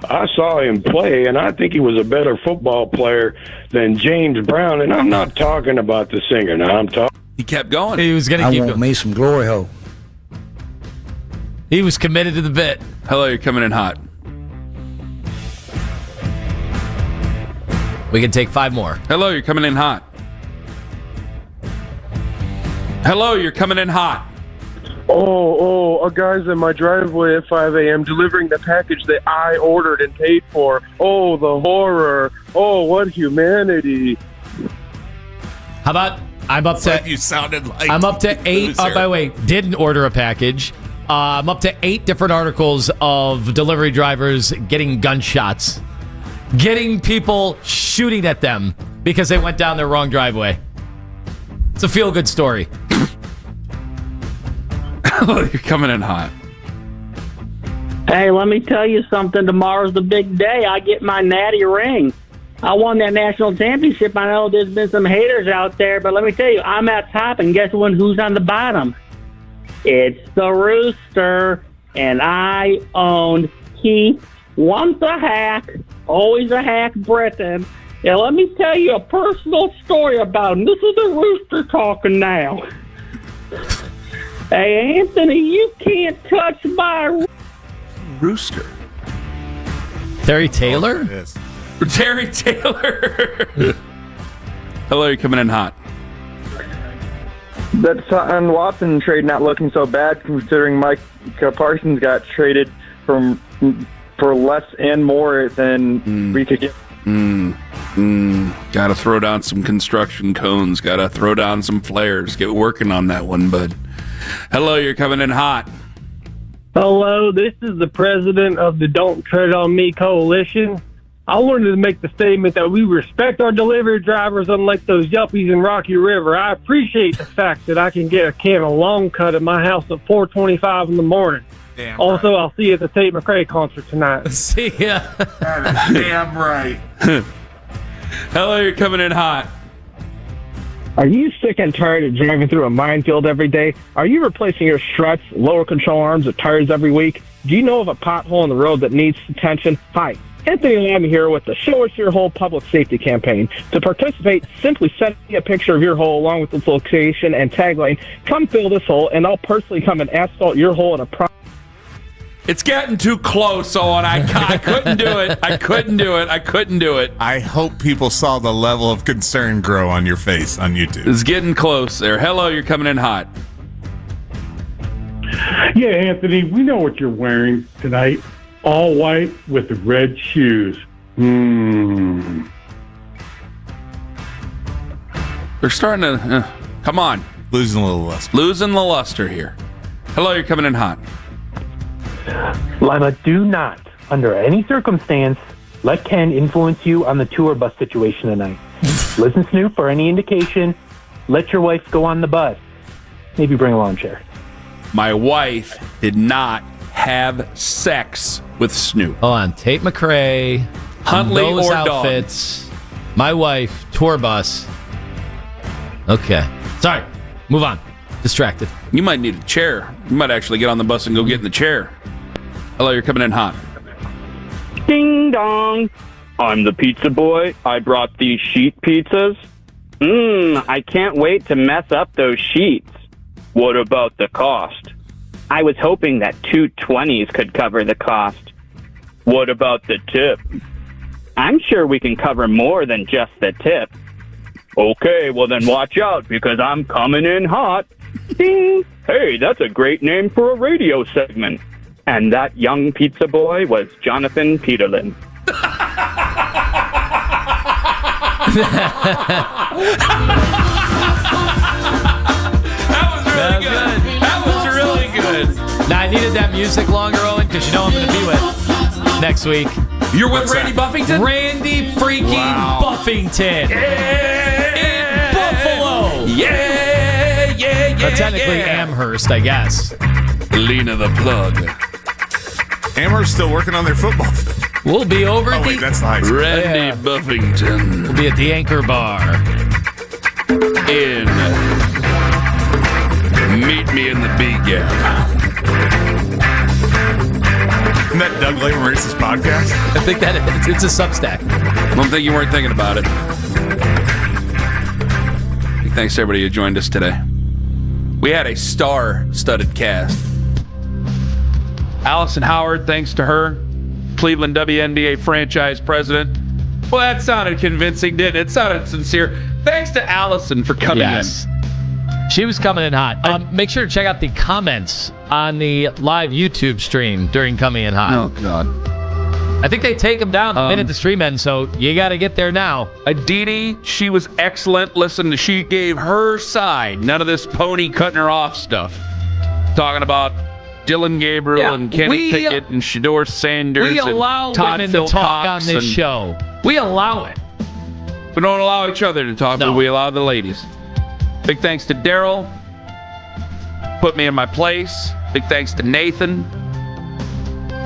I saw him play, and I think he was a better football player than James Brown. And I'm not talking about the singer now. I'm talking. He kept going. He was going to keep going. I want me some glory hole. He was committed to the bit. Hello, you're coming in hot. We can take 5 more. Hello, you're coming in hot. Hello, you're coming in hot. A guy's in my driveway at 5 a.m. delivering the package that I ordered and paid for. Oh, the horror. Oh, what humanity. How about I'm up to... You sounded like... I'm up to 8... by the way, didn't order a package. I'm up to 8 different articles of delivery drivers getting gunshots. Getting people shooting at them because they went down their wrong driveway. It's a feel-good story. You're coming in hot. Hey, let me tell you something. Tomorrow's the big day. I get my natty ring. I won that national championship. I know there's been some haters out there, but let me tell you, I'm at top, and guess who's on the bottom? It's the Rooster, and I own Keith. Once a hack, always a hack Britain. Now, let me tell you a personal story about him. This is the Rooster talking now. Hey, Anthony, you can't touch my Rooster. Terry Taylor? Yes. Terry Taylor. Hello, you're coming in hot. That Sutton Watson trade not looking so bad considering Micah Parsons got traded for less and more than we could get. Gotta throw down some construction cones. Gotta throw down some flares. Get working on that one, bud. Hello, you're coming in hot. Hello, this is the president of the Don't Tread on Me coalition. I wanted to make the statement that we respect our delivery drivers unlike those yuppies in Rocky River. I appreciate the fact that I can get a can of long cut at my house at 4:25 in the morning. Damn also, right. I'll see you at the Tate McRae concert tonight. See ya. That is damn right. Hello, you're coming in hot. Are you sick and tired of driving through a minefield every day? Are you replacing your struts, lower control arms, or tires every week? Do you know of a pothole in the road that needs attention? Hi, Anthony Lamb here with the Show Us Your Hole public safety campaign. To participate, simply send me a picture of your hole along with its location and tagline. Come fill this hole, and I'll personally come and asphalt your hole in a It's getting too close, Owen. I couldn't do it. I couldn't do it. I hope people saw the level of concern grow on your face on YouTube. It's getting close there. Hello, you're coming in hot. Yeah, Anthony, we know what you're wearing tonight. All white with the red shoes. They're starting to... come on. Losing a little luster. Losing the luster here. Hello, you're coming in hot. Lima, do not, under any circumstance, let Ken influence you on the tour bus situation tonight. Listen, Snoop, for any indication, let your wife go on the bus. Maybe bring a lawn chair. My wife did not have sex with Snoop. Hold on. Tate McRae, Huntley those or outfits, my wife, tour bus. Okay. Sorry. Move on. Distracted. You might need a chair. You might actually get on the bus and go get in the chair. Hello, you're coming in hot. Ding dong. I'm the pizza boy. I brought these sheet pizzas. I can't wait to mess up those sheets. What about the cost? I was hoping that 2 20s could cover the cost. What about the tip? I'm sure we can cover more than just the tip. Okay, well then watch out because I'm coming in hot. Ding! Hey, that's a great name for a radio segment. And that young pizza boy was Jonathan Peterlin. That was really good. Now, I needed that music longer, Owen, because you know I'm going to be with next week. You're with Randy Buffington? Randy freaking Buffington. In Buffalo. Yeah. But technically Amherst, I guess. Lena the plug. Amherst still working on their football field. We'll be over at that's the high school. Randy Buffington. We'll be at the Anchor Bar. In Meet Me in the B Gap. Isn't that Doug Labor-Reese's podcast? I think that it's a Substack. I don't think you weren't thinking about it. Thanks to everybody who joined us today. We had a star-studded cast. Allison Howard, thanks to her. Cleveland WNBA franchise president. Well, that sounded convincing, didn't it? It sounded sincere. Thanks to Allison for coming in. She was coming in hot. Make sure to check out the comments on the live YouTube stream during Coming In Hot. Oh, God. I think they take them down the minute the stream ends, so you got to get there now. Adidi, she was excellent. Listen, she gave her side. None of this pony cutting her off stuff. Talking about Dylan Gabriel and Kenny Pickett and Shedeur Sanders. We allow Todd women to talk on this show. We allow it. We don't allow each other to talk, but we allow the ladies. Big thanks to Daryl. Put me in my place. Big thanks to Nathan.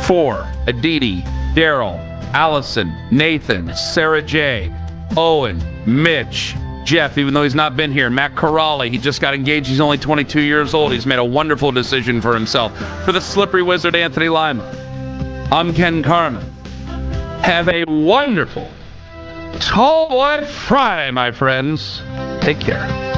For Adidi, Daryl, Allison, Nathan, Sarah J, Owen, Mitch, Jeff, even though he's not been here, Matt Corrali, he just got engaged. He's only 22 years old. He's made a wonderful decision for himself. For the slippery wizard, Anthony Lima, I'm Ken Carman. Have a wonderful Tall Boy Friday, my friends. Take care.